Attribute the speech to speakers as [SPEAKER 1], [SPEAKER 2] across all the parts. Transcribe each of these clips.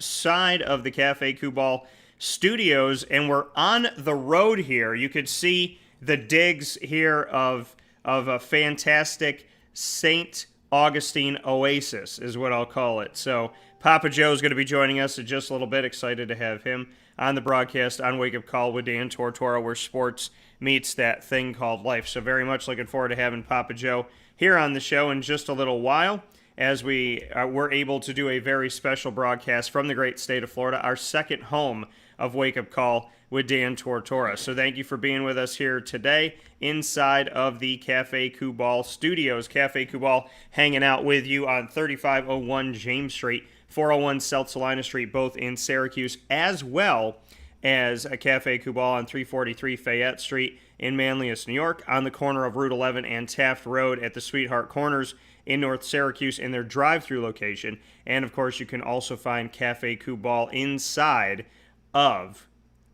[SPEAKER 1] inside of the Cafe Kubal studios, and we're on the road here. You could see the digs here of a fantastic St. Augustine oasis is what I'll call it. So Papa Joe's going to be joining us in just a little bit. Excited to have him on the broadcast on Wake Up Call with Dan Tortora, where sports meets that thing called life. So very much looking forward to having Papa Joe here on the show in just a little while, as we were able to do a very special broadcast from the great state of Florida, our second home of Wake Up Call with Dan Tortora. So thank you for being with us here today inside of the Cafe Kubal studios. Cafe Kubal hanging out with you on 3501 James Street, 401 South Salina Street, both in Syracuse, as well as a Cafe Kubal on 343 Fayette Street in Manlius, New York, on the corner of Route 11 and Taft Road at the Sweetheart Corners in North Syracuse in their drive-through location. And, of course, you can also find Cafe Kubal inside of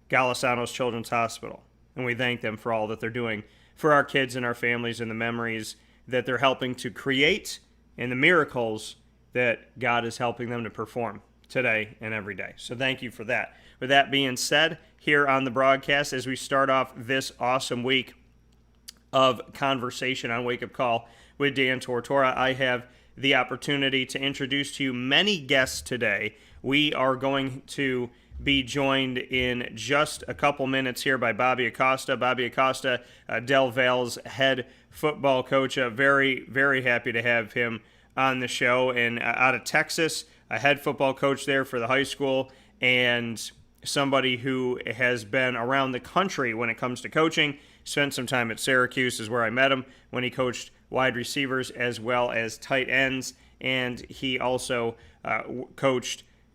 [SPEAKER 1] Golisano's Children's Hospital. And we thank them for all that they're doing for our kids and our families and the memories that they're helping to create and the miracles that God is helping them to perform today and every day. So thank you for that. With that being said, here on the broadcast, as we start off this awesome week of conversation on Wake Up Call with Dan Tortora, I have the opportunity to introduce to you many guests today. We are going to be joined in just a couple minutes here by Bobby Acosta. Bobby Acosta, Del Valle's head football coach. Very, very happy to have him on the show. And out of Texas, a head football coach there for the high school, and somebody who has been around the country when it comes to coaching. Spent some time at Syracuse is where I met him when he coached wide receivers as well as tight ends, and he also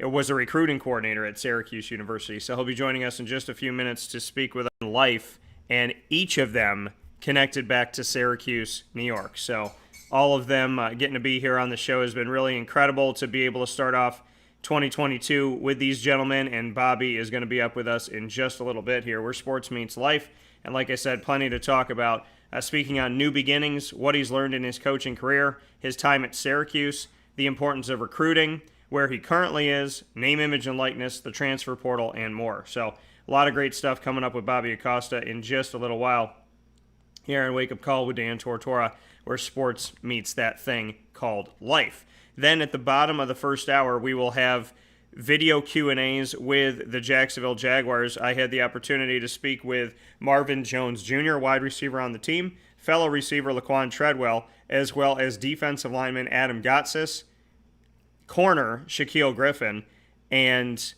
[SPEAKER 1] was a recruiting coordinator at Syracuse University. So he'll be joining us in just a few minutes to speak with us on life, and each of them connected back to Syracuse, New York. So all of them getting to be here on the show has been really incredible to be able to start off 2022 with these gentlemen, and Bobby is going to be up with us in just a little bit here. Where sports meets life, and like I said, plenty to talk about. Speaking on new beginnings, what he's learned in his coaching career, his time at Syracuse, the importance of recruiting, where he currently is, name, image, and likeness, the transfer portal, and more. So a lot of great stuff coming up with Bobby Acosta in just a little while here on Wake Up Call with Dan Tortora, where sports meets that thing called life. Then at the bottom of the first hour, we will have video Q&As with the Jacksonville Jaguars. I had the opportunity to speak with Marvin Jones Jr., wide receiver on the team, fellow receiver Laquan Treadwell, as well as defensive lineman Adam Gotsis, corner Shaquille Griffin, and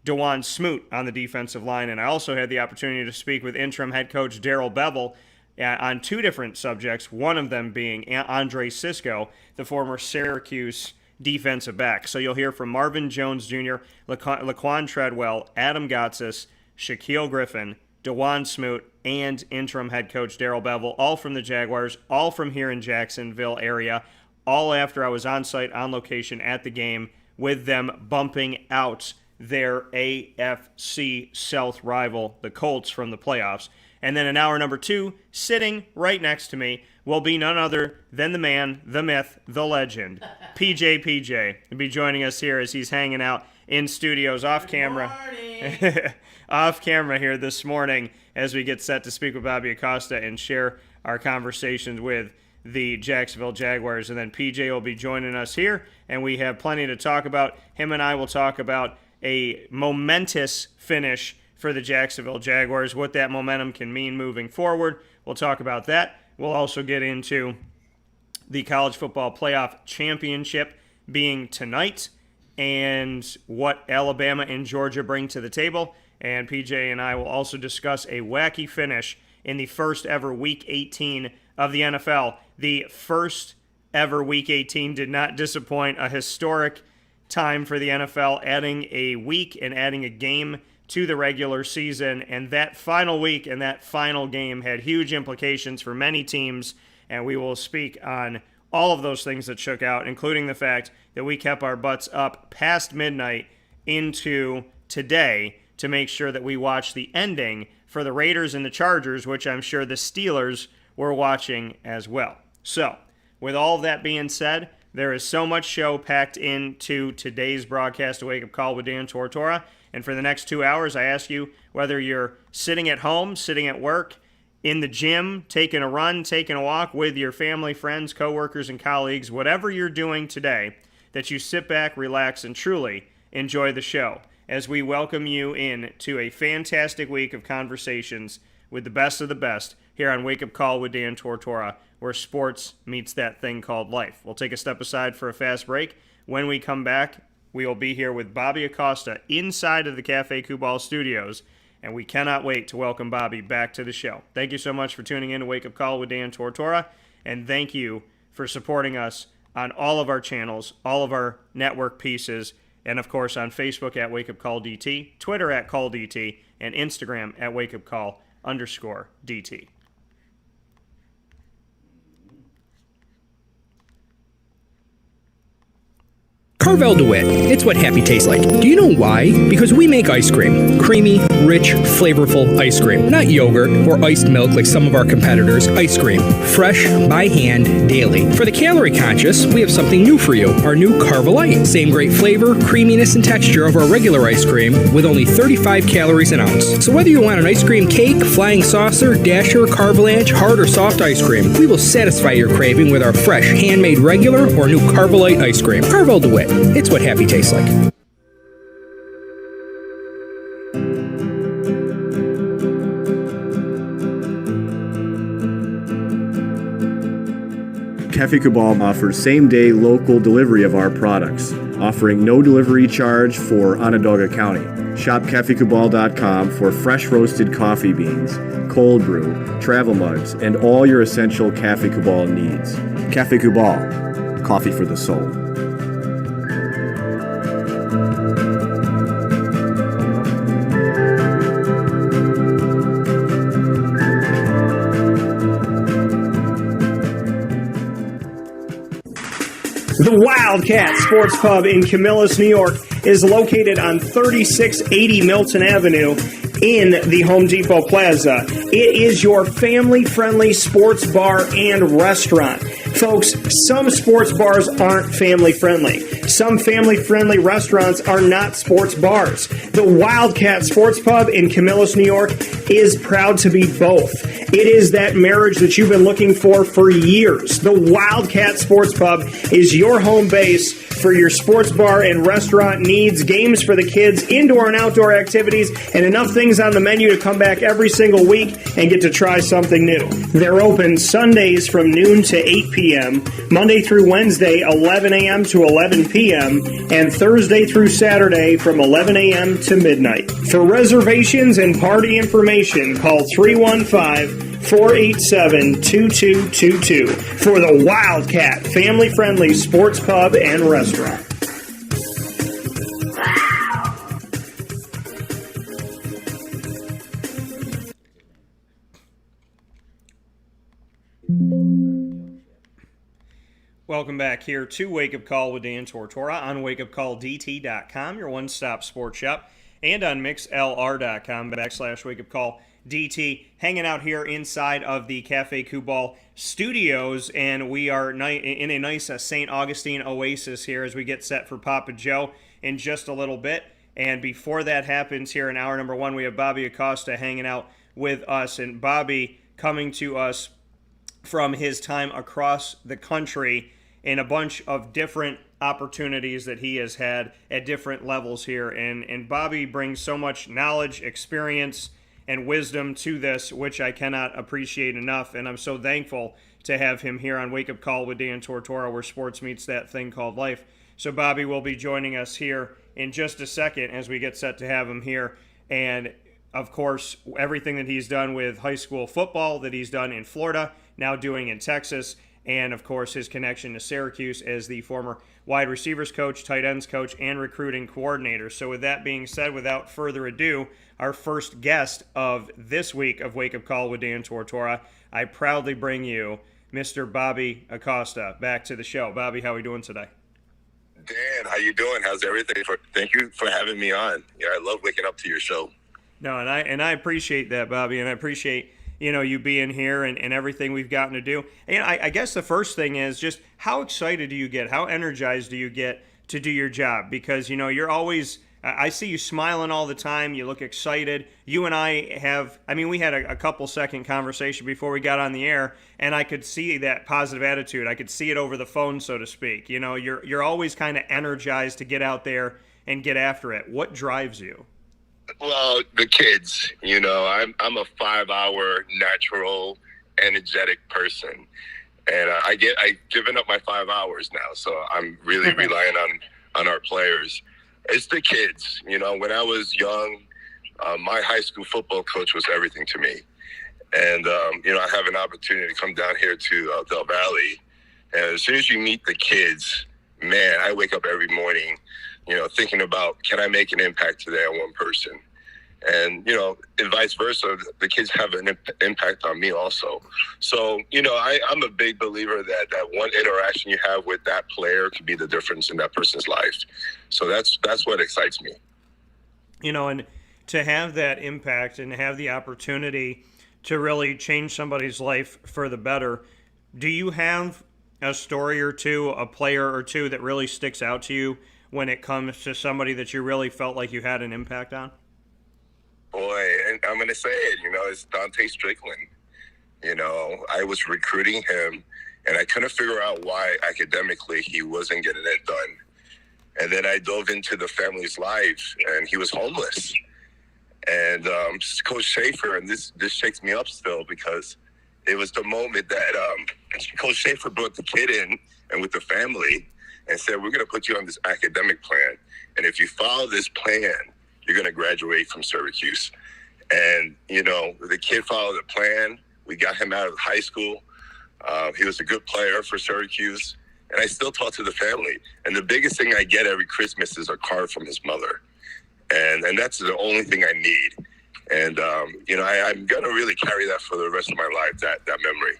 [SPEAKER 1] DeJuan Smoot on the defensive line. And I also had the opportunity to speak with interim head coach Darrell Bevell on two different subjects, one of them being Andre Cisco, the former Syracuse defensive back. So you'll hear from Marvin Jones Jr., Laquan Treadwell, Adam Gotsis, Shaquille Griffin, DeJuan Smoot, and interim head coach Darrell Bevell, all from the Jaguars, all from here in Jacksonville area, all after I was on site, on location at the game with them bumping out their AFC South rival, the Colts, from the playoffs. And then in hour number two, sitting right next to me, will be none other than the man, the myth, the legend, PJ. He'll be joining us here as he's hanging out in studios off camera. Off camera here this morning as we get set to speak with Bobby Acosta and share our conversations with the Jacksonville Jaguars. And then PJ will be joining us here, and we have plenty to talk about. Him and I will talk about a momentous finish for the Jacksonville Jaguars, what that momentum can mean moving forward. We'll talk about that. We'll also get into the College Football Playoff Championship being tonight and what Alabama and Georgia bring to the table. And PJ and I will also discuss a wacky finish in the first ever Week 18 of the NFL. The first ever Week 18 did not disappoint. A historic time for the NFL, adding a week and adding a game to the regular season, and that final week and that final game had huge implications for many teams, and we will speak on all of those things that shook out, including the fact that we kept our butts up past midnight into today to make sure that we watched the ending for the Raiders and the Chargers, which I'm sure the Steelers were watching as well. So, with all of that being said, There is so much show packed into today's broadcast of Wake Up Call with Dan Tortora. And for the next 2 hours, I ask you whether you're sitting at home, sitting at work, in the gym, taking a run, taking a walk with your family, friends, coworkers, and colleagues, whatever you're doing today, that you sit back, relax, and truly enjoy the show as we welcome you in to a fantastic week of conversations with the best of the best here on Wake Up Call with Dan Tortora, where sports meets that thing called life. We'll take a step aside for a fast break. When we come back, we will be here with Bobby Acosta inside of the Cafe Kubal studios, and we cannot wait to welcome Bobby back to the show. Thank you so much for tuning in to Wake Up Call with Dan Tortora, and thank you for supporting us on all of our channels, all of our network pieces, and of course on Facebook at Wake Up Call DT, Twitter at Call DT, and Instagram at Wake Up Call_DT.
[SPEAKER 2] Carvel DeWitt. It's what happy tastes like. Do you know why? Because we make ice cream. Creamy, rich, flavorful ice cream. Not yogurt or iced milk like some of our competitors. Ice cream. Fresh, by hand, daily. For the calorie conscious, we have something new for you. Our new Carvelite. Same great flavor, creaminess, and texture of our regular ice cream with only 35 calories an ounce. So whether you want an ice cream cake, flying saucer, dasher, carvalanche, hard or soft ice cream, we will satisfy your craving with our fresh, handmade regular or new Carvelite ice cream. Carvel DeWitt. It's what happy tastes like.
[SPEAKER 3] Cafe Kubal offers same-day local delivery of our products, offering no delivery charge for Onondaga County. Shop cafekubal.com for fresh roasted coffee beans, cold brew, travel mugs, and all your essential Cafe Kubal needs. Cafe Kubal, coffee for the soul.
[SPEAKER 1] The Wildcat Sports Pub in Camillus, New York is located on 3680 Milton Avenue in the Home Depot Plaza. It is your family-friendly sports bar and restaurant. Folks, some sports bars aren't family-friendly. Some family-friendly restaurants are not sports bars. The Wildcat Sports Pub in Camillus, New York is proud to be both. It is that marriage that you've been looking for years. The Wildcat Sports Pub is your home base for your sports bar and restaurant needs, games for the kids, indoor and outdoor activities, and enough things on the menu to come back every single week and get to try something new. They're open Sundays from noon to 8 p.m., Monday through Wednesday, 11 a.m. to 11 p.m., and Thursday through Saturday from 11 a.m. to midnight. For reservations and party information, call 315-487-2222 for the Wildcat family-friendly sports pub and restaurant. Welcome back here to Wake Up Call with Dan Tortora on wakeupcalldt.com, your one-stop sports shop, and on mixlr.com/wakeupcalldt. Hanging out here inside of the Cafe Kubal studios, and we are in a nice St. Augustine oasis here as we get set for Papa Joe in just a little bit. And before that happens here in hour number one, we have Bobby Acosta hanging out with us, and Bobby coming to us from his time across the country in a bunch of different opportunities that he has had at different levels here. And Bobby brings so much knowledge, experience, and wisdom to this, which I cannot appreciate enough. And I'm so thankful to have him here on Wake Up Call with Dan Tortora, where sports meets that thing called life. So Bobby will be joining us here in just a second as we get set to have him here. And of course, everything that he's done with high school football, that he's done in Florida, now doing in Texas, and of course his connection to Syracuse as the former wide receivers coach, tight ends coach, and recruiting coordinator. So with that being said, without further ado, our first guest of this week of Wake Up Call with Dan Tortora, I proudly bring you Mr. Bobby Acosta back to the show. Bobby, how are we doing today?
[SPEAKER 4] Dan, how you doing? How's everything? Thank you for having me on. Yeah, I love waking up to your show.
[SPEAKER 1] No, and I appreciate that, Bobby, and I appreciate you being here and everything we've gotten to do. And I guess the first thing is just how excited do you get? How energized do you get to do your job? Because, you're always, I see you smiling all the time. You look excited. You and we had a couple second conversation before we got on the air, and I could see that positive attitude. I could see it over the phone, so to speak. You're always kind of energized to get out there and get after it. What drives you?
[SPEAKER 4] Well, the kids, I'm a 5-hour natural, energetic person. And I've given up my 5 hours now. So I'm really relying on our players. It's the kids. When I was young, my high school football coach was everything to me. And, I have an opportunity to come down here to Del Valle. And as soon as you meet the kids, man, I wake up every morning, thinking about, can I make an impact today on one person? And, and vice versa, the kids have an impact on me also. So, I'm a big believer that one interaction you have with that player could be the difference in that person's life. So that's what excites me.
[SPEAKER 1] And to have that impact and have the opportunity to really change somebody's life for the better, do you have a story or two, a player or two that really sticks out to you when it comes to somebody that you really felt like you had an impact on?
[SPEAKER 4] Boy, and I'm going to say it, it's Dante Strickland. I was recruiting him, and I couldn't figure out why academically he wasn't getting it done. And then I dove into the family's life, and he was homeless. And Coach Schaefer, and this shakes me up still because it was the moment that Coach Schaefer brought the kid in and with the family and said, we're going to put you on this academic plan. And if you follow this plan, you're going to graduate from Syracuse. And, the kid followed the plan. We got him out of high school. He was a good player for Syracuse. And I still talk to the family. And the biggest thing I get every Christmas is a card from his mother. And that's the only thing I need. And, I'm going to really carry that for the rest of my life, that memory.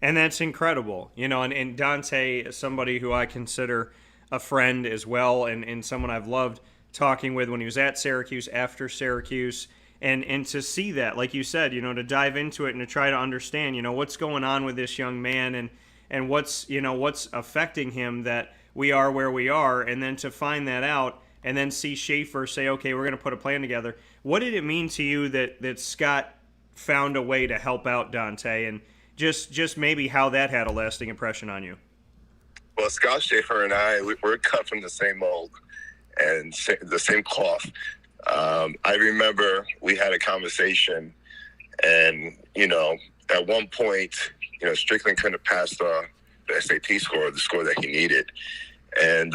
[SPEAKER 1] And that's incredible. And Dante is somebody who I consider a friend as well, and someone I've loved talking with when he was at Syracuse, after Syracuse, and to see that, like you said, to dive into it and to try to understand, what's going on with this young man and what's affecting him that we are where we are, and then to find that out and then see Schaefer say, okay, we're going to put a plan together. What did it mean to you that Scott found a way to help out Dante, and just maybe how that had a lasting impression on you?
[SPEAKER 4] Well, Scott Schaefer and I, we're cut from the same mold and the same cloth. I remember we had a conversation, and, at one point, Strickland couldn't pass the SAT score, the score that he needed. And,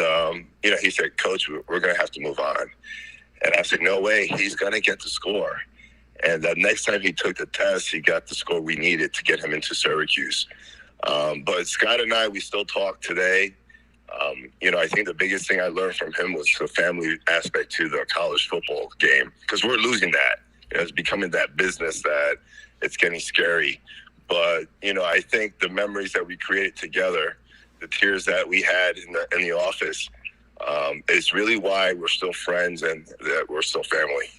[SPEAKER 4] he said, Coach, we're going to have to move on. And I said, no way, he's going to get the score. And the next time he took the test, he got the score we needed to get him into Syracuse. But Scott and I, we still talk today. I think the biggest thing I learned from him was the family aspect to the college football game, because we're losing that. It's becoming that business that it's getting scary. But, I think the memories that we created together, the tears that we had in the office, is really why we're still friends and that we're still family.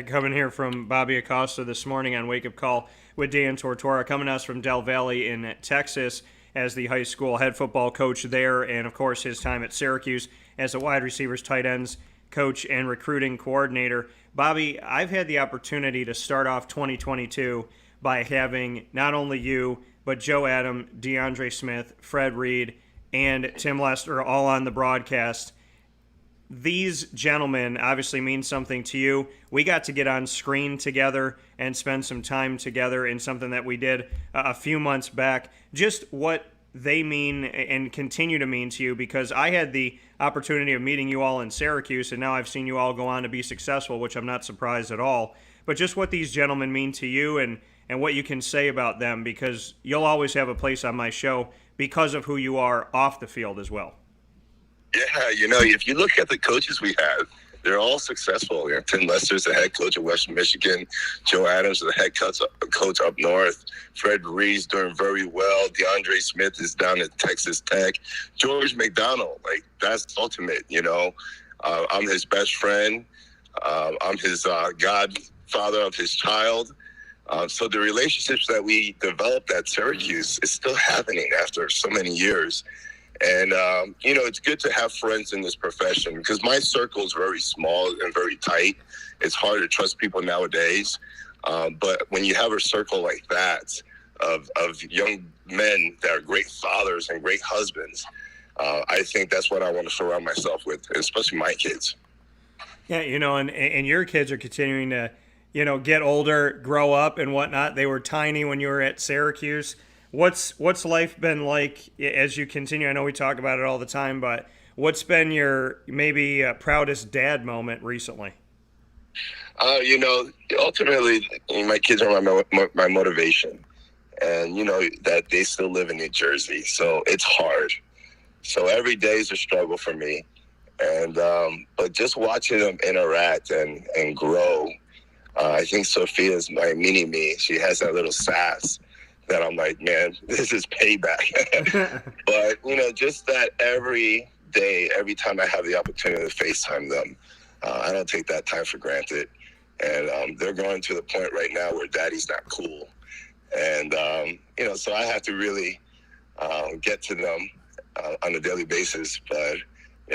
[SPEAKER 1] Coming here from Bobby Acosta this morning on Wake Up Call with Dan Tortora, coming to us from Del Valle in Texas as the high school head football coach there, and of course his time at Syracuse as a wide receivers, tight ends coach, and recruiting coordinator. Bobby, I've had the opportunity to start off 2022 by having not only you, but Joe Adam, DeAndre Smith, Fred Reed, and Tim Lester all on the broadcast. These gentlemen obviously mean something to you. We got to get on screen together and spend some time together in something that we did a few months back. Just what they mean and continue to mean to you, because I had the opportunity of meeting you all in Syracuse, and now I've seen you all go on to be successful, which I'm not surprised at all. But just what these gentlemen mean to you and what you can say about them, because you'll always have a place on my show because of who you are off the field as well.
[SPEAKER 4] Yeah, if you look at the coaches we have, they're all successful. Tim Lester's the head coach of Western Michigan. Joe Adams is the head coach up north. Fred Reed's doing very well. DeAndre Smith is down at Texas Tech. George McDonald, that's ultimate, I'm his best friend. I'm his God father of his child. So the relationships that we developed at Syracuse is still happening after so many years. And, it's good to have friends in this profession because my circle is very small and very tight. It's hard to trust people nowadays. But when you have a circle like that of young men that are great fathers and great husbands, I think that's what I want to surround myself with, especially my kids.
[SPEAKER 1] Yeah, and your kids are continuing to, get older, grow up and whatnot. They were tiny when you were at Syracuse. What's life been like as you continue? I know we talk about it all the time, but what's been your maybe proudest dad moment recently?
[SPEAKER 4] Ultimately, my kids are my motivation. And, that they still live in New Jersey. So it's hard. So every day is a struggle for me. And but just watching them interact and grow, I think Sophia's my mini-me. She has that little sass that I'm like, man, this is payback. But, just that every day, every time I have the opportunity to FaceTime them, I don't take that time for granted. And they're going to the point right now where daddy's not cool. And, so I have to really get to them on a daily basis. But,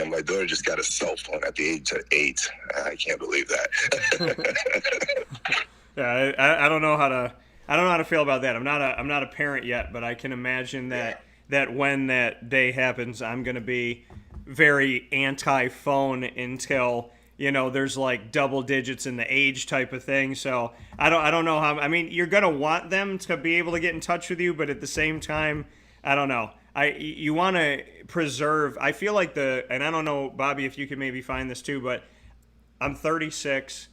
[SPEAKER 4] my daughter just got a cell phone at the age of 8. I can't believe that.
[SPEAKER 1] Yeah, I don't know how to feel about that. I'm not a parent yet, but I can imagine that when that day happens, I'm going to be very anti-phone until there's like double digits in the age type of thing. So I don't know how. I mean, you're gonna want them to be able to get in touch with you, but at the same time, I don't know. You want to preserve. I feel like and I don't know, Bobby, if you could maybe find this too, but I'm 36.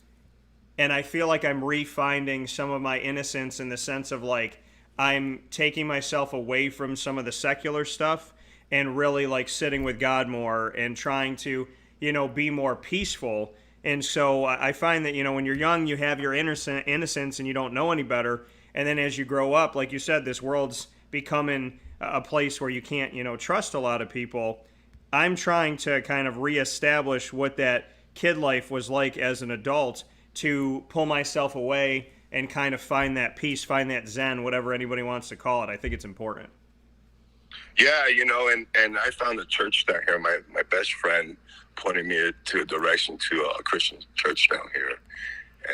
[SPEAKER 1] And I feel like I'm refinding some of my innocence in the sense of like I'm taking myself away from some of the secular stuff and really like sitting with God more and trying to, be more peaceful. And so I find that, when you're young, you have your innocence and you don't know any better. And then as you grow up, like you said, this world's becoming a place where you can't, trust a lot of people. I'm trying to kind of reestablish what that kid life was like as an adult, to pull myself away and kind of find that peace, find that zen, whatever anybody wants to call it. I think it's important.
[SPEAKER 4] Yeah, and I found a church down here. My best friend pointed me to a direction to a Christian church down here.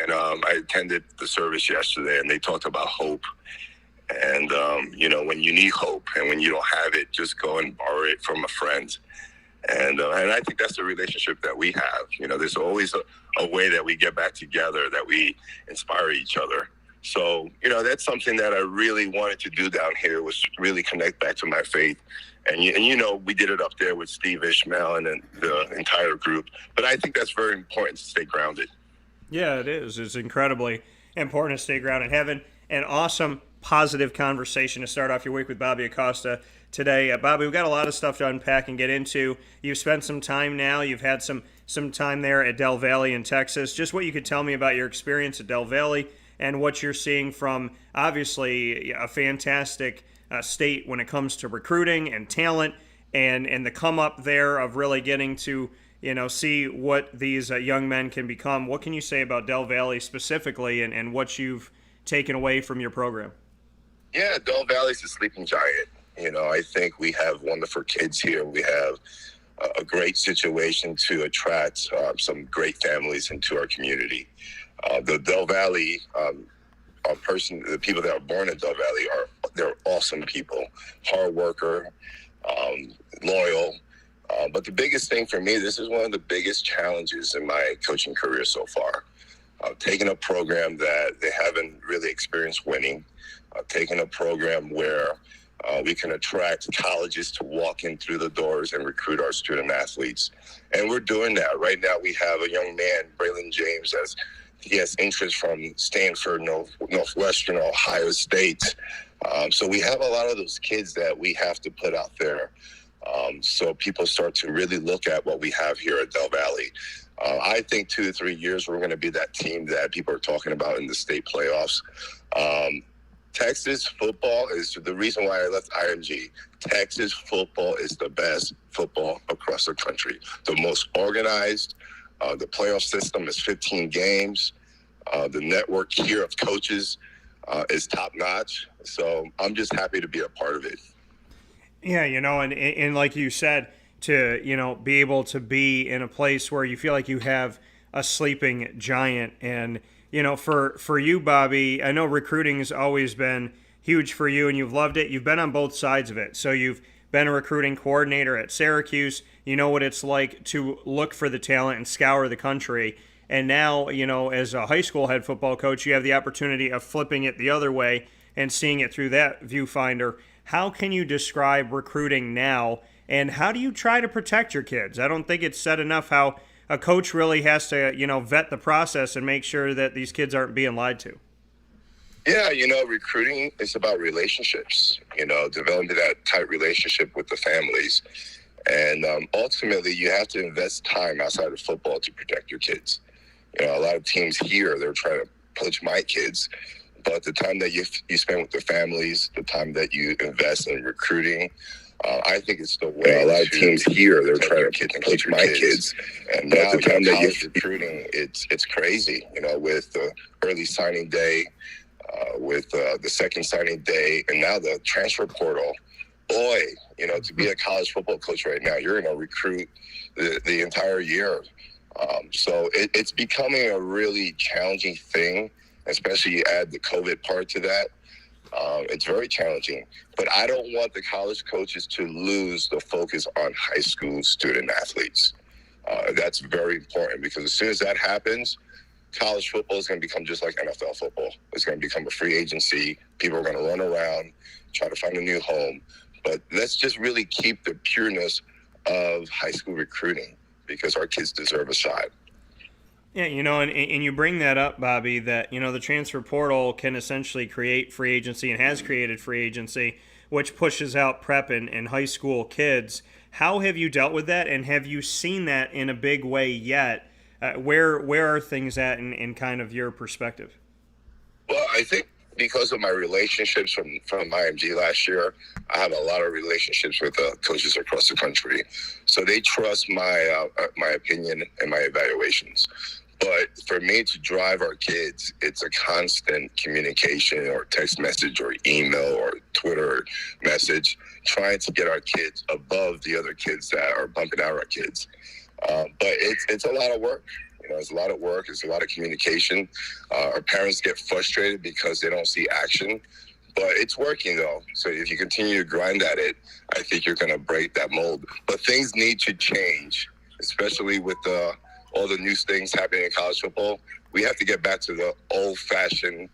[SPEAKER 4] And I attended the service yesterday, and they talked about hope. And, when you need hope and when you don't have it, just go and borrow it from a friend. And I think that's the relationship that we have. There's always a way that we get back together, that we inspire each other. So, that's something that I really wanted to do down here, was really connect back to my faith. And we did it up there with Steve Ishmael and the entire group. But I think that's very important to stay grounded.
[SPEAKER 1] Yeah, it is. It's incredibly important to stay grounded. Having an awesome, positive conversation to start off your week with Bobby Acosta today. Bobby, we've got a lot of stuff to unpack and get into. You've spent some time now. You've had some time there at Del Valle in Texas. Just what you could tell me about your experience at Del Valle and what you're seeing from, obviously, a fantastic state when it comes to recruiting and talent and the come up there of really getting to, see what these young men can become. What can you say about Del Valle specifically and what you've taken away from your program?
[SPEAKER 4] Yeah, Del Valle's a sleeping giant. I think we have wonderful kids here. We have a great situation to attract some great families into our community. The Del Valle the people that are born in Del Valle they're awesome people, hard worker, loyal. But the biggest thing for me, this is one of the biggest challenges in my coaching career so far. Taking a program that they haven't really experienced winning, taking a program where we can attract colleges to walk in through the doors and recruit our student athletes. And we're doing that. Right now we have a young man, Braylon James, he has interest from Stanford, Northwestern, Ohio State. So we have a lot of those kids that we have to put out there. So people start to really look at what we have here at Del Valle. I think 2 to 3 years, we're going to be that team that people are talking about in the state playoffs. Texas football is the reason why I left IMG. Texas football is the best football across the country. The most organized. The playoff system is 15 games. The network here of coaches is top notch. So I'm just happy to be a part of it.
[SPEAKER 1] Yeah, and like you said, to, be able to be in a place where you feel like you have a sleeping giant. And, for you, Bobby, I know recruiting has always been huge for you and you've loved it. You've been on both sides of it. So you've been a recruiting coordinator at Syracuse. You know what it's like to look for the talent and scour the country. And now, as a high school head football coach, you have the opportunity of flipping it the other way and seeing it through that viewfinder. How can you describe recruiting now, and how do you try to protect your kids? I don't think it's said enough how a coach really has to, vet the process and make sure that these kids aren't being lied to.
[SPEAKER 4] Yeah, recruiting is about relationships, developing that tight relationship with the families. And ultimately, you have to invest time outside of football to protect your kids. A lot of teams here, they're trying to poach my kids. But the time that you spend with the families, the time that you invest in recruiting, I think it's the way. A lot of teams here, they're trying to poach my kids. And now the time that you're recruiting, it's crazy, with the early signing day, with the second signing day, and now the transfer portal. Boy, to be a college football coach right now, you're going to recruit the entire year. So it's becoming a really challenging thing, especially you add the COVID part to that. It's very challenging. But I don't want the college coaches to lose the focus on high school student athletes. That's very important, because as soon as that happens, college football is going to become just like NFL football. It's going to become a free agency. People are going to run around, try to find a new home. But let's just really keep the pureness of high school recruiting, because our kids deserve a shot.
[SPEAKER 1] Yeah, and you bring that up, Bobby, that, the transfer portal can essentially create free agency and has created free agency, which pushes out prep and high school kids. How have you dealt with that, and have you seen that in a big way yet? Where are things at in kind of your perspective?
[SPEAKER 4] Well, I think because of my relationships from IMG last year, I have a lot of relationships with coaches across the country. So they trust my opinion and my evaluations. But for me to drive our kids, it's a constant communication, or text message or email or Twitter message, trying to get our kids above the other kids that are bumping out our kids. But it's a lot of work. It's a lot of work. It's a lot of communication. Our parents get frustrated because they don't see action. But it's working, though. So if you continue to grind at it, I think you're going to break that mold. But things need to change, especially with all the new things happening in college football. We have to get back to the old-fashioned,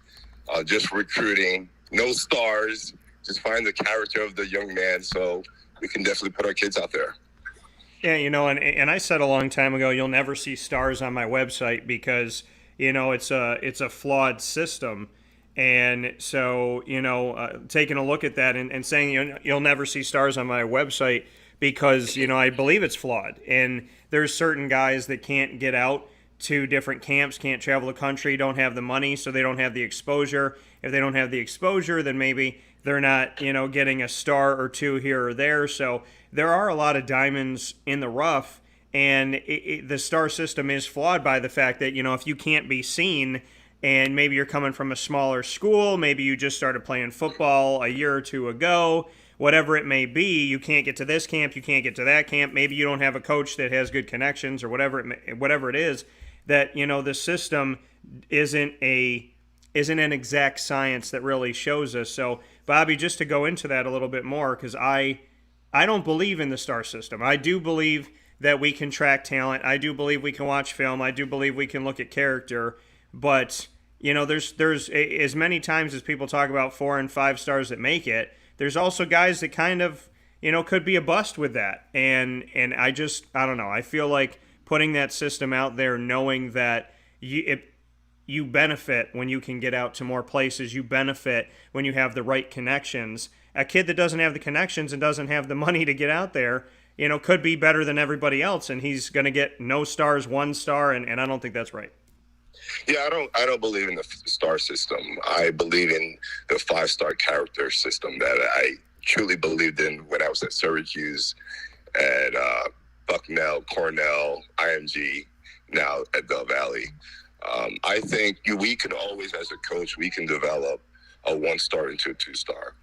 [SPEAKER 4] just recruiting, no stars, just find the character of the young man, so we can definitely put our kids out there.
[SPEAKER 1] Yeah, and I said a long time ago, you'll never see stars on my website because, it's a flawed system. And so, taking a look at that and saying you'll never see stars on my website because, I believe it's flawed. And there's certain guys that can't get out to different camps, can't travel the country, don't have the money, so they don't have the exposure. If they don't have the exposure, then maybe they're not, getting a star or two here or there. So there are a lot of diamonds in the rough, and the star system is flawed by the fact that, if you can't be seen and maybe you're coming from a smaller school, maybe you just started playing football a year or two ago, whatever it may be, you can't get to this camp, you can't get to that camp, maybe you don't have a coach that has good connections or whatever it is, that, the system isn't an exact science that really shows us. So, Bobby, just to go into that a little bit more, because I don't believe in the star system. I do believe that we can track talent. I do believe we can watch film. I do believe we can look at character. But, there's as many times as people talk about 4 and 5 stars that make it, there's also guys that kind of, could be a bust with that. And I don't know. I feel like putting that system out there, knowing that you benefit when you can get out to more places. You benefit when you have the right connections. A kid that doesn't have the connections and doesn't have the money to get out there, could be better than everybody else, and he's going to get no stars, 1 star, and I don't think that's right.
[SPEAKER 4] Yeah, I don't believe in the star system. I believe in the 5-star character system that I truly believed in when I was at Syracuse, at Bucknell, Cornell, IMG, now at Valle. I think we can always, as a coach, we can develop a 1-star into a 2-star.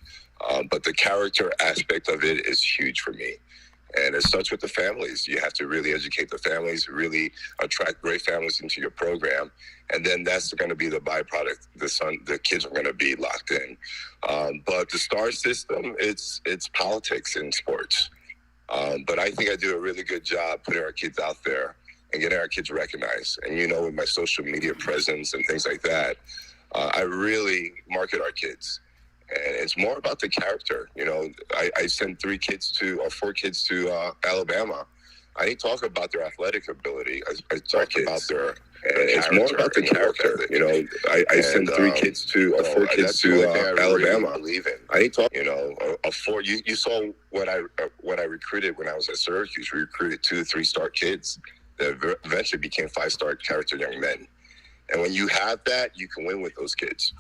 [SPEAKER 4] But the character aspect of it is huge for me. And it starts with the families. You have to really educate the families, really attract great families into your program. And then that's going to be the byproduct. The kids are going to be locked in. But the star system, it's politics in sports. But I think I do a really good job putting our kids out there and getting our kids recognized. And, with my social media presence and things like that, I really market our kids. And it's more about the character. I sent 4 kids to Alabama. I didn't talk about their athletic ability. I talk about their it's more about the character. I sent 3 kids to 4 kids to Alabama. I didn't talk. A 4. You saw what I recruited when I was at Syracuse. We recruited 2 3-star kids that eventually became 5-star character young men. And when you have that, you can win with those kids.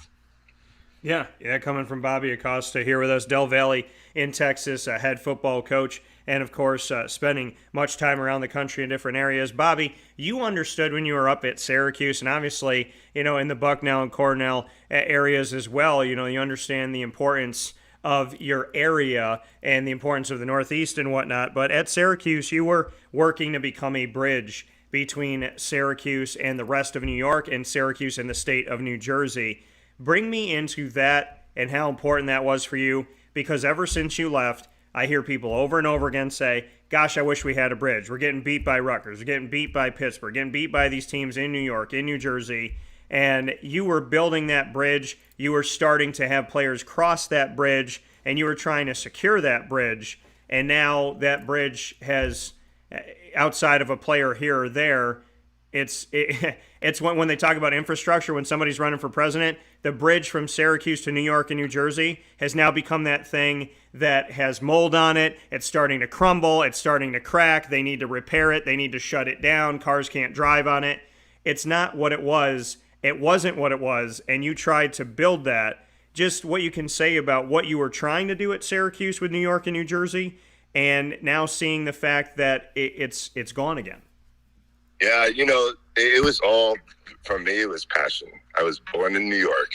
[SPEAKER 1] Yeah, coming from Bobby Acosta here with us, Del Valle in Texas, a head football coach, and of course spending much time around the country in different areas. Bobby, you understood when you were up at Syracuse, and obviously, in the Bucknell and Cornell areas as well, you understand the importance of your area and the importance of the Northeast and whatnot. But at Syracuse, you were working to become a bridge between Syracuse and the rest of New York and Syracuse and the state of New Jersey. Bring me into that and how important that was for you, because ever since you left, I hear people over and over again say, gosh, I wish we had a bridge. We're getting beat by Rutgers. We're getting beat by Pittsburgh, getting beat by these teams in New York, in New Jersey. And you were building that bridge. You were starting to have players cross that bridge, and you were trying to secure that bridge. And now that bridge has, outside of a player here or there, it's when they talk about infrastructure, when somebody's running for president, the bridge from Syracuse to New York and New Jersey has now become that thing that has mold on it. It's starting to crumble. It's starting to crack. They need to repair it. They need to shut it down. Cars can't drive on it. It's not what it was. It wasn't what it was, and you tried to build that. Just what you can say about what you were trying to do at Syracuse with New York and New Jersey, and now seeing the fact that it's gone again.
[SPEAKER 4] Yeah, it was all, for me, it was passion. I was born in New York.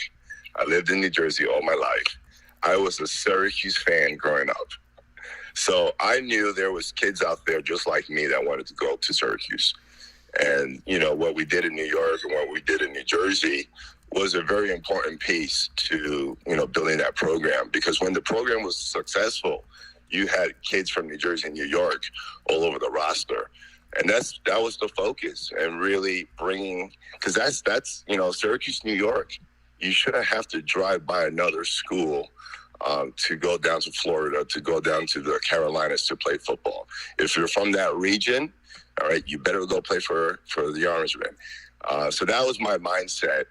[SPEAKER 4] I lived in New Jersey all my life. I was a Syracuse fan growing up. So I knew there was kids out there just like me that wanted to go to Syracuse. And, what we did in New York and what we did in New Jersey was a very important piece to, building that program. Because when the program was successful, you had kids from New Jersey and New York all over the roster. And that was the focus, and really bringing, because that's Syracuse, New York. You shouldn't have to drive by another school to go down to Florida, to go down to the Carolinas to play football. If you're from that region, all right, you better go play for the Orangemen. So that was my mindset,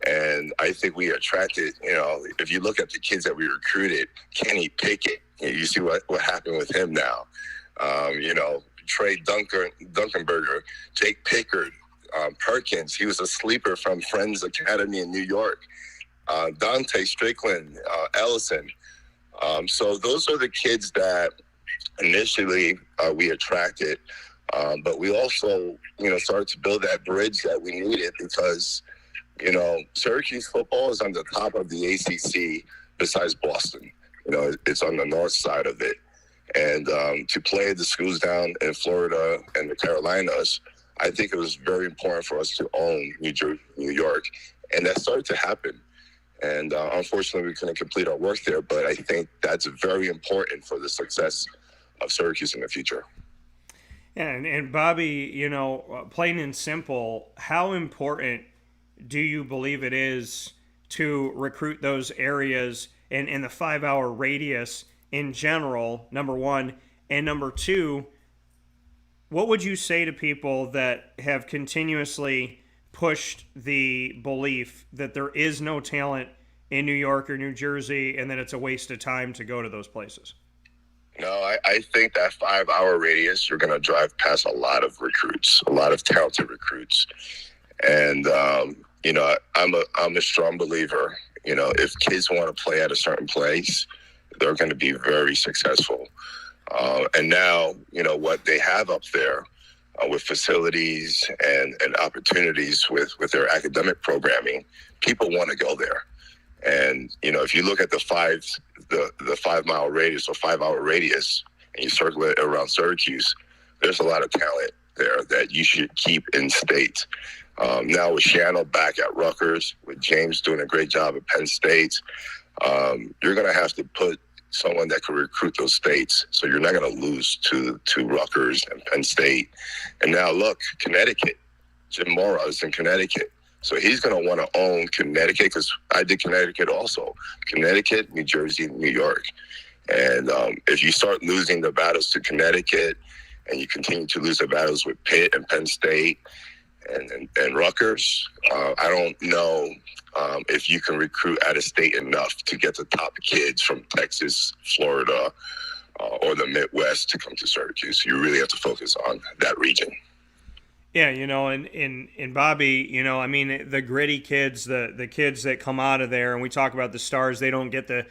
[SPEAKER 4] and I think we attracted. If you look at the kids that we recruited, Kenny Pickett, you see what happened with him now. Trey Dunkenberger, Jake Pickard, Perkins. He was a sleeper from Friends Academy in New York. Dante Strickland, Ellison. So those are the kids that initially we attracted. But we also, started to build that bridge that we needed because, Syracuse football is on the top of the ACC besides Boston. It's on the north side of it. And to play the schools down in Florida and the Carolinas, I think it was very important for us to own New Jersey, New York. And that started to happen. And unfortunately, we couldn't complete our work there. But I think that's very important for the success of Syracuse in the future.
[SPEAKER 1] And Bobby, plain and simple, how important do you believe it is to recruit those areas in the 5-hour radius in general, number one, and number two, what would you say to people that have continuously pushed the belief that there is no talent in New York or New Jersey and that it's a waste of time to go to those places?
[SPEAKER 4] No, I think that 5-hour radius, you're going to drive past a lot of recruits, a lot of talented recruits. And, I'm a strong believer, if kids want to play at a certain place, they're going to be very successful. And now, what they have up there, with facilities and opportunities with their academic programming, people want to go there. And, if you look at the 5-mile radius or 5-hour radius, and you circle it around Syracuse, there's a lot of talent there that you should keep in state. Now with Shannon back at Rutgers, with James doing a great job at Penn State, you're going to have to put someone that can recruit those states. So you're not going to lose to Rutgers and Penn State. And now look, Connecticut, Jim Mora is in Connecticut. So he's going to want to own Connecticut, because I did Connecticut also. Connecticut, New Jersey, New York. And if you start losing the battles to Connecticut and you continue to lose the battles with Pitt and Penn State and Rutgers, I don't know if you can recruit out of state enough to get the top kids from Texas, Florida, or the Midwest to come to Syracuse. You really have to focus on that region.
[SPEAKER 1] Yeah, and Bobby, the gritty kids, the kids that come out of there, and we talk about the stars, they don't get the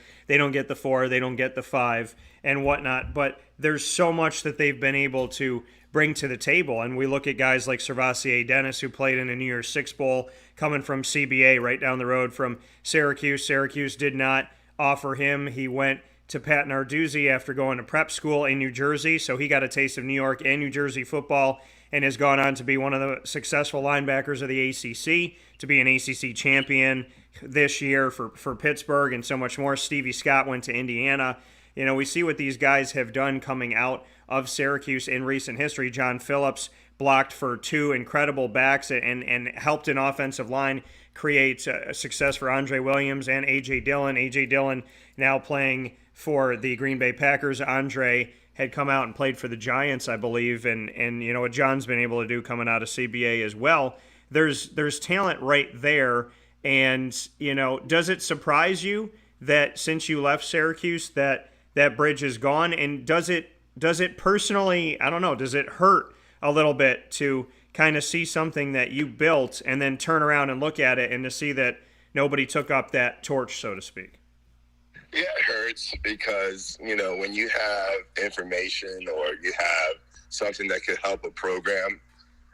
[SPEAKER 1] 4, they don't get the 5 and whatnot, but there's so much that they've been able to bring to the table. And we look at guys like Servassier Dennis, who played in a New Year's Six Bowl, coming from CBA right down the road from Syracuse. Syracuse did not offer him. He went to Pat Narduzzi after going to prep school in New Jersey, so he got a taste of New York and New Jersey football, and has gone on to be one of the successful linebackers of the ACC, to be an ACC champion this year for Pittsburgh, and so much more. Stevie Scott went to Indiana. We see what these guys have done coming out of Syracuse in recent history. John Phillips blocked for 2 incredible backs and helped an offensive line create a success for Andre Williams and A.J. Dillon. A.J. Dillon now playing for the Green Bay Packers. Andre had come out and played for the Giants, I believe, and what John's been able to do coming out of CBA as well. There's talent right there, and does it surprise you that since you left Syracuse that bridge is gone? And does it personally, I don't know, does it hurt a little bit to kind of see something that you built and then turn around and look at it and to see that nobody took up that torch, so to speak?
[SPEAKER 4] Yeah, it hurts because, when you have information or you have something that could help a program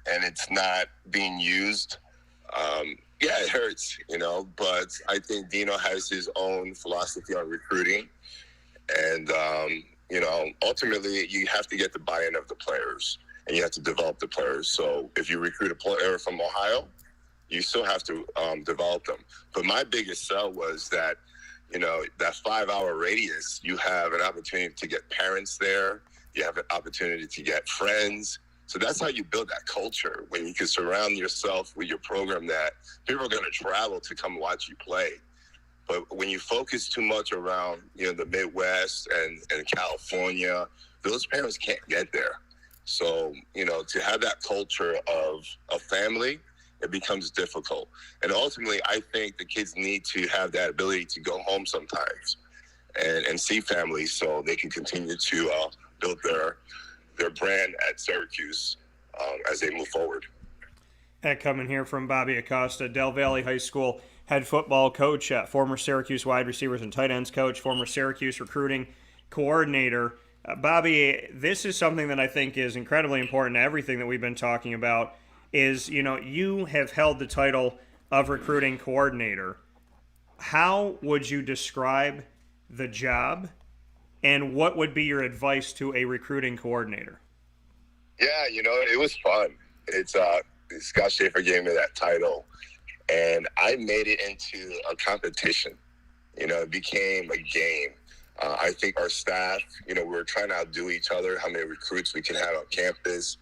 [SPEAKER 4] and it's not being used, yeah, it hurts, but I think Dino has his own philosophy on recruiting. And, ultimately you have to get the buy-in of the players and you have to develop the players. So if you recruit a player from Ohio, you still have to develop them. But my biggest sell was that, that 5-hour radius, you have an opportunity to get parents there. You have an opportunity to get friends. So that's how you build that culture, when you can surround yourself with your program that people are going to travel to come watch you play. But when you focus too much around, the Midwest and California, those parents can't get there. So, to have that culture of a family, it becomes difficult. And ultimately, I think the kids need to have that ability to go home sometimes and see family so they can continue to build their brand at Syracuse as they move forward.
[SPEAKER 1] That coming here from Bobby Acosta, Del Valle High School head football coach, former Syracuse wide receivers and tight ends coach, former Syracuse recruiting coordinator. Bobby, this is something that I think is incredibly important to everything that we've been talking about is, you have held the title of recruiting coordinator. How would you describe the job, and what would be your advice to a recruiting coordinator?
[SPEAKER 4] Yeah, it was fun. It's Scott Schaefer gave me that title, and I made it into a competition. It became a game. I think our staff, we were trying to outdo each other, how many recruits we could have on campus,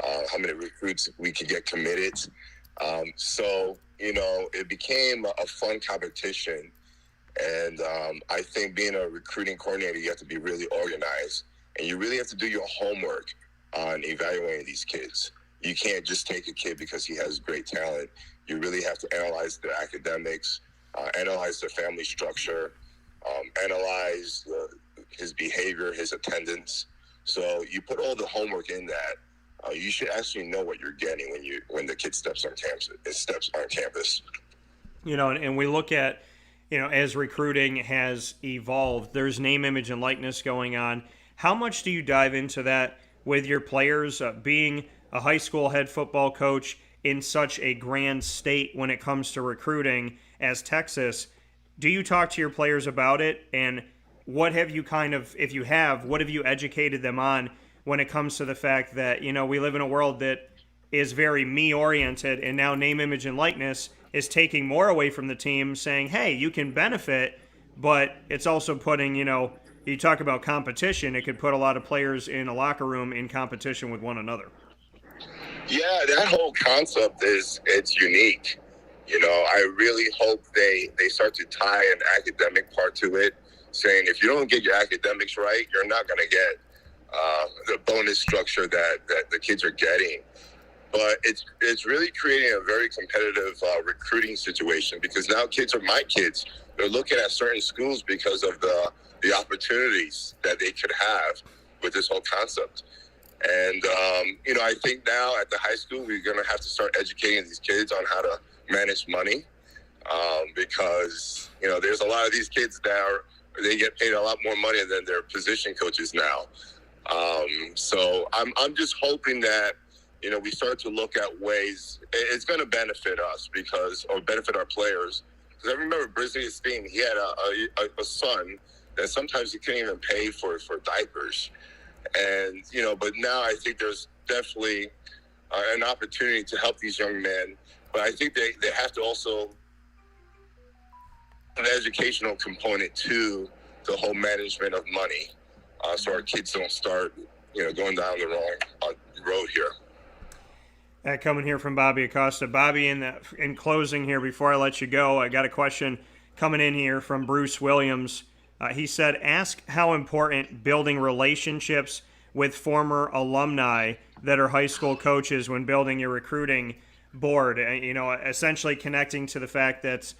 [SPEAKER 4] how many recruits we could get committed. So, it became a fun competition. And I think being a recruiting coordinator, you have to be really organized, and you really have to do your homework on evaluating these kids. You can't just take a kid because he has great talent. You really have to analyze their academics, analyze their family structure, analyze his behavior, his attendance. So you put all the homework in that. You should actually know what you're getting when the kid steps on campus.
[SPEAKER 1] And we look at, as recruiting has evolved, there's name, image, and likeness going on. How much do you dive into that with your players, being a high school head football coach in such a grand state when it comes to recruiting as Texas. Do you talk to your players about it? And what have you if you have, what have you educated them on when it comes to the fact that, we live in a world that is very me-oriented, and now name, image, and likeness is taking more away from the team, saying, hey, you can benefit, but it's also putting, you talk about competition, it could put a lot of players in a locker room in competition with one another.
[SPEAKER 4] Yeah, that whole concept it's unique. I really hope they start to tie an academic part to it, saying if you don't get your academics right, you're not going to get the bonus structure that the kids are getting. But it's really creating a very competitive recruiting situation, because now kids are my kids. They're looking at certain schools because of the opportunities that they could have with this whole concept. And, I think now at the high school, we're going to have to start educating these kids on how to manage money, because, there's a lot of these kids they get paid a lot more money than their position coaches now. So I'm just hoping that, we start to look at ways it's going to benefit us or benefit our players. Because I remember Brisley Esteem, he had a son that sometimes he couldn't even pay for diapers. And, but now I think there's definitely an opportunity to help these young men. But I think they have to also an educational component to the whole management of money, so our kids don't start, going down the wrong road here.
[SPEAKER 1] Coming here from Bobby Acosta. Bobby, in closing here, before I let you go, I got a question coming in here from Bruce Williams. He said, ask how important building relationships with former alumni that are high school coaches when building your recruiting board. Essentially connecting to the fact that,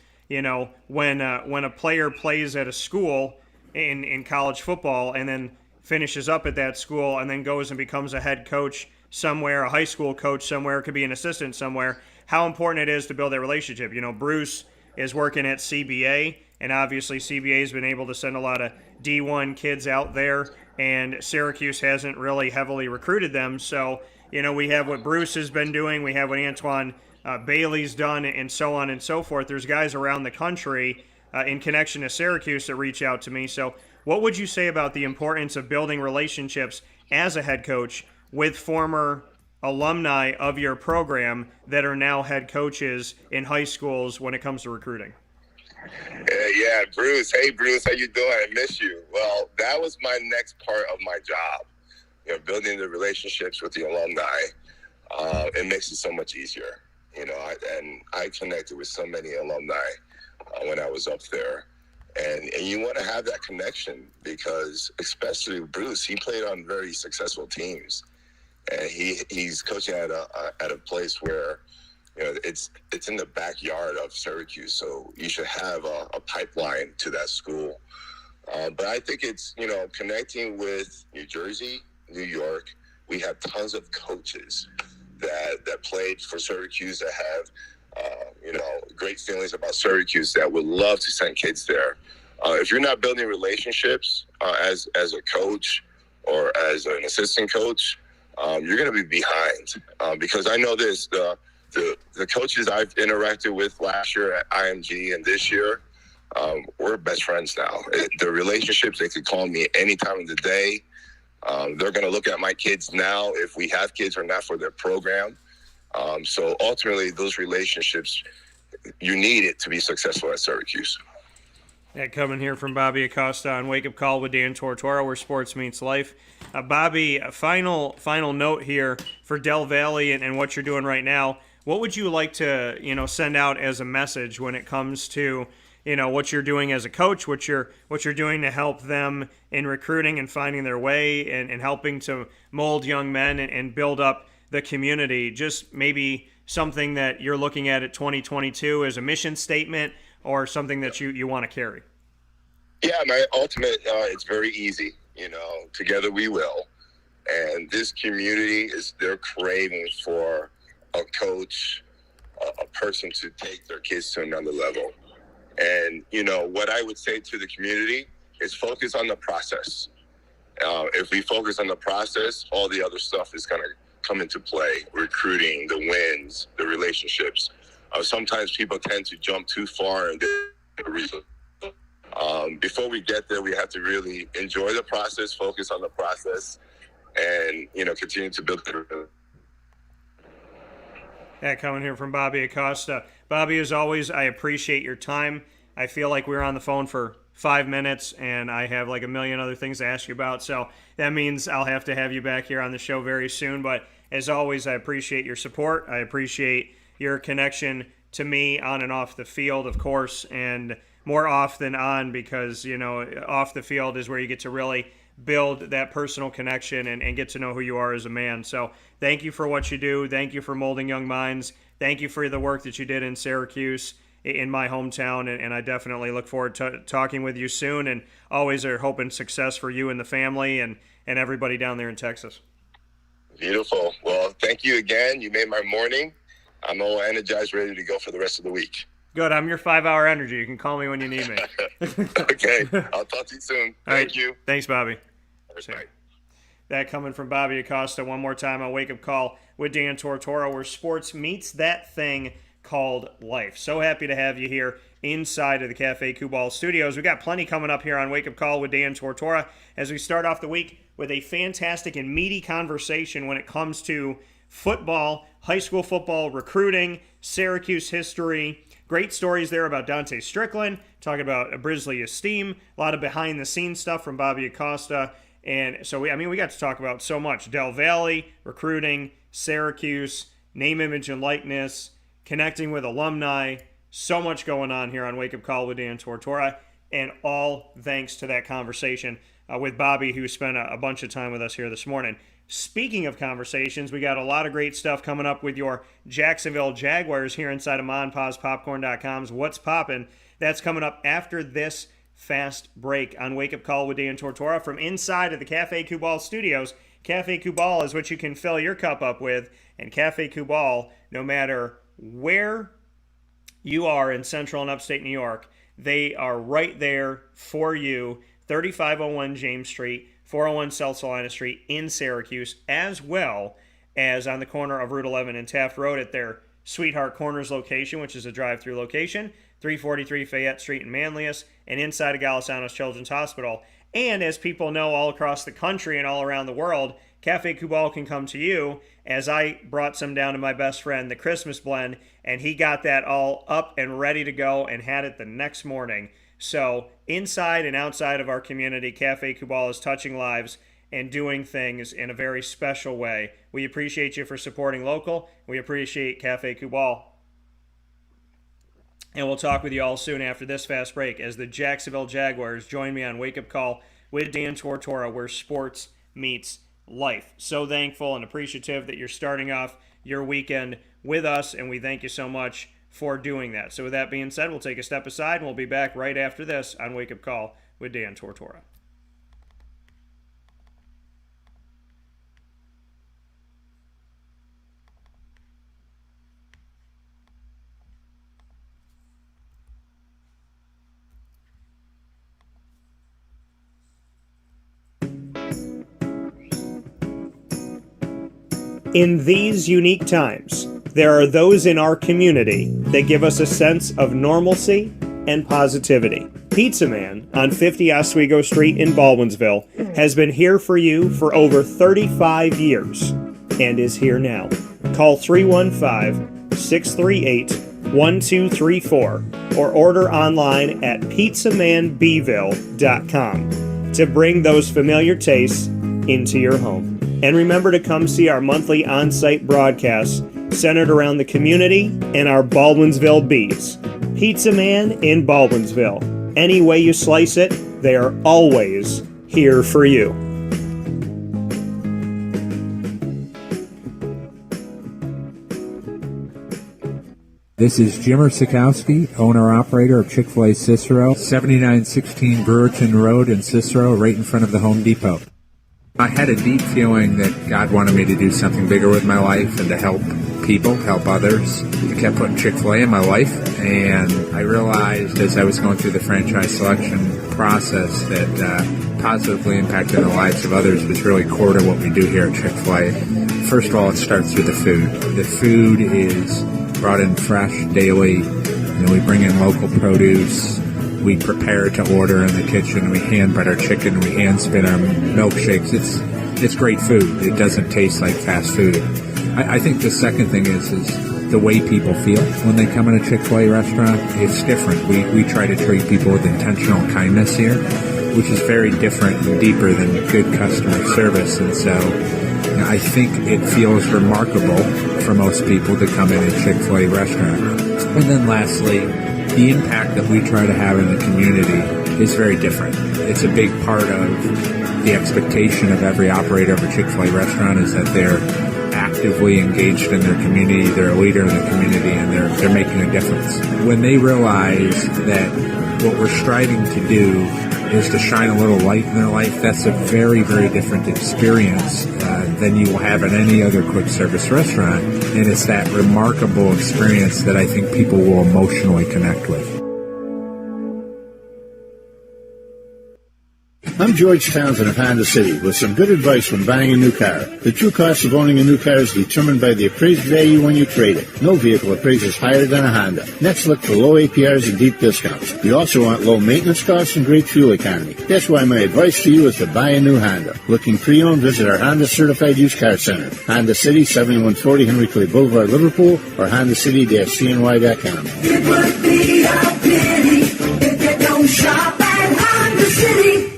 [SPEAKER 1] when a player plays at a school in college football and then finishes up at that school and then goes and becomes a head coach somewhere, a high school coach somewhere, could be an assistant somewhere, how important it is to build that relationship. Bruce is working at CBA, and obviously CBA has been able to send a lot of D1 kids out there, and Syracuse hasn't really heavily recruited them. So, we have what Bruce has been doing, we have what Antoine Bailey's done, and so on and so forth. There's guys around the country in connection to Syracuse that reach out to me. So what would you say about the importance of building relationships as a head coach with former alumni of your program that are now head coaches in high schools when it comes to recruiting?
[SPEAKER 4] Yeah, Bruce. Hey, Bruce, how you doing? I miss you. Well, that was my next part of my job, building the relationships with the alumni. It makes it so much easier, I connected with so many alumni when I was up there. And you want to have that connection because, especially Bruce, he played on very successful teams. And he's coaching at a place where, it's in the backyard of Syracuse, so you should have a pipeline to that school. But I think it's, connecting with New Jersey, New York. We have tons of coaches that played for Syracuse that have, great feelings about Syracuse that would love to send kids there. If you're not building relationships as a coach or as an assistant coach, you're going to be behind. Because I know this, the coaches I've interacted with last year at IMG and this year, we're best friends now. The relationships, they could call me any time of the day. They're going to look at my kids now, if we have kids or not, for their program. So ultimately, those relationships, you need it to be successful at Syracuse.
[SPEAKER 1] Coming here from Bobby Acosta on Wake Up Call with Dan Tortora, where sports meets life. Bobby, a final note here for Del Valle and what you're doing right now. What would you like to, send out as a message when it comes to, what you're doing as a coach, what you're doing to help them in recruiting and finding their way and helping to mold young men and build up the community? Just maybe something that you're looking at 2022 as a mission statement, or something that you want to carry?
[SPEAKER 4] Yeah, my ultimate, it's very easy. Together we will. And this community they're craving for a coach, a person to take their kids to another level. And, what I would say to the community is focus on the process. If we focus on the process, all the other stuff is going to come into play: recruiting, the wins, the relationships. Sometimes people tend to jump too far and get a result. Before we get there, we have to really enjoy the process, focus on the process, and continue to build the.
[SPEAKER 1] Yeah, coming here from Bobby Acosta. Bobby, as always, I appreciate your time. I feel like we were on the phone for 5 minutes, and I have like a million other things to ask you about. So that means I'll have to have you back here on the show very soon. But as always, I appreciate your support. I appreciate your connection to me on and off the field, of course, and more off than on, because, off the field is where you get to really build that personal connection and get to know who you are as a man. So thank you for what you do. Thank you for molding young minds. Thank you for the work that you did in Syracuse, in my hometown, and I definitely look forward to talking with you soon, and always are hoping success for you and the family and everybody down there in Texas.
[SPEAKER 4] Beautiful. Well, thank you again. You made my morning. I'm all energized, ready to go for the rest of the week.
[SPEAKER 1] Good. I'm your 5-hour energy. You can call me when you need me.
[SPEAKER 4] Okay. I'll talk to you soon. Thank you.
[SPEAKER 1] Thanks, Bobby.
[SPEAKER 4] Right.
[SPEAKER 1] That coming from Bobby Acosta one more time on Wake Up Call with Dan Tortora, where sports meets that thing called life. So happy to have you here inside of the Cafe Kubal studios. We got plenty coming up here on Wake Up Call with Dan Tortora as we start off the week with a fantastic and meaty conversation when it comes to football, high school football, recruiting, Syracuse history. Great stories there about Dante Strickland, talking about Brisley Esteem, a lot of behind-the-scenes stuff from Bobby Acosta. And so, we got to talk about so much. Del Valle, recruiting, Syracuse, name, image, and likeness, connecting with alumni. So much going on here on Wake Up Call with Dan Tortora. And all thanks to that conversation with Bobby, who spent a bunch of time with us here this morning. Speaking of conversations, we got a lot of great stuff coming up with your Jacksonville Jaguars here inside of MonPazPopcorn.com's What's Poppin'. That's coming up after this fast break on Wake Up Call with Dan Tortora from inside of the Cafe Kubal studios. Cafe Kubal is what you can fill your cup up with, and Cafe Kubal, no matter where you are in central and upstate New York, they are right there for you. 3501 James Street, 401 South Salina Street in Syracuse, as well as on the corner of Route 11 and Taft Road at their Sweetheart Corners location, which is a drive-through location, 343 Fayette Street in Manlius, and inside of Galisanos Children's Hospital. And as people know all across the country and all around the world, Cafe Kubal can come to you, as I brought some down to my best friend, the Christmas blend, and he got that all up and ready to go and had it the next morning. So inside and outside of our community, Cafe Kubal is touching lives and doing things in a very special way. We appreciate you for supporting local. We appreciate Cafe Kubal. And we'll talk with you all soon after this fast break as the Jacksonville Jaguars join me on Wake Up Call with Dan Tortora, where sports meets life. So thankful and appreciative that you're starting off your weekend with us, and we thank you so much for doing that. So with that being said, we'll take a step aside, and we'll be back right after this on Wake Up Call with Dan Tortora. In these unique times, there are those in our community that give us a sense of normalcy and positivity. Pizza Man on 50 Oswego Street in Baldwinsville has been here for you for over 35 years and is here now. Call 315-638-1234 or order online at pizzamanbeville.com to bring those familiar tastes into your home. And remember to come see our monthly on-site broadcasts centered around the community and our Baldwinsville Bees. Pizza Man in Baldwinsville. Any way you slice it, they are always here for you.
[SPEAKER 5] This is Jimmer Sikowski, owner-operator of Chick-fil-A Cicero, 7916 Brewerton Road in Cicero, right in front of the Home Depot. I had a deep feeling that God wanted me to do something bigger with my life and to help people, help others. I kept putting Chick-fil-A in my life, and I realized as I was going through the franchise selection process that positively impacting the lives of others was really core to what we do here at Chick-fil-A. First of all, it starts with the food. The food is brought in fresh daily. We bring in local produce. We prepare to order in the kitchen. We hand butter chicken. We hand spin our milkshakes. It's great food. It doesn't taste like fast food. I think the second thing is the way people feel when they come in a Chick-fil-A restaurant. It's different. We try to treat people with intentional kindness here, which is very different and deeper than good customer service. And so I think it feels remarkable for most people to come in a Chick-fil-A restaurant. And then lastly, the impact that we try to have in the community is very different. It's a big part of the expectation of every operator of a Chick-fil-A restaurant is that they're actively engaged in their community, they're a leader in the community, and they're making a difference. When they realize that what we're striving to do is to shine a little light in their life, that's a very, very different experience than you will have at any other quick service restaurant. And it's that remarkable experience that I think people will emotionally connect with.
[SPEAKER 6] I'm George Townsend of Honda City with some good advice when buying a new car. The true cost of owning a new car is determined by the appraised value when you trade it. No vehicle appraises higher than a Honda. Next, look for low APRs and deep discounts. You also want low maintenance costs and great fuel economy. That's why my advice to you is to buy a new Honda. Looking pre-owned, visit our Honda Certified Used Car Center. Honda City, 7140 Henry Clay Boulevard, Liverpool, or HondaCity-CNY.com.
[SPEAKER 7] It would be a pity if you don't shop at Honda City.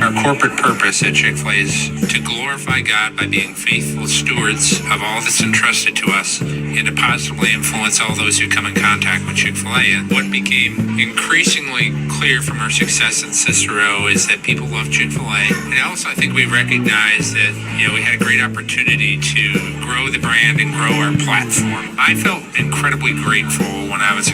[SPEAKER 8] Our corporate purpose at Chick-fil-A is to glorify God by being faithful stewards of all that's entrusted to us and to positively influence all those who come in contact with Chick-fil-A. And what became increasingly clear from our success in Cicero is that people love Chick-fil-A. And also I think we recognized that, we had a great opportunity to grow the brand and grow our platform. I felt incredibly grateful when I was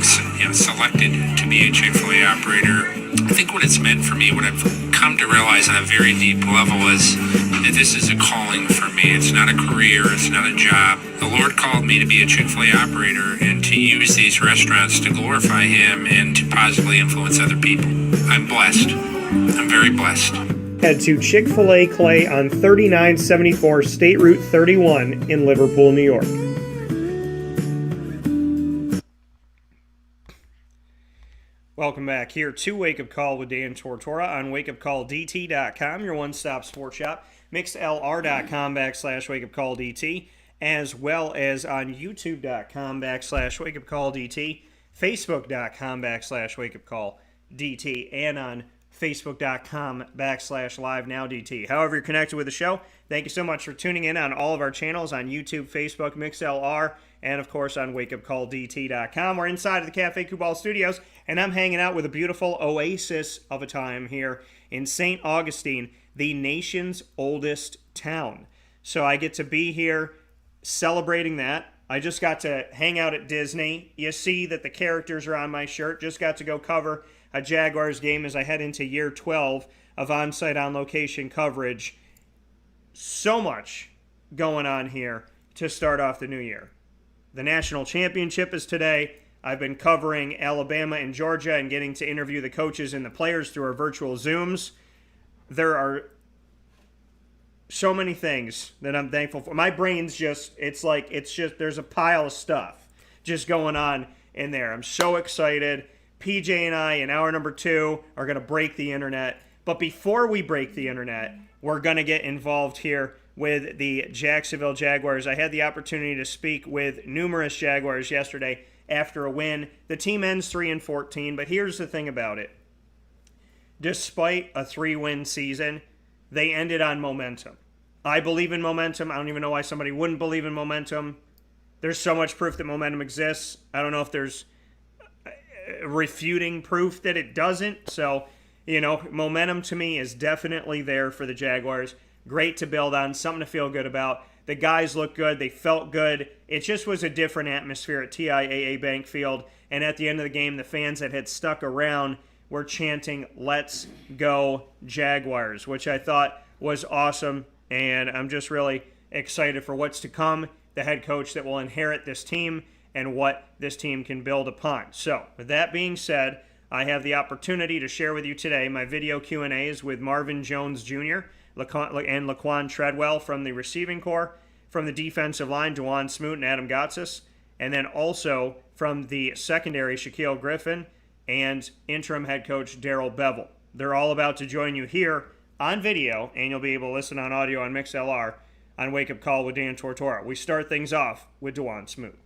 [SPEAKER 8] selected to be a Chick-fil-A operator. I think what it's meant for me, what I've come to realize on a very deep level is that this is a calling for me. It's not a career. It's not a job. The Lord called me to be a Chick-fil-A operator and to use these restaurants to glorify Him and to positively influence other people. I'm blessed. I'm very blessed.
[SPEAKER 1] Head to Chick-fil-A Clay on 3974 State Route 31 in Liverpool, New York. Welcome back here to Wake Up Call with Dan Tortora on wakeupcalldt.com, your one-stop sports shop, mixlr.com/wakeupcalldt, as well as on youtube.com/wakeupcalldt, facebook.com/wakeupcalldt, and on facebook.com/live-now-dt. However you're connected with the show, thank you so much for tuning in on all of our channels on YouTube, Facebook, MixLR, and of course on wakeupcalldt.com. We're inside of the Cafe Kubal Studios, and I'm hanging out with a beautiful oasis of a time here in St. Augustine, the nation's oldest town. So I get to be here celebrating that. I just got to hang out at Disney. You see that the characters are on my shirt. Just got to go cover a Jaguars game as I head into year 12 of on-site, on-location coverage. So much going on here to start off the new year. The national championship is today. I've been covering Alabama and Georgia and getting to interview the coaches and the players through our virtual Zooms. There are so many things that I'm thankful for. My brain's just, there's a pile of stuff just going on in there. I'm so excited. PJ and I, in hour number 2, are going to break the internet. But before we break the internet, we're going to get involved here with the Jacksonville Jaguars. I had the opportunity to speak with numerous Jaguars yesterday after a win. The team ends 3-14, but here's the thing about it. Despite a 3-win season, they ended on momentum. I believe in momentum. I don't even know why somebody wouldn't believe in momentum. There's so much proof that momentum exists. I don't know if there's refuting proof that it doesn't. So, momentum to me is definitely there for the Jaguars. Great to build on, something to feel good about. The guys look good. They felt good. It just was a different atmosphere at TIAA Bank Field. And at the end of the game, the fans that had stuck around were chanting, "Let's go Jaguars," which I thought was awesome. And I'm just really excited for what's to come, the head coach that will inherit this team and what this team can build upon. So, with that being said, I have the opportunity to share with you today my video Q&As with Marvin Jones Jr. and Laquan Treadwell from the receiving corps, from the defensive line, Dewan Smoot and Adam Gotsis, and then also from the secondary, Shaquille Griffin, and interim head coach Darrell Bevell. They're all about to join you here on video, and you'll be able to listen on audio on MixLR on Wake Up Call with Dan Tortora. We start things off with Dewan Smoot.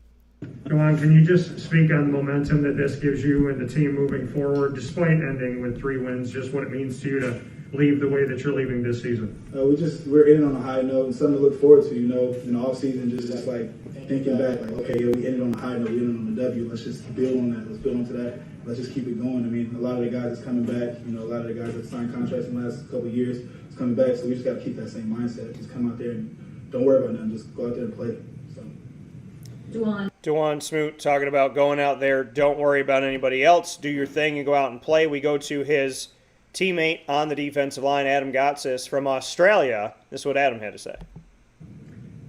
[SPEAKER 9] Dewan, can you just speak on the momentum that this gives you and the team moving forward, despite ending with 3 wins, just what it means to you to leave the way that you're leaving this season?
[SPEAKER 10] We're in on a high note and something to look forward to, in the off season, just like thinking back, like, okay, yeah, we ended on a high note, we ended on a W, let's just build on that, let's build onto that, let's just keep it going. I mean, a lot of the guys that's coming back, a lot of the guys that signed contracts in the last couple of years, is coming back, so we just got to keep that same mindset, just come out there and don't worry about nothing, just go out there and play. So.
[SPEAKER 1] Dewan Smoot talking about going out there, don't worry about anybody else, do your thing and go out and play. We go to his teammate on the defensive line, Adam Gotsis from Australia. This is what Adam had to say.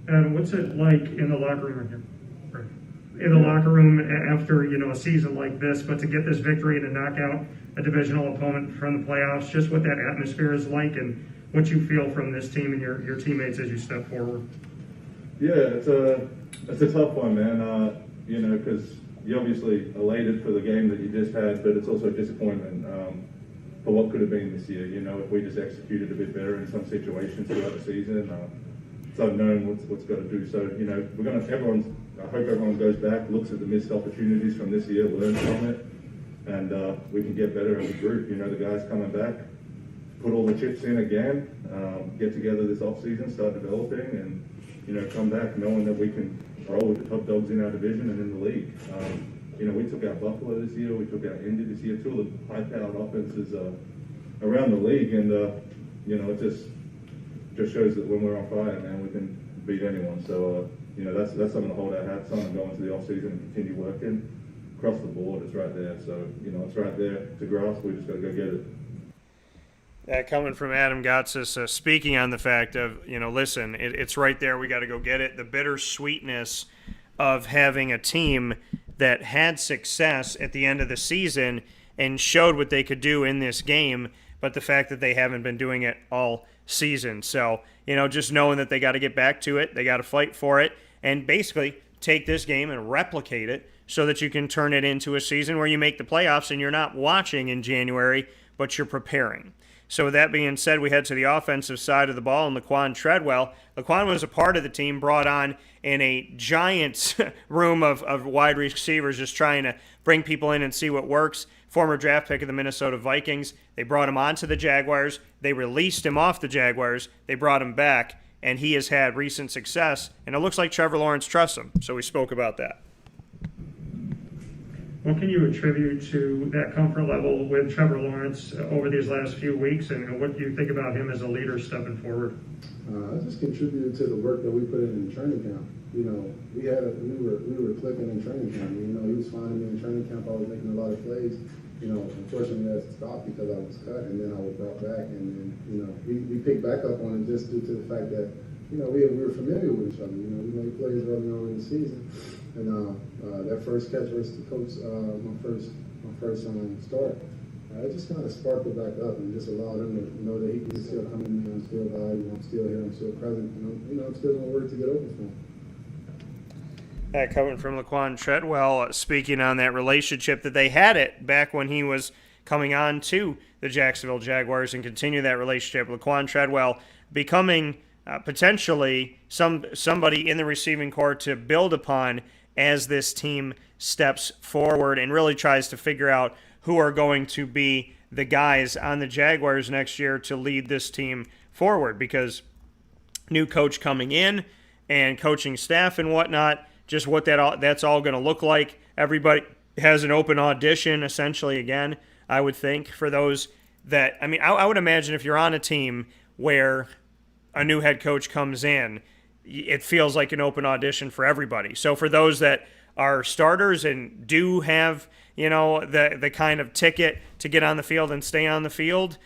[SPEAKER 9] Adam, what's it like in the locker room? In the locker room after a season like this, but to get this victory and to knock out a divisional opponent from the playoffs, just what that atmosphere is like and what you feel from this team and your teammates as you step forward.
[SPEAKER 11] Yeah, it's a tough one, man. Because you're obviously elated for the game that you just had, but it's also disappointment for what could have been this year. If we just executed a bit better in some situations throughout the season, it's unknown what's got to do. So I hope everyone goes back, looks at the missed opportunities from this year, learns from it, and we can get better as a group. The guys coming back, put all the chips in again, get together this off season, start developing, and come back knowing that we can roll with the top dogs in our division and in the league. We took out Buffalo this year, we took out Indy this year, 2 of the high-powered offenses around the league, and it just shows that when we're on fire, man, we can beat anyone. So that's something to hold our hats on and go into the off season and continue working. Across the board, it's right there. So it's right there to grasp. We just got to go get it.
[SPEAKER 1] That coming from Adam Gotsis, speaking on the fact of, listen, it's right there. We got to go get it. The bittersweetness of having a team that had success at the end of the season and showed what they could do in this game, but the fact that they haven't been doing it all season. So, just knowing that they got to get back to it, they got to fight for it, and basically take this game and replicate it so that you can turn it into a season where you make the playoffs and you're not watching in January, but you're preparing. So with that being said, we head to the offensive side of the ball, and Laquan Treadwell. Laquan was a part of the team brought on in a giant room of wide receivers, just trying to bring people in and see what works. Former draft pick of the Minnesota Vikings. They brought him onto the Jaguars. They released him off the Jaguars. They brought him back, and he has had recent success, and it looks like Trevor Lawrence trusts him. So we spoke about that.
[SPEAKER 9] What can you attribute to that comfort level with Trevor Lawrence over these last few weeks, and what do you think about him as a leader stepping forward?
[SPEAKER 10] I just contributed to the work that we put in training camp. We were clicking in training camp. He was finding me in training camp. I was making a lot of plays. Unfortunately that stopped because I was cut, and then I was brought back, and then we picked back up on it just due to the fact that we were familiar with each other. We made plays early on in the season. And that first catch versus the coach, my first start, it just kind of sparked it back up and just allowed him to know that he can still come in there. I'm still valuable, I'm still here, I'm still present, and I'm still going to work to get open for him.
[SPEAKER 1] That coming from Laquan Treadwell, speaking on that relationship that they had it back when he was coming on to the Jacksonville Jaguars, and continue that relationship. Laquan Treadwell becoming potentially somebody in the receiving corps to build upon as this team steps forward and really tries to figure out who are going to be the guys on the Jaguars next year to lead this team forward, because new coach coming in and coaching staff and whatnot, just what that's all going to look like. Everybody has an open audition essentially again, I would think, for those that, I would imagine if you're on a team where a new head coach comes in, it feels like an open audition for everybody. So for those that are starters and do have, the kind of ticket to get on the field and stay on the field,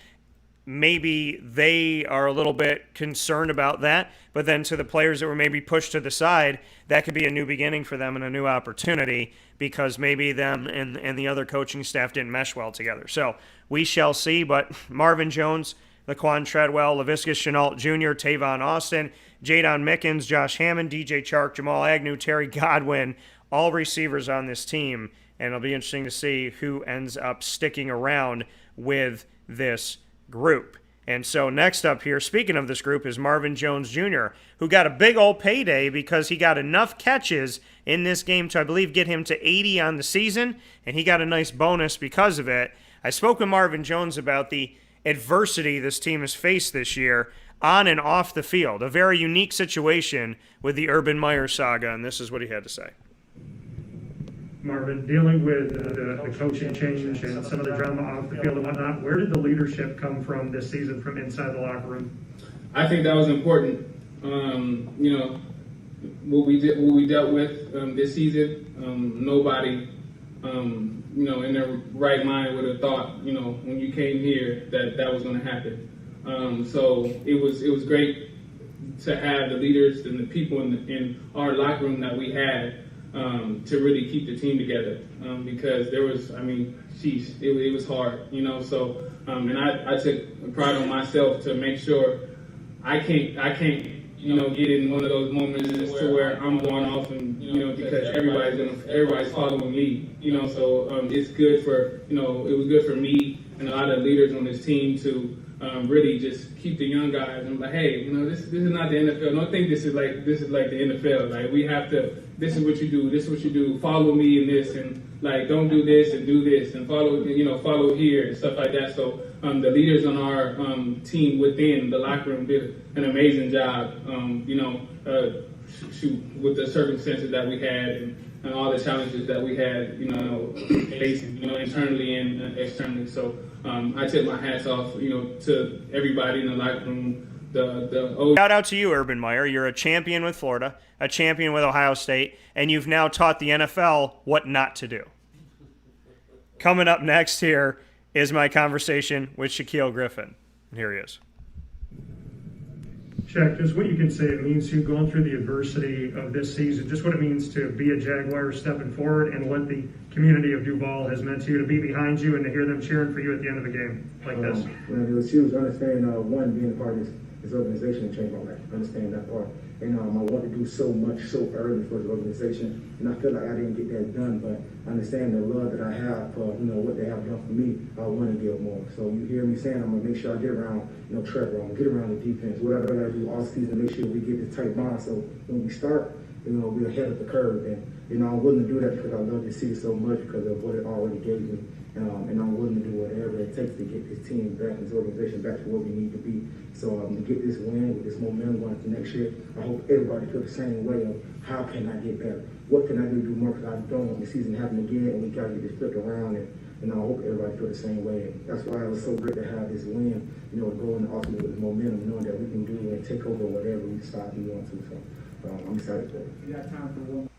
[SPEAKER 1] maybe they are a little bit concerned about that. But then to the players that were maybe pushed to the side, that could be a new beginning for them and a new opportunity because maybe them and the other coaching staff didn't mesh well together. So we shall see. But Marvin Jones, Laquan Treadwell, Laviscus Chenault Jr., Tavon Austin, Jadon Mickens, Josh Hammond, DJ Chark, Jamal Agnew, Terry Godwin, all receivers on this team. And it'll be interesting to see who ends up sticking around with this group. And so next up here, speaking of this group, is Marvin Jones Jr., who got a big old payday because he got enough catches in this game to, I believe, get him to 80 on the season, and he got a nice bonus because of it. I spoke with Marvin Jones about the adversity this team has faced this year on and off the field, a very unique situation with the Urban Meyer saga, and this is what he had to say.
[SPEAKER 9] Marvin, dealing with the coaching change and some of the drama off the field and whatnot, where did the leadership come from this season from inside the locker room?
[SPEAKER 12] I think that was important. What we dealt with this season, nobody, in their right mind would have thought, when you came here that was going to happen. So it was great to have the leaders and the people in our locker room that we had. To really keep the team together because there was, it was hard, so, and I took pride on myself to make sure I can't, get in one of those moments to where I'm going off and, because everybody's following me, so it's good for, it was good for me and a lot of leaders on this team to really just keep the young guys and like, hey, this is not the NFL. Don't think this is like the NFL. Like we have to. This is what you do. This is what you do. Follow me in this, and like don't do this and do this, and follow here and stuff like that. So the leaders on our team within the locker room did an amazing job. With the circumstances that we had and all the challenges that we had, facing, internally and externally. So I tip my hats off, to everybody in the locker room.
[SPEAKER 1] Shout out to you, Urban Meyer. You're a champion with Florida, a champion with Ohio State, and you've now taught the NFL what not to do. Coming up next here is my conversation with Shaquille Griffin. And here he is.
[SPEAKER 9] Shaq, just what you can say it means to you going through the adversity of this season, just what it means to be a Jaguar stepping forward and what the community of Duval has meant to you, to be behind you and to hear them cheering for you at the end of the game like this.
[SPEAKER 10] It was huge. I understand, one, being a part of this organization changed my life. I understand that part. And I wanted to do so much so early for the organization, and I feel like I didn't get that done, but I understand the love that I have for, what they have done for me. I want to give more. So you hear me saying I'm going to make sure I get around, Trevor, I'm going to get around the defense, whatever I got to do all season, make sure we get this tight bond. So when we start, we're ahead of the curve. And, I'm willing to do that because I love to see it so much because of what it already gave me. And I'm willing to do whatever it takes to get this team back, this organization back to where we need to be. So to get this win with this momentum going into next year, I hope everybody feels the same way of how can I get better? What can I do to do more? Because I don't want the season happen again, and we got to get this flipped around. And I hope everybody feels the same way. And that's why it was so great to have this win, going off with this momentum, knowing that we can do and take over whatever we decide we want to. So I'm excited for it. You got time for one?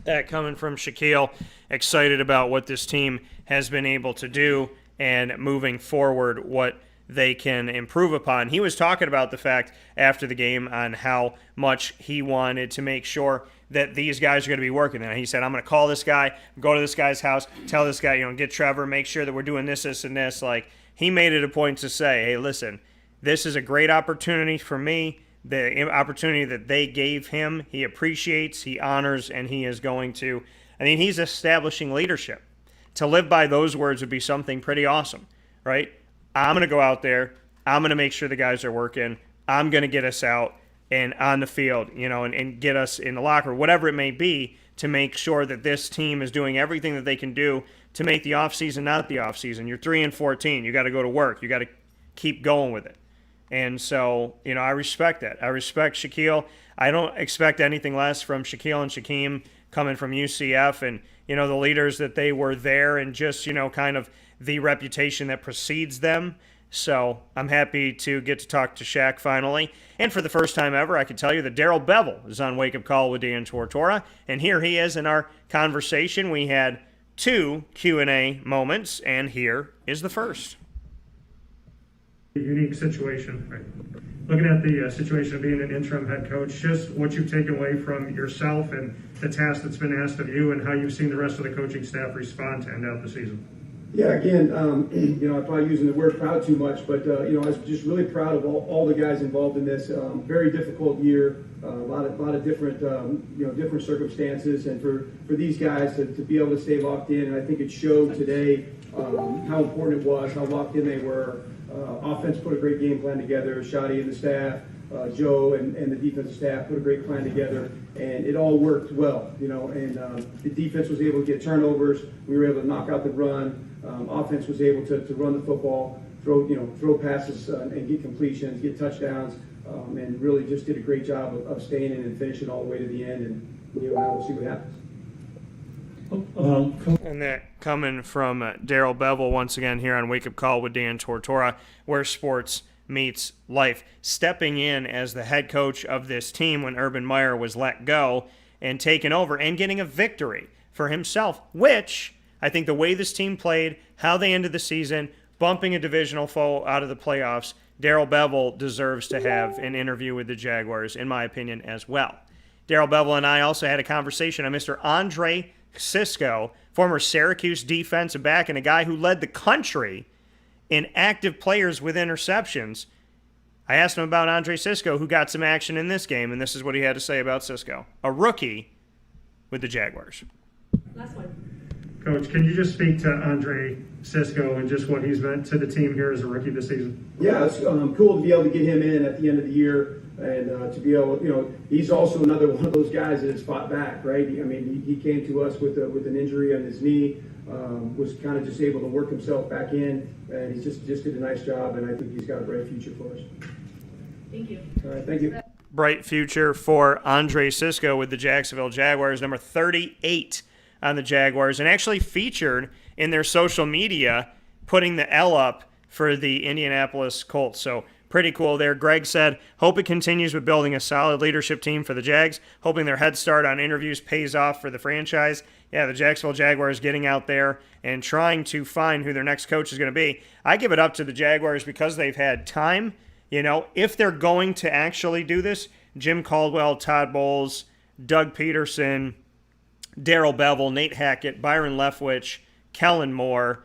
[SPEAKER 1] That coming from Shaquille, excited about what this team has been able to do and moving forward what they can improve upon. He was talking about the fact after the game on how much he wanted to make sure that these guys are going to be working there. He said, I'm going to call this guy, go to this guy's house, tell this guy, get Trevor, make sure that we're doing this, this, and this. Like, he made it a point to say, hey, listen, this is a great opportunity for me. The opportunity that they gave him, he appreciates, he honors, and he is going to. He's establishing leadership. To live by those words would be something pretty awesome, right? I'm going to go out there. I'm going to make sure the guys are working. I'm going to get us out and on the field, and get us in the locker, whatever it may be, to make sure that this team is doing everything that they can do to make the offseason not the offseason. You're 3-14. You got to go to work. You got to keep going with it. And so, I respect that. I respect Shaquille. I don't expect anything less from Shaquille and Shaquem coming from UCF and, the leaders that they were there and just, kind of the reputation that precedes them. So I'm happy to get to talk to Shaq finally. And for the first time ever, I can tell you that Darrell Bevell is on Wake Up Call with Dan Tortora. And here he is in our conversation. We had 2 Q&A moments, and here is the first.
[SPEAKER 9] Unique situation, right? Looking at the situation of being an interim head coach, just what you've taken away from yourself and the task that's been asked of you, and how you've seen the rest of the coaching staff respond to end out the season.
[SPEAKER 13] Yeah, again, I'm probably using the word proud too much, but I was just really proud of all the guys involved in this. Very difficult year, a lot of different, different circumstances, and for these guys to be able to stay locked in, and I think it showed today how important it was, how locked in they were. Offense put a great game plan together. Shadi and the staff, Joe and the defensive staff put a great plan together, and it all worked well, and the defense was able to get turnovers. We were able to knock out the run. Offense was able to run the football, throw passes and get completions, get touchdowns, and really just did a great job of staying in and finishing all the way to the end, and now we'll see what happens.
[SPEAKER 1] And that coming from Darrell Bevell once again here on Wake Up Call with Dan Tortora, where sports meets life. Stepping in as the head coach of this team when Urban Meyer was let go and taken over and getting a victory for himself, which I think the way this team played, how they ended the season, bumping a divisional foe out of the playoffs, Darrell Bevell deserves to have an interview with the Jaguars, in my opinion, as well. Darrell Bevell and I also had a conversation on Mr. Andre Cisco, former Syracuse defensive back and a guy who led the country in active players with interceptions. I asked him about Andre Cisco, who got some action in this game, and this is what he had to say about Cisco, a rookie with the Jaguars.
[SPEAKER 9] Last one. Coach, can you just speak to Andre Cisco and just what he's meant to the team here as a rookie this season?
[SPEAKER 13] Yeah, it's cool to be able to get him in at the end of the year, and to be able, he's also another one of those guys that has fought back, right? I mean, he came to us with an injury on his knee, was kind of just able to work himself back in, and he just did a nice job, and I think he's got a bright future for us.
[SPEAKER 14] Thank you.
[SPEAKER 13] All right, thank you.
[SPEAKER 1] Bright future for Andre Cisco with the Jacksonville Jaguars, number 38 on the Jaguars, and actually featured in their social media putting the L up for the Indianapolis Colts. So pretty cool there. Greg said, hope it continues with building a solid leadership team for the Jags, hoping their head start on interviews pays off for the franchise. Yeah, the Jacksonville Jaguars getting out there and trying to find who their next coach is going to be. I give it up to the Jaguars because they've had time. If they're going to actually do this, Jim Caldwell, Todd Bowles, Doug Peterson, Darrell Bevell, Nate Hackett, Byron Leftwich, Kellen Moore,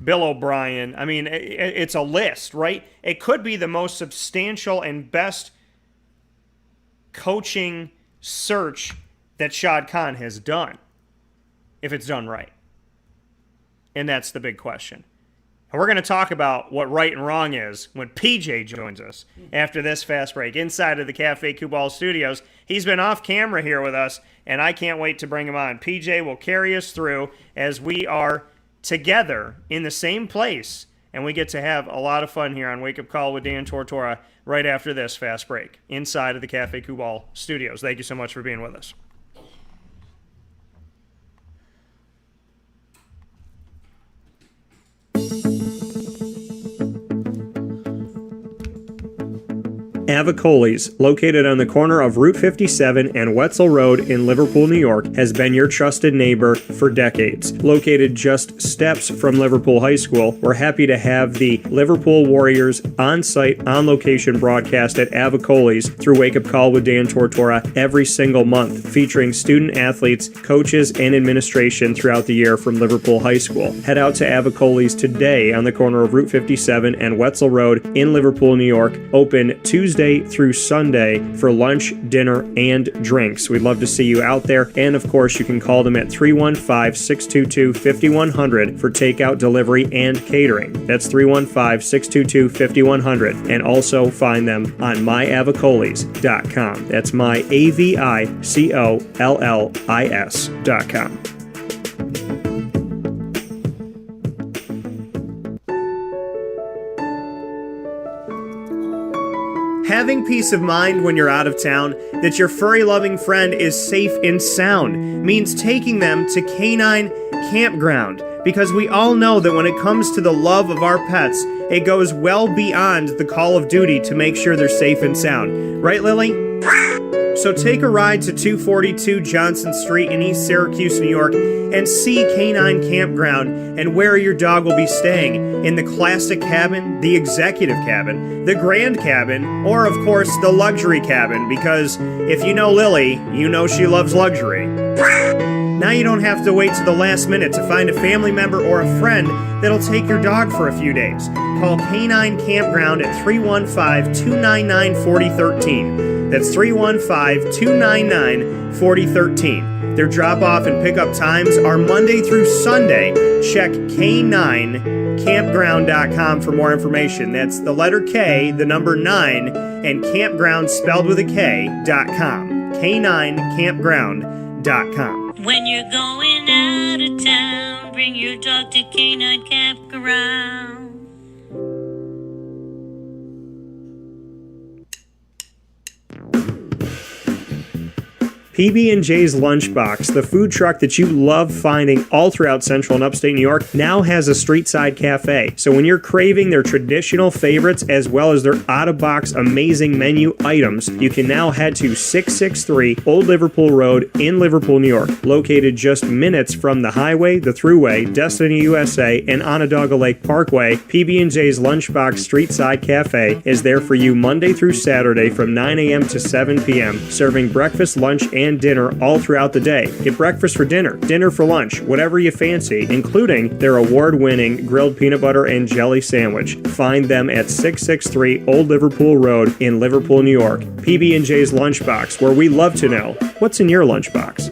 [SPEAKER 1] Bill O'Brien. I mean, it's a list, right? It could be the most substantial and best coaching search that Shad Khan has done, if it's done right. And that's the big question. And we're going to talk about what right and wrong is when PJ joins us after this fast break inside of the Cafe Kubal Studios. He's been off camera here with us, and I can't wait to bring him on. PJ will carry us through as we are together in the same place, and we get to have a lot of fun here on Wake Up Call with Dan Tortora right after this fast break inside of the Cafe Kubal Studios. Thank you so much for being with us. Avicoli's, located on the corner of Route 57 and Wetzel Road in Liverpool, New York, has been your trusted neighbor for decades. Located just steps from Liverpool High School, we're happy to have the Liverpool Warriors on-site, on-location broadcast at Avicoli's through Wake Up Call with Dan Tortora every single month, featuring student athletes, coaches, and administration throughout the year from Liverpool High School. Head out to Avicoli's today on the corner of Route 57 and Wetzel Road in Liverpool, New York, open Tuesday through Sunday for lunch, dinner, and drinks. We'd love to see you out there. And of course, you can call them at 315-622-5100 for takeout, delivery, and catering. That's 315-622-5100. And also find them on myavicolis.com. That's myavicollis.com. Having peace of mind when you're out of town that your furry-loving friend is safe and sound means taking them to Canine Campground, because we all know that when it comes to the love of our pets, it goes well beyond the call of duty to make sure they're safe and sound. Right, Lily? So take a ride to 242 Johnson Street in East Syracuse, New York, and see Canine Campground and where your dog will be staying in the classic cabin, the executive cabin, the grand cabin, or of course the luxury cabin, because if you know Lily, you know she loves luxury. Now you don't have to wait to the last minute to find a family member or a friend that'll take your dog for a few days. Call Canine Campground at 315-299-4013. That's 315-299-4013. Their drop-off and pickup times are Monday through Sunday. Check K9campground.com for more information. That's the letter K, the number 9, and campground spelled with a K.com. K9campground.com.
[SPEAKER 14] When you're going out of town, bring your dog to Canine Campground.
[SPEAKER 1] PB&J's Lunchbox, the food truck that you love finding all throughout Central and Upstate New York, now has a street-side cafe. So when you're craving their traditional favorites as well as their out-of-box amazing menu items, you can now head to 663 Old Liverpool Road in Liverpool, New York. Located just minutes from the highway, the Thruway, Destiny USA, and Onondaga Lake Parkway, PB&J's Lunchbox Street-Side Cafe is there for you Monday through Saturday from 9 a.m. to 7 p.m., serving breakfast, lunch, and dinner all throughout the day. Get breakfast for dinner, dinner for lunch, whatever you fancy, including their award-winning grilled peanut butter and jelly sandwich. Find them at 663 Old Liverpool Road in Liverpool, New York. PB&J's Lunchbox, where we love to know what's in your lunchbox.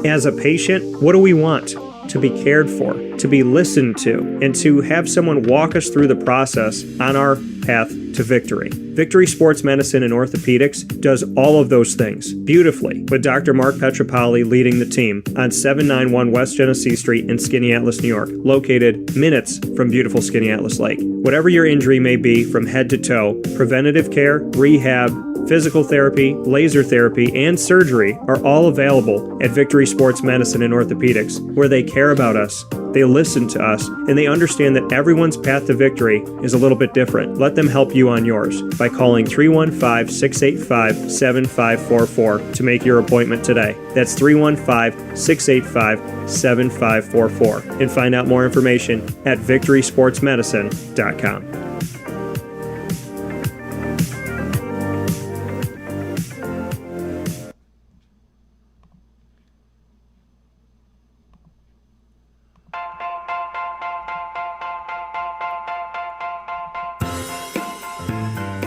[SPEAKER 1] As a patient, what do we want? To be cared for, to be listened to, and to have someone walk us through the process on our path to victory. Victory Sports Medicine and Orthopedics does all of those things beautifully, with Dr. Mark Petropoli leading the team on 791 West Genesee Street in Skaneateles, New York, located minutes from beautiful Skaneateles Lake. Whatever your injury may be from head to toe, preventative care, rehab, physical therapy, laser therapy, and surgery are all available at Victory Sports Medicine and Orthopedics, where they care about us, they listen to us, and they understand that everyone's path to victory is a little bit different. Let them help you on yours by calling 315-685-7544 to make your appointment today. That's 315-685-7544. And find out more information at victorysportsmedicine.com.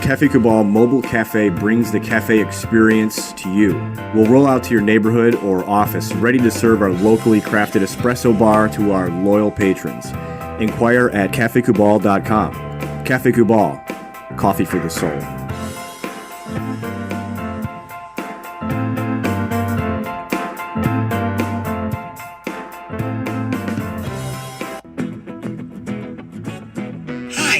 [SPEAKER 3] Cafe Cabal Mobile Cafe brings the cafe experience to you. We'll roll out to your neighborhood or office, ready to serve our locally crafted espresso bar to our loyal patrons. Inquire at cafecabal.com. Cafe Cabal, coffee for the soul.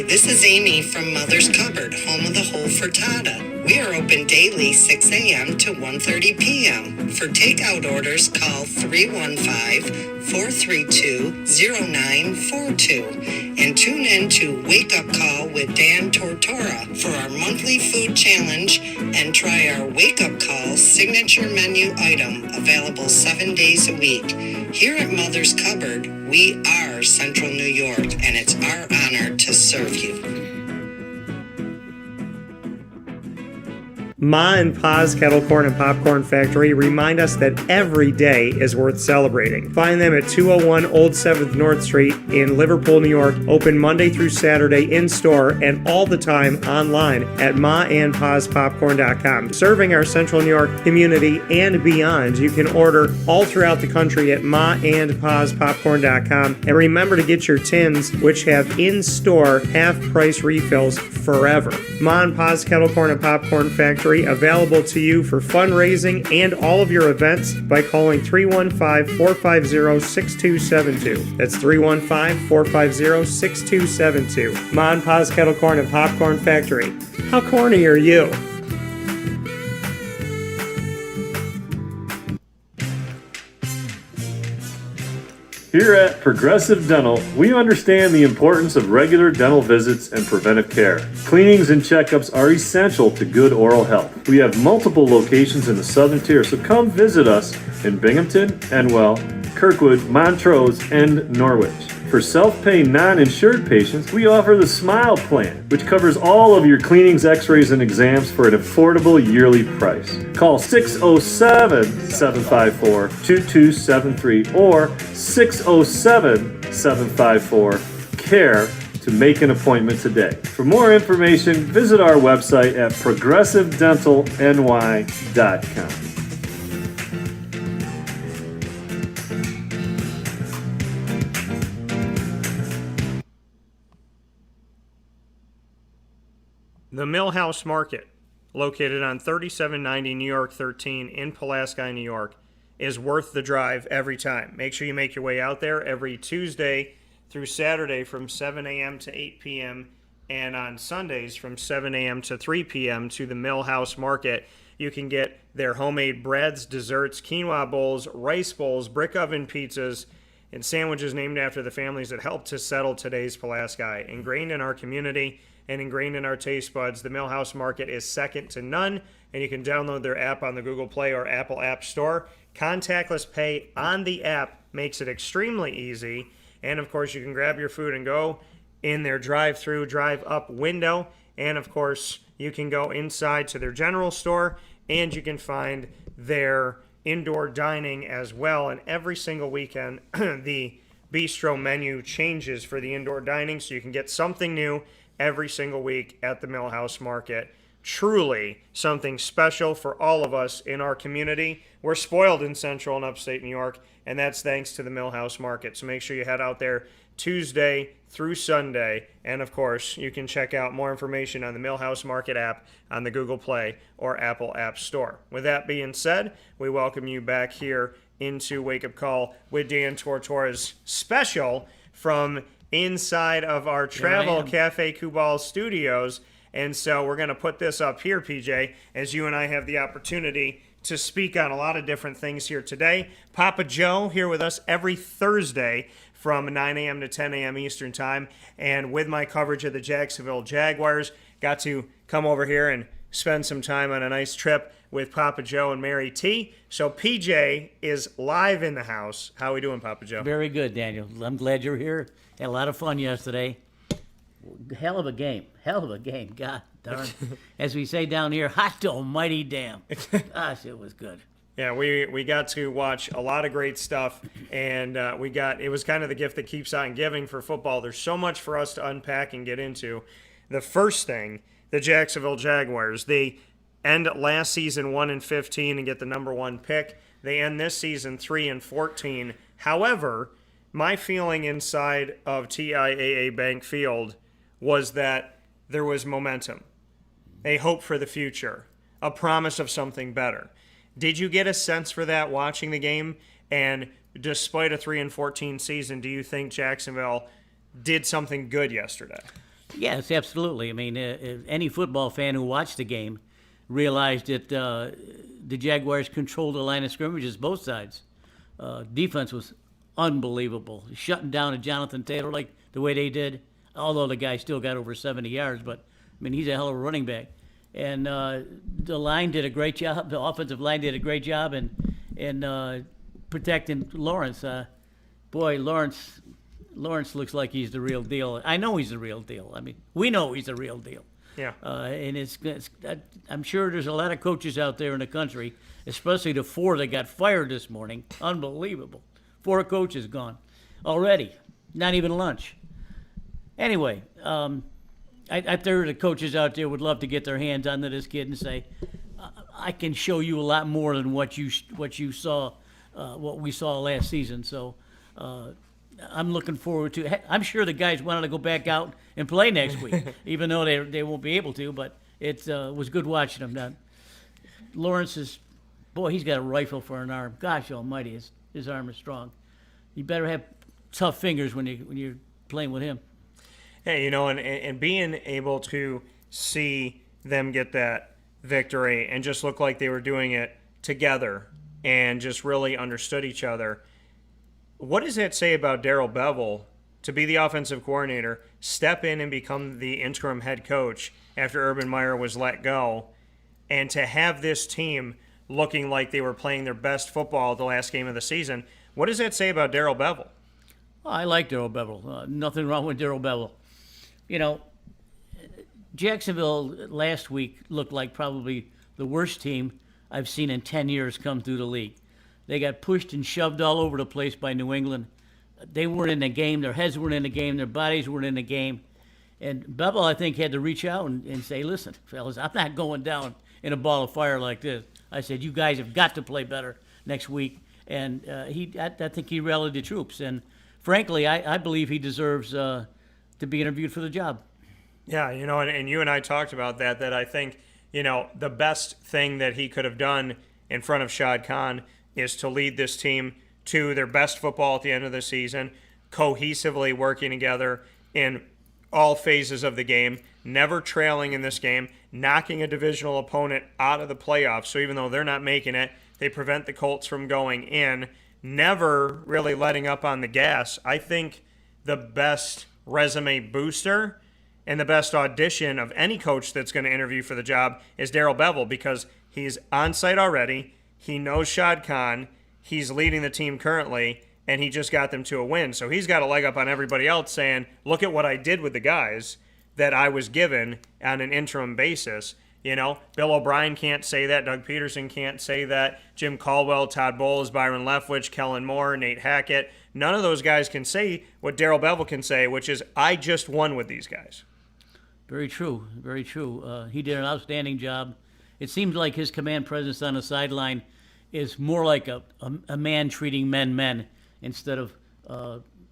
[SPEAKER 15] This is Amy from Mother's Cupboard, home of the whole frittata. We are open daily 6 a.m. to 1:30 p.m. For takeout orders, call 315-432-0942 and tune in to Wake Up Call with Dan Tortora for our monthly food challenge and try our Wake Up Call signature menu item available 7 days a week. Here at Mother's Cupboard, we are Central New York, and it's our honor to serve you.
[SPEAKER 1] Ma and Pa's Kettle Corn and Popcorn Factory remind us that every day is worth celebrating. Find them at 201 Old 7th North Street in Liverpool, New York, open Monday through Saturday in-store and all the time online at maandpaspopcorn.com. Serving our Central New York community and beyond, you can order all throughout the country at maandpaspopcorn.com. And remember to get your tins, which have in-store half-price refills forever. Ma and Pa's Kettle Corn and Popcorn Factory, available to you for fundraising and all of your events by calling 315-450-6272. That's 315-450-6272. Ma and Pa's Kettle Corn and Popcorn Factory. How corny are you?
[SPEAKER 16] Here at Progressive Dental, we understand the importance of regular dental visits and preventive care. Cleanings and checkups are essential to good oral health. We have multiple locations in the Southern Tier, so come visit us in Binghamton, Enwell, Kirkwood, Montrose, and Norwich. For self-pay non-insured patients, we offer the Smile Plan, which covers all of your cleanings, x-rays, and exams for an affordable yearly price. Call 607-754-2273 or 607-754-CARE to make an appointment today. For more information, visit our website at progressivedentalny.com.
[SPEAKER 1] The Millhouse Market, located on 3790 New York 13 in Pulaski, New York, is worth the drive every time. Make sure you make your way out there every Tuesday through Saturday from 7 a.m. to 8 p.m. and on Sundays from 7 a.m. to 3 p.m. to the Millhouse Market. You can get their homemade breads, desserts, quinoa bowls, rice bowls, brick oven pizzas, and sandwiches named after the families that helped to settle today's Pulaski. Ingrained in our community and ingrained in our taste buds, the Millhouse Market is second to none, and you can download their app on the Google Play or Apple App Store. Contactless pay on the app makes it extremely easy, and of course you can grab your food and go in their drive-through, drive-up window, and of course you can go inside to their general store, and you can find their indoor dining as well. And every single weekend the bistro menu changes for the indoor dining, so you can get something new every single week at the Millhouse Market. Truly something special for all of us in our community. We're spoiled in Central and Upstate New York, and that's thanks to the Millhouse Market. So make sure you head out there Tuesday through Sunday. And of course, you can check out more information on the Millhouse Market app on the Google Play or Apple App Store. With that being said, we welcome you back here into Wake Up Call with Dan Tortora's special from inside of our Travel Cafe Kubal studios. And so we're going to put this up here, PJ, as you and I have the opportunity to speak on a lot of different things here today. Papa Joe here with us every Thursday from 9 a.m. to 10 a.m. Eastern Time. And with my coverage of the Jacksonville Jaguars, got to come over here and spend some time on a nice trip with Papa Joe and Mary T. So PJ is live in the house. How are we doing, Papa Joe?
[SPEAKER 17] Very good, Daniel. I'm glad you're here. Had a lot of fun yesterday. Hell of a game. God darn. As we say down here, hot almighty damn. Gosh, it was good.
[SPEAKER 1] Yeah, we got to watch a lot of great stuff, and it was kind of the gift that keeps on giving for football. There's so much for us to unpack and get into. The first thing, the Jacksonville Jaguars, they end last season 1-15 and get the number one pick. They end this season 3-14. However, my feeling inside of TIAA Bank Field was that there was momentum, a hope for the future, a promise of something better. Did you get a sense for that watching the game? And despite a 3-14 season, do you think Jacksonville did something good yesterday?
[SPEAKER 17] Yes, absolutely. I mean, any football fan who watched the game realized that the Jaguars controlled the line of scrimmages both sides. Defense was unbelievable. Shutting down a Jonathan Taylor like the way they did, although the guy still got over 70 yards, but I mean, he's a hell of a running back. And the line did a great job. The offensive line did a great job in protecting Lawrence. Lawrence looks like he's the real deal. I know he's the real deal. I mean, we know he's the real deal.
[SPEAKER 1] Yeah.
[SPEAKER 17] And I'm sure there's a lot of coaches out there in the country, especially the 4 that got fired this morning. Unbelievable. 4 coaches gone already. Not even lunch. Anyway, I think the coaches out there would love to get their hands onto this kid and say, I can show you a lot more than what you saw, what we saw last season. So I'm looking forward to. I'm sure the guys wanted to go back out and play next week, even though they won't be able to. But it was good watching them. Now, Lawrence he's got a rifle for an arm. Gosh Almighty, his arm is strong. You better have tough fingers when you're playing with him.
[SPEAKER 1] Hey, and being able to see them get that victory and just look like they were doing it together and just really understood each other, what does that say about Darrell Bevell to be the offensive coordinator, step in and become the interim head coach after Urban Meyer was let go, and to have this team looking like they were playing their best football the last game of the season? What does that say about Darrell Bevell?
[SPEAKER 17] Well, I like Darrell Bevell. Nothing wrong with Darrell Bevell. You know, Jacksonville last week looked like probably the worst team I've seen in 10 years come through the league. They got pushed and shoved all over the place by New England. They weren't in the game. Their heads weren't in the game. Their bodies weren't in the game. And Bevell, I think, had to reach out and say, listen, fellas, I'm not going down in a ball of fire like this. I said, you guys have got to play better next week. And I think he rallied the troops. And frankly, I believe he deserves to be interviewed for the job.
[SPEAKER 1] Yeah, you know, and you and I talked about that I think, you know, the best thing that he could have done in front of Shad Khan is to lead this team to their best football at the end of the season, cohesively working together in all phases of the game, never trailing in this game, knocking a divisional opponent out of the playoffs. So even though they're not making it, they prevent the Colts from going in, never really letting up on the gas. I think the best resume booster and the best audition of any coach that's going to interview for the job is Darrell Bevell, because he's on site already. He knows Shad Khan. He's leading the team currently, and he just got them to a win. So he's got a leg up on everybody else saying, look at what I did with the guys that I was given on an interim basis. You know, Bill O'Brien can't say that. Doug Peterson can't say that. Jim Caldwell, Todd Bowles, Byron Leftwich, Kellen Moore, Nate Hackett. None of those guys can say what Darrell Bevell can say, which is, I just won with these guys.
[SPEAKER 17] Very true, very true. He did an outstanding job. It seems like his command presence on the sideline is more like a man treating men instead of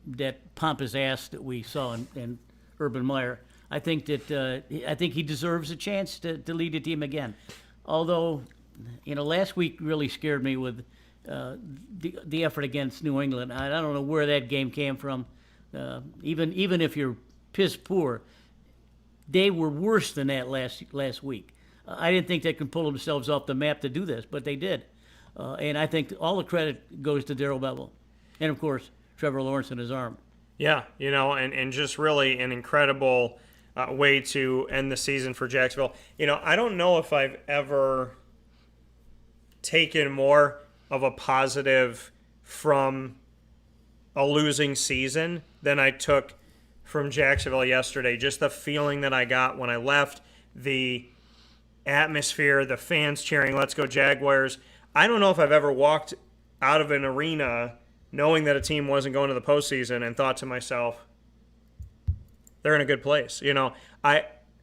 [SPEAKER 17] that pompous ass that we saw in Urban Meyer. I think he deserves a chance to lead the team again. Although, you know, last week really scared me with the effort against New England. I don't know where that game came from. Even if you're piss poor, they were worse than that last week. I didn't think they could pull themselves off the map to do this, but they did. And I think all the credit goes to Darrell Bevell. And, of course, Trevor Lawrence and his arm.
[SPEAKER 1] Yeah, you know, and just really an incredible way to end the season for Jacksonville. You know, I don't know if I've ever taken more of a positive from a losing season than I took from Jacksonville yesterday. Just the feeling that I got when I left, the atmosphere, the fans cheering, "Let's go Jaguars." I don't know if I've ever walked out of an arena knowing that a team wasn't going to the postseason and thought to myself, they're in a good place. You know,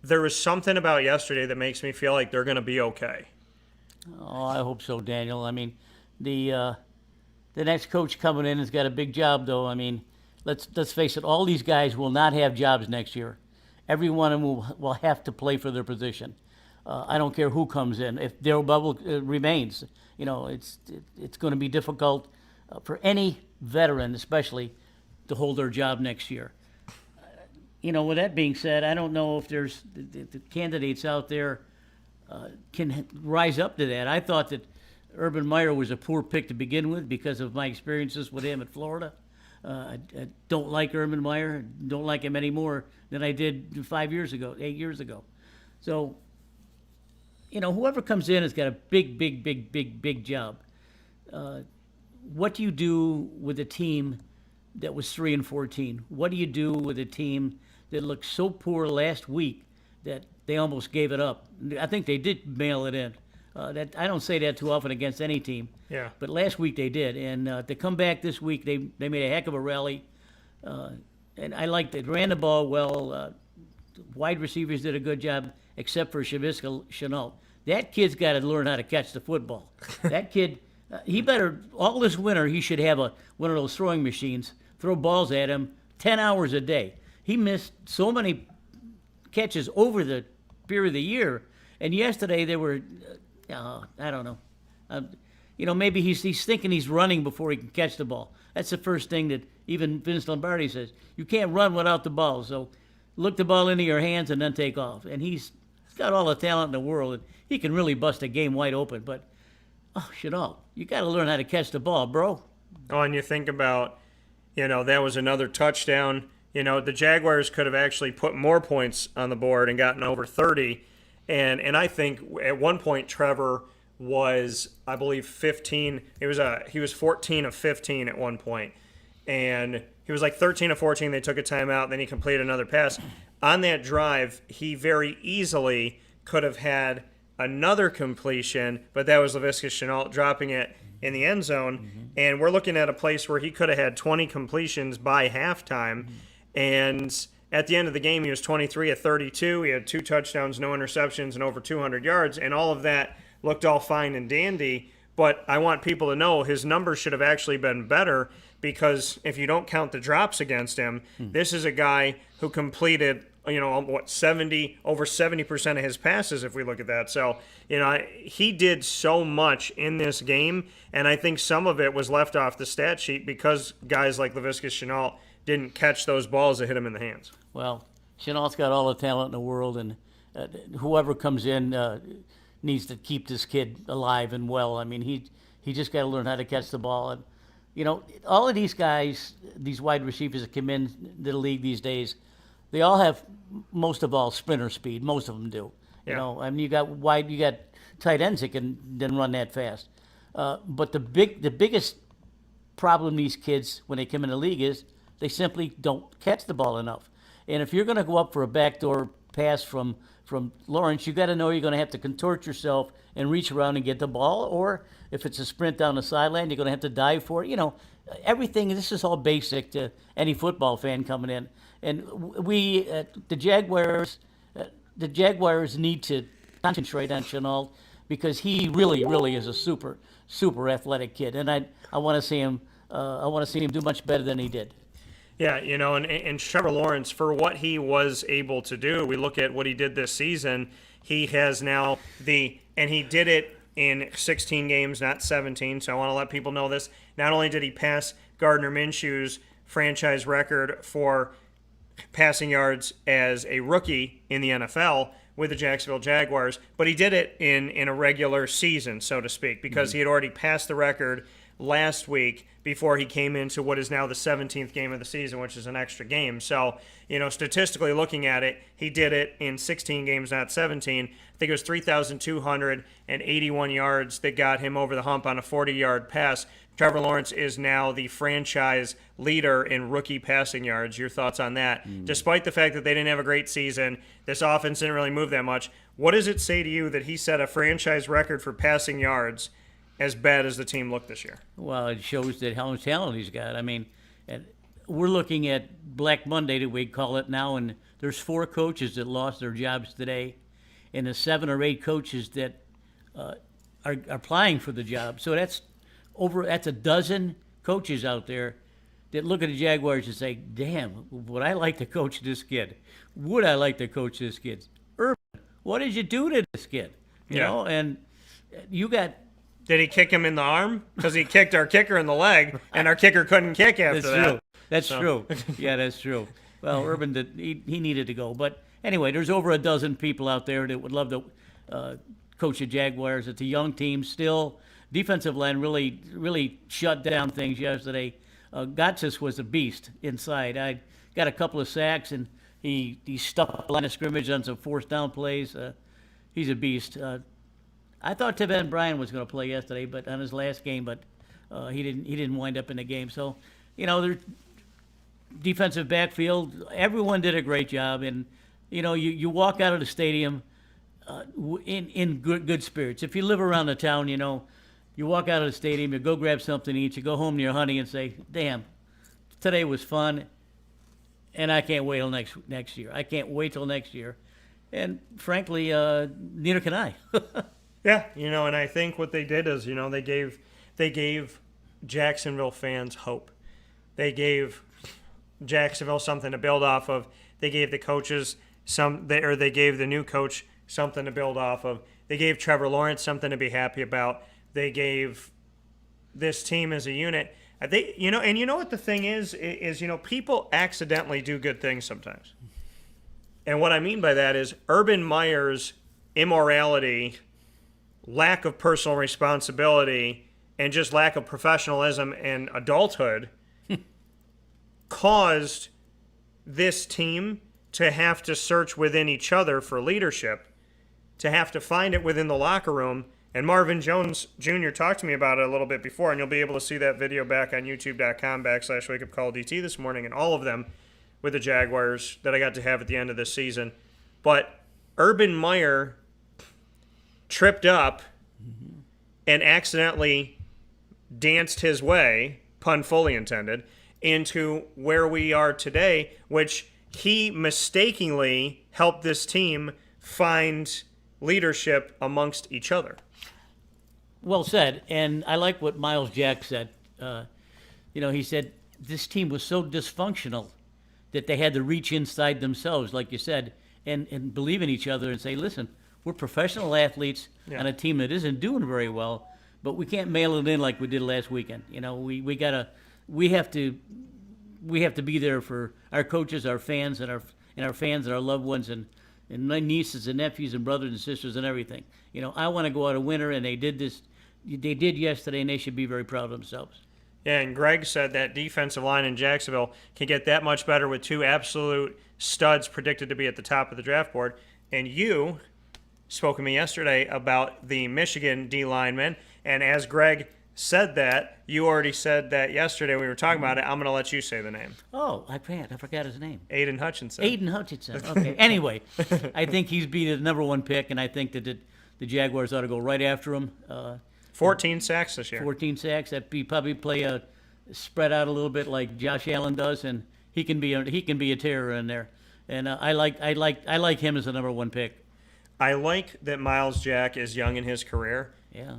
[SPEAKER 1] there was something about yesterday that makes me feel like they're going to be okay.
[SPEAKER 17] Oh, I hope so, Daniel. I mean, the next coach coming in has got a big job, though. I mean, let's face it, all these guys will not have jobs next year. Every one of them will have to play for their position. I don't care who comes in. If Darrell Bevell remains, you know, it's going to be difficult for any veteran, especially, to hold their job next year. You know, with that being said, I don't know if there's the candidates out there can rise up to that. I thought that Urban Meyer was a poor pick to begin with because of my experiences with him at Florida. I don't like Urban Meyer. Don't like him any more than I did 8 years ago. So, you know, whoever comes in has got a big job. What do you do with a team that was 3-14? What do you do with a team that looked so poor last week that they almost gave it up? I think they did mail it in. I don't say that too often against any team.
[SPEAKER 1] Yeah.
[SPEAKER 17] But last week they did, and to come back this week, they made a heck of a rally. And I liked it. Ran the ball well. Wide receivers did a good job, except for Shaviska Shenault. That kid's got to learn how to catch the football. That kid, he better, all this winter, he should have one of those throwing machines, throw balls at him 10 hours a day. He missed so many catches over the period of the year, and yesterday they were, I don't know. You know, maybe he's thinking he's running before he can catch the ball. That's the first thing that even Vince Lombardi says. You can't run without the ball, so look the ball into your hands and then take off. And he's got all the talent in the world, and he can really bust a game wide open. But, Shenault, you got to learn how to catch the ball, bro.
[SPEAKER 1] Oh, and you think about that was another touchdown. The Jaguars could have actually put more points on the board and gotten over 30. And I think at one point Trevor was, I believe, 15. He was 14 of 15 at one point. And he was like 13 of 14. They took a timeout. Then he completed another pass. On that drive, he very easily could have had another completion, but that was Laviska Shenault dropping it in the end zone. And we're looking at a place where he could have had 20 completions by halftime. And at the end of the game, he was 23 of 32. He had 2 touchdowns, no interceptions, and over 200 yards. And all of that looked all fine and dandy. But I want people to know his numbers should have actually been better, because if you don't count the drops against him, this is a guy who completed, over 70% of his passes if we look at that. So, he did so much in this game, and I think some of it was left off the stat sheet because guys like Laviska Shenault didn't catch those balls that hit him in the hands.
[SPEAKER 17] Well, Chenault's got all the talent in the world, and whoever comes in needs to keep this kid alive and well. I mean, he just got to learn how to catch the ball. And, all of these guys, these wide receivers that come in the league these days, they all have, most of all, sprinter speed. Most of them do. You got tight ends that can then run that fast. But the biggest problem these kids, when they come in the league, is they simply don't catch the ball enough. And if you're going to go up for a backdoor pass from Lawrence, you got to know you're going to have to contort yourself and reach around and get the ball. Or if it's a sprint down the sideline, you're going to have to dive for it. Everything. This is all basic to any football fan coming in. And the Jaguars need to concentrate on Shenault, because he really is a super athletic kid, and I want to see him. I want to see him do much better than he did.
[SPEAKER 1] Yeah, and Trevor Lawrence, for what he was able to do, we look at what he did this season. He has now and he did it in 16 games, not 17. So I want to let people know this. Not only did he pass Gardner Minshew's franchise record for passing yards as a rookie in the NFL with the Jacksonville Jaguars, but he did it in a regular season, so to speak, because he had already passed the record last week before he came into what is now the 17th game of the season, which is an extra game. So, statistically looking at it, he did it in 16 games, not 17. I think it was 3,281 yards that got him over the hump on a 40-yard pass. Trevor Lawrence is now the franchise leader in rookie passing yards. Your thoughts on that? Despite the fact that they didn't have a great season, this offense didn't really move that much. What does it say to you that he set a franchise record for passing yards as bad as the team looked this year?
[SPEAKER 17] Well, it shows that how much talent he's got. I mean, we're looking at Black Monday, that we call it now, and there's 4 coaches that lost their jobs today, and the 7 or 8 coaches that are applying for the job. So that's a dozen coaches out there that look at the Jaguars and say, damn, would I like to coach this kid? Would I like to coach this kid? Urban, what did you do to this kid? You know, and you got...
[SPEAKER 1] Did he kick him in the arm? Because he kicked our kicker in the leg, and our kicker couldn't kick after that.
[SPEAKER 17] That's true. Yeah, that's true. Well, Urban, he needed to go. But anyway, there's over a dozen people out there that would love to coach the Jaguars. It's a young team still. Defensive line really shut down things yesterday. Gotsis was a beast inside. I got a couple of sacks, and he stuffed the line of scrimmage on some 4th down plays. He's a beast. I thought Taven Bryan was going to play yesterday, but on his last game, but he didn't wind up in the game. So, their defensive backfield, everyone did a great job, and you walk out of the stadium in good spirits. If you live around the town, you walk out of the stadium, you go grab something to eat, you go home to your honey and say, "Damn, today was fun, and I can't wait till next year. I can't wait till next year." And frankly, neither can I.
[SPEAKER 1] Yeah, and I think what they did is, they gave Jacksonville fans hope. They gave Jacksonville something to build off of. They gave the coaches they gave the new coach something to build off of. They gave Trevor Lawrence something to be happy about. They gave this team as a unit. And what the thing is people accidentally do good things sometimes. And what I mean by that is Urban Meyer's immorality, lack of personal responsibility, and just lack of professionalism and adulthood caused this team to have to search within each other for leadership, to have to find it within the locker room. And Marvin Jones Jr. talked to me about it a little bit before, and you'll be able to see that video back on youtube.com/wakeupcalldt this morning, and all of them with the Jaguars that I got to have at the end of this season. But Urban Meyer tripped up and accidentally danced his way, pun fully intended, into where we are today, which he mistakenly helped this team find leadership amongst each other.
[SPEAKER 17] Well said. And I like what Miles Jack said. He said this team was so dysfunctional that they had to reach inside themselves, like you said, and believe in each other and say, listen, we're professional athletes on a team that isn't doing very well, but we can't mail it in like we did last weekend. We have to be there for our coaches, our fans, and our fans and our loved ones, and my nieces and nephews and brothers and sisters and everything. I want to go out a winner, and they did this. They did yesterday, and they should be very proud of themselves.
[SPEAKER 1] Yeah, and Greg said that defensive line in Jacksonville can get that much better with two absolute studs predicted to be at the top of the draft board. And you spoke to me yesterday about the Michigan D linemen, and as Greg said that, you already said that yesterday when we were talking about it. I'm going to let you say the name.
[SPEAKER 17] Oh, I forgot his name.
[SPEAKER 1] Aiden Hutchinson.
[SPEAKER 17] Aiden Hutchinson. Okay. Anyway, I think he's be the number one pick, and I think that the Jaguars ought to go right after him.
[SPEAKER 1] 14 sacks this year.
[SPEAKER 17] 14 sacks. That he probably play spread out a little bit like Josh Allen does, and he can be a terror in there. And I like him as the number one pick.
[SPEAKER 1] I like that Miles Jack is young in his career.
[SPEAKER 17] Yeah.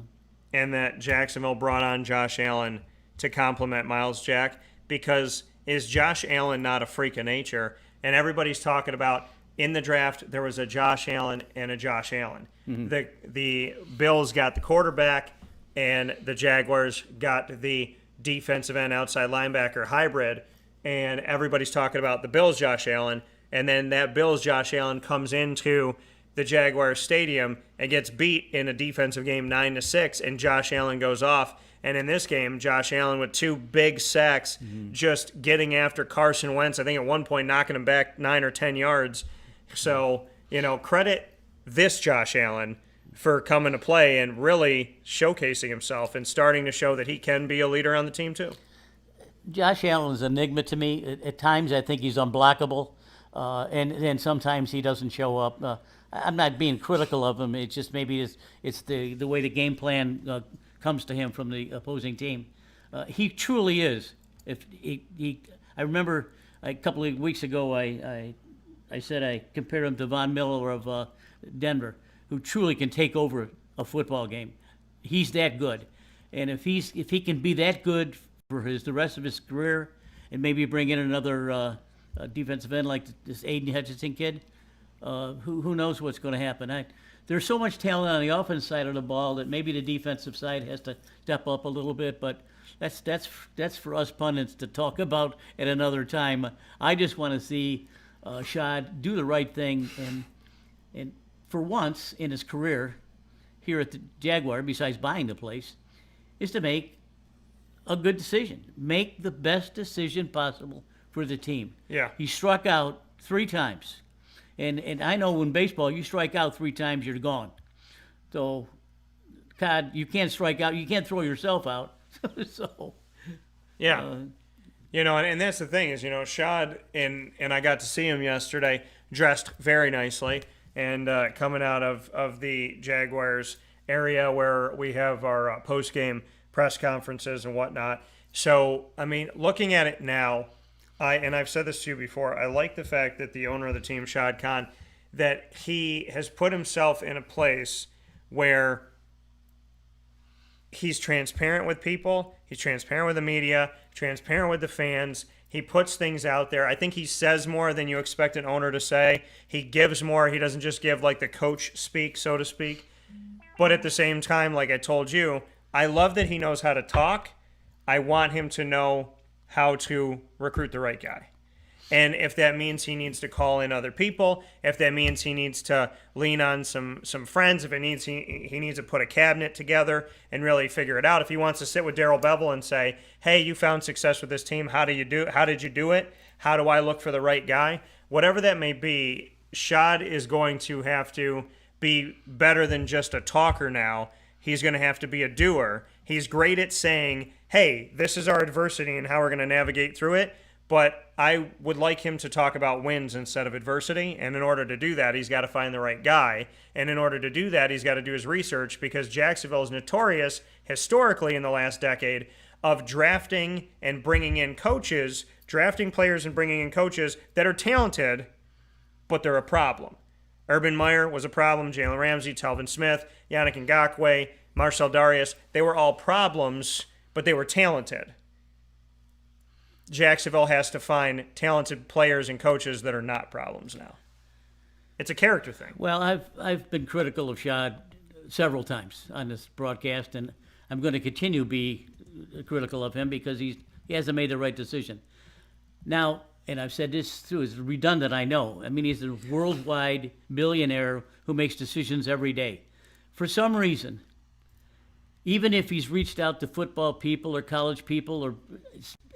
[SPEAKER 1] And that Jacksonville brought on Josh Allen to complement Miles Jack, because is Josh Allen not a freak of nature? And everybody's talking about in the draft there was a Josh Allen and a Josh Allen. Mm-hmm. The Bills got the quarterback, and the Jaguars got the defensive end outside linebacker hybrid. And everybody's talking about the Bills Josh Allen, and then that Bills Josh Allen comes into the Jaguars stadium and gets beat in a defensive game 9-6, and Josh Allen goes off. And in this game, Josh Allen with two big sacks, just getting after Carson Wentz, I think at one point knocking him back 9 or 10 yards. So, credit this Josh Allen for coming to play and really showcasing himself and starting to show that he can be a leader on the team too.
[SPEAKER 17] Josh Allen is an enigma to me. At times I think he's unblockable, and sometimes he doesn't show up. I'm not being critical of him. It's just maybe it's the way the game plan comes to him from the opposing team. He truly is. I remember a couple of weeks ago I said I compared him to Von Miller of Denver, who truly can take over a football game. He's that good, and if he can be that good for the rest of his career, and maybe bring in another defensive end like this Aiden Hutchinson kid. Who knows what's going to happen? There's so much talent on the offense side of the ball that maybe the defensive side has to step up a little bit, but that's for us pundits to talk about at another time. I just want to see Shad do the right thing, and for once in his career here at the Jaguar, besides buying the place, is to make a good decision. Make the best decision possible for the team.
[SPEAKER 1] Yeah.
[SPEAKER 17] He struck out 3 times. And I know in baseball, you strike out 3 times, you're gone. So, God, you can't strike out. You can't throw yourself out. So,
[SPEAKER 1] yeah. And that's the thing is, Shad, and I got to see him yesterday, dressed very nicely, and coming out of the Jaguars area where we have our post-game press conferences and whatnot. So, looking at it now, I've said this to you before, I like the fact that the owner of the team, Shad Khan, that he has put himself in a place where he's transparent with people, he's transparent with the media, transparent with the fans. He puts things out there. I think he says more than you expect an owner to say. He gives more. He doesn't just give like the coach speak, so to speak. But at the same time, like I told you, I love that he knows how to talk. I want him to know how to recruit the right guy. And if that means he needs to call in other people, if that means he needs to lean on some friends, if it needs he needs to put a cabinet together and really figure it out. If he wants to sit with Darrell Bevell and say, "Hey, you found success with this team. How did you do it? How do I look for the right guy?" Whatever that may be, Shad is going to have to be better than just a talker now. He's going to have to be a doer. He's great at saying, "Hey, this is our adversity and how we're going to navigate through it." But I would like him to talk about wins instead of adversity. And in order to do that, he's got to find the right guy. And in order to do that, he's got to do his research, because Jacksonville is notorious historically in the last decade of drafting and bringing in coaches, drafting players and bringing in coaches that are talented, but they're a problem. Urban Meyer was a problem. Jalen Ramsey, Telvin Smith, Yannick Ngakoue, Marcel Darius, they were all problems, but they were talented. Jacksonville has to find talented players and coaches that are not problems now. It's a character thing.
[SPEAKER 17] Well, I've been critical of Shad several times on this broadcast, and I'm going to continue to be critical of him because he hasn't made the right decision. Now, and I've said this too, it's redundant, I know. I mean, he's a worldwide billionaire who makes decisions every day. For some reason, even if he's reached out to football people or college people or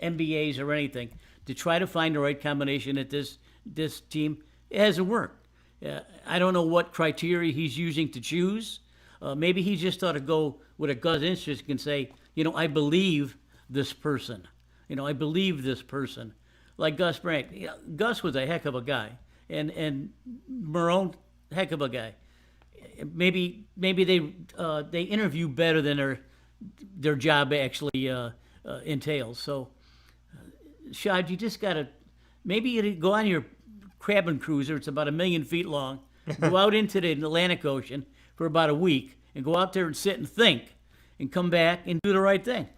[SPEAKER 17] MBAs or anything to try to find the right combination at this team, it hasn't worked. I don't know what criteria he's using to choose. Maybe he just ought to go with a gut instinct and say, I believe this person. I believe this person. Like Gus Brandt. Gus was a heck of a guy, and Marone, heck of a guy. Maybe they interview better than their job actually entails. So, Shad, you just gotta maybe go on your cabin cruiser. It's about 1 million feet long. Go out into the Atlantic Ocean for about a week and go out there and sit and think, and come back and do the right thing.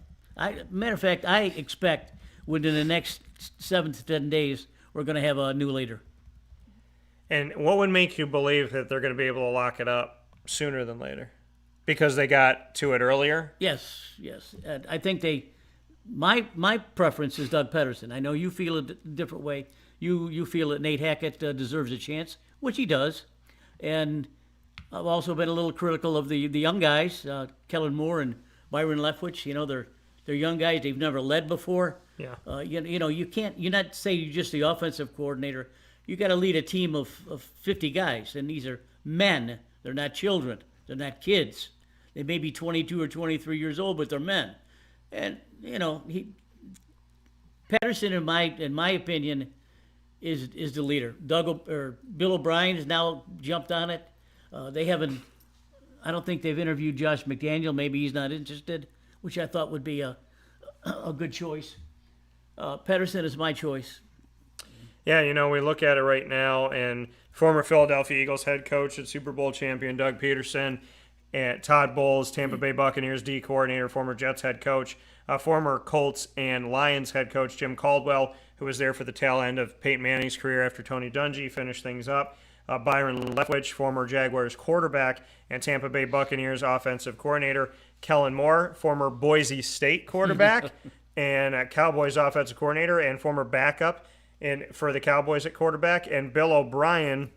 [SPEAKER 17] Matter of fact, I expect within the next 7 to 10 days we're going to have a new leader.
[SPEAKER 1] And what would make you believe that they're going to be able to lock it up sooner than later? Because they got to it earlier?
[SPEAKER 17] Yes. I think my preference is Doug Pederson. I know you feel a different way. You feel that Nate Hackett deserves a chance, which he does. And I've also been a little critical of the young guys, Kellen Moore and Byron Leftwich. They're young guys. They've never led before.
[SPEAKER 1] Yeah.
[SPEAKER 17] You can't. You're not saying you're just the offensive coordinator. You got to lead a team of 50 guys, and these are men. They're not children. They're not kids. They may be 22 or 23 years old, but they're men. And Patterson, in my opinion, is the leader. Bill O'Brien has now jumped on it. They haven't. I don't think they've interviewed Josh McDaniel. Maybe he's not interested, which I thought would be a good choice. Pederson is my choice.
[SPEAKER 1] Yeah, we look at it right now, and former Philadelphia Eagles head coach and Super Bowl champion Doug Peterson, and Todd Bowles, Tampa Bay Buccaneers D coordinator, former Jets head coach, former Colts and Lions head coach Jim Caldwell, who was there for the tail end of Peyton Manning's career after Tony Dungy finished things up. Byron Leftwich, former Jaguars quarterback and Tampa Bay Buccaneers offensive coordinator. Kellen Moore, former Boise State quarterback and Cowboys offensive coordinator and former backup for the Cowboys at quarterback. And Bill O'Brien,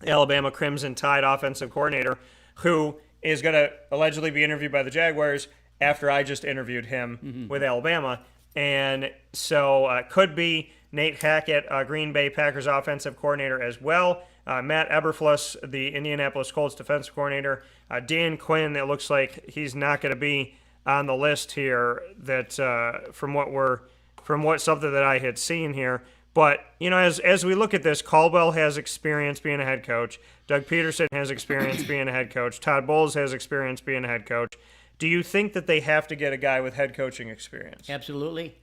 [SPEAKER 1] Alabama Crimson Tide offensive coordinator, who is going to allegedly be interviewed by the Jaguars after I just interviewed him with Alabama. And so could be Nate Hackett, Green Bay Packers offensive coordinator as well. Matt Eberflus, the Indianapolis Colts defensive coordinator. Dan Quinn, it looks like he's not going to be on the list here. That from what something that I had seen here. But as we look at this, Caldwell has experience being a head coach. Doug Peterson has experience being a head coach. Todd Bowles has experience being a head coach. Do you think that they have to get a guy with head coaching experience?
[SPEAKER 17] Absolutely.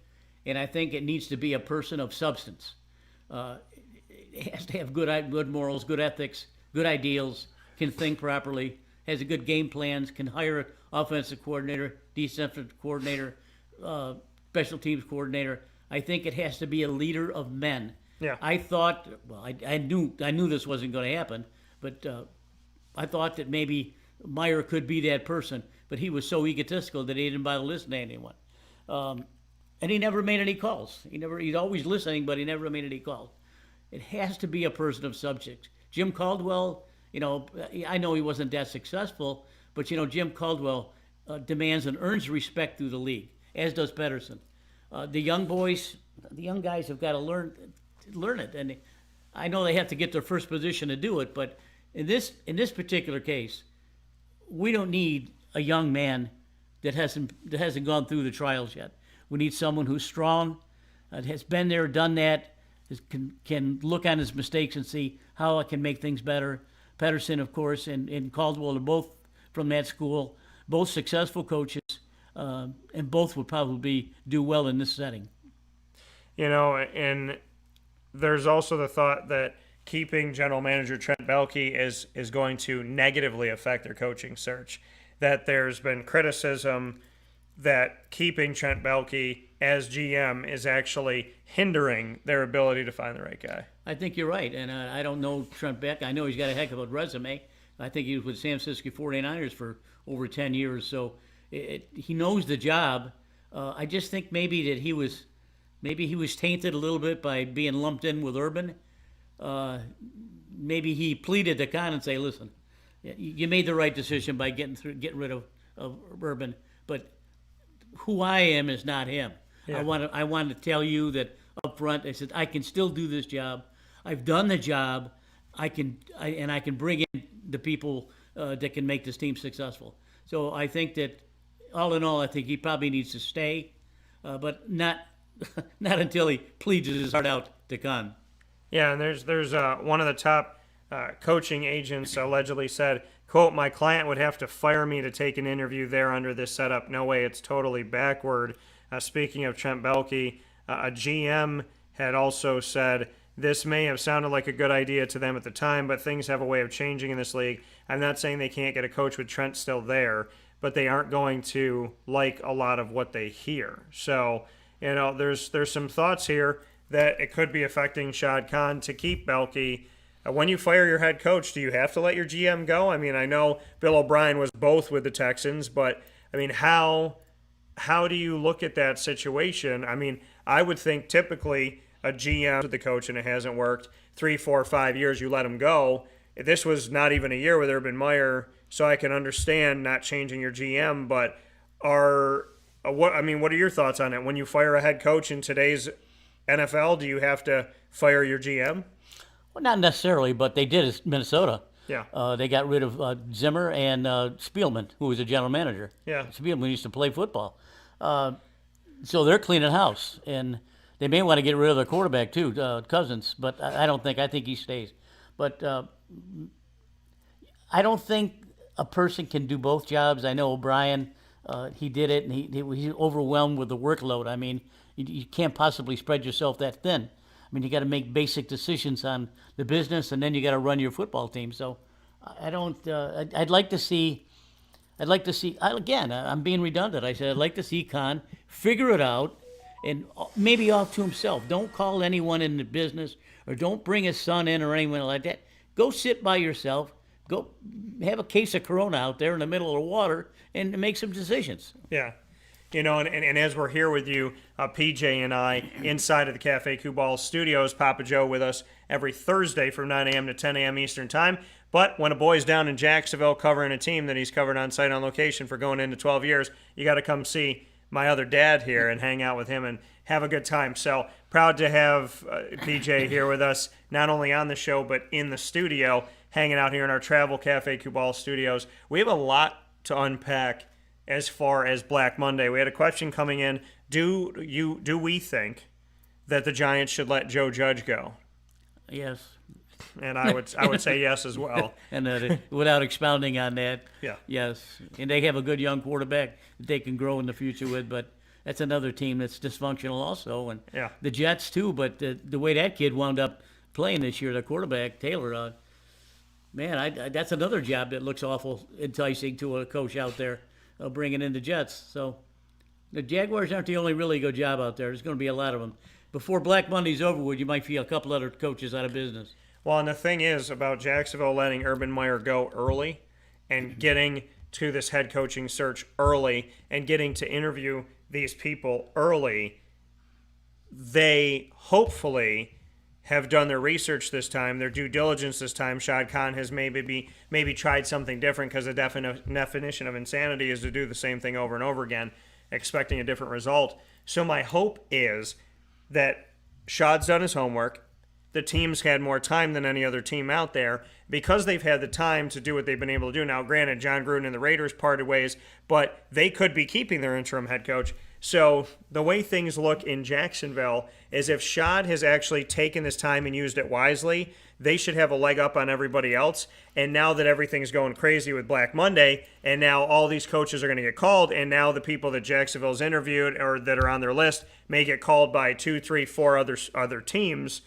[SPEAKER 17] And I think it needs to be a person of substance. It has to have good morals, good ethics, good ideals, can think properly, has a good game plans, can hire an offensive coordinator, defensive coordinator, special teams coordinator. I think it has to be a leader of men.
[SPEAKER 1] Yeah.
[SPEAKER 17] I thought, I knew this wasn't going to happen, but I thought that maybe Meyer could be that person, but he was so egotistical that he didn't bother listening to anyone. And he never made any calls. He's always listening, but he never made any calls. It has to be a person of subject. Jim Caldwell, I know he wasn't that successful, but Jim Caldwell demands and earns respect through the league, as does Pedersen. The young guys have got to learn it, and I know they have to get their first position to do it. But in this particular case, we don't need a young man that hasn't gone through the trials yet. We need someone who's strong, has been there, done that, can look on his mistakes and see how I can make things better. Pedersen, of course, and Caldwell are both from that school, both successful coaches, and both would probably do well in this setting.
[SPEAKER 1] And there's also the thought that keeping general manager Trent Baalke is going to negatively affect their coaching search. That there's been criticism that keeping Trent Baalke as GM is actually hindering their ability to find the right guy.
[SPEAKER 17] I think you're right, and I don't know Trent Baalke. I know he's got a heck of a resume. I think he was with San Francisco 49ers for over 10 years, so he knows the job. I just think maybe he was tainted a little bit by being lumped in with Urban. Maybe he pleaded to Khan and say, "Listen, you made the right decision by getting rid of Urban, but who I am is not him. Yeah. I want to tell you that up front. I said I can still do this job. I've done the job. I can bring in the people that can make this team successful. So I think that all in all, I think he probably needs to stay, but not until he pleads his heart out to Khan."
[SPEAKER 1] Yeah, and there's one of the top coaching agents allegedly said, quote, "My client would have to fire me to take an interview there under this setup. No way, it's totally backward." Speaking of Trent Baalke, a GM had also said, "This may have sounded like a good idea to them at the time, but things have a way of changing in this league. I'm not saying they can't get a coach with Trent still there, but they aren't going to like a lot of what they hear." So, there's some thoughts here that it could be affecting Shad Khan to keep Baalke. When you fire your head coach, do you have to let your GM go? I mean, I know Bill O'Brien was both with the Texans, but I mean, how do you look at that situation? I mean, I would think typically a GM with the coach and it hasn't worked 3, 4, 5 years, you let him go. This was not even a year with Urban Meyer, so I can understand not changing your GM. But what are your thoughts on it? When you fire a head coach in today's NFL, do you have to fire your GM?
[SPEAKER 17] Well, not necessarily, but they did at Minnesota.
[SPEAKER 1] Yeah.
[SPEAKER 17] They got rid of Zimmer and Spielman, who was a general manager.
[SPEAKER 1] Yeah.
[SPEAKER 17] Spielman used to play football. So they're cleaning house, and they may want to get rid of their quarterback too, Cousins, but I don't think. I think he stays. But I don't think a person can do both jobs. I know O'Brien, he did it, and he's overwhelmed with the workload. I mean, you can't possibly spread yourself that thin. I mean, you got to make basic decisions on the business, and then you got to run your football team. So, I don't. I'd like to see. Again, I'm being redundant. I said I'd like to see Khan figure it out, and maybe off to himself. Don't call anyone in the business, or don't bring his son in, or anyone like that. Go sit by yourself. Go have a case of Corona out there in the middle of the water, and make some decisions.
[SPEAKER 1] Yeah. And as we're here with you, PJ and I, inside of the Cafe Kubal studios, Papa Joe with us every Thursday from 9 a.m. to 10 a.m. Eastern Time. But when a boy's down in Jacksonville covering a team that he's covered on site on location for going into 12 years, you got to come see my other dad here and hang out with him and have a good time. So proud to have PJ here with us, not only on the show, but in the studio, hanging out here in our Travel Cafe Kubal studios. We have a lot to unpack as far as Black Monday. We had a question coming in. Do we think that the Giants should let Joe Judge go?
[SPEAKER 17] Yes.
[SPEAKER 1] And I would say yes as well.
[SPEAKER 17] And without expounding on that,
[SPEAKER 1] yeah,
[SPEAKER 17] yes. And they have a good young quarterback that they can grow in the future with, but that's another team that's dysfunctional also. And
[SPEAKER 1] yeah,
[SPEAKER 17] the Jets too, but the way that kid wound up playing this year, the quarterback, Taylor, man, that's another job that looks awful enticing to a coach out there, bringing in the Jets. So the Jaguars aren't the only really good job out there. There's going to be a lot of them. Before Black Monday's over with, you might feel a couple other coaches out of business.
[SPEAKER 1] Well, and the thing is about Jacksonville letting Urban Meyer go early and getting to this head coaching search early and getting to interview these people early they hopefully have done their research this time, their due diligence this time. Shad Khan has maybe tried something different, because the definition of insanity is to do the same thing over and over again, expecting a different result. So my hope is that Shad's done his homework. The team's had more time than any other team out there because they've had the time to do what they've been able to do. Now, granted, John Gruden and the Raiders parted ways, but they could be keeping their interim head coach. So the way things look in Jacksonville is if Shad has actually taken this time and used it wisely, they should have a leg up on everybody else. And now that everything's going crazy with Black Monday, and now all these coaches are going to get called, and now the people that Jacksonville's interviewed or that are on their list may get called by 2, 3, 4 other teams,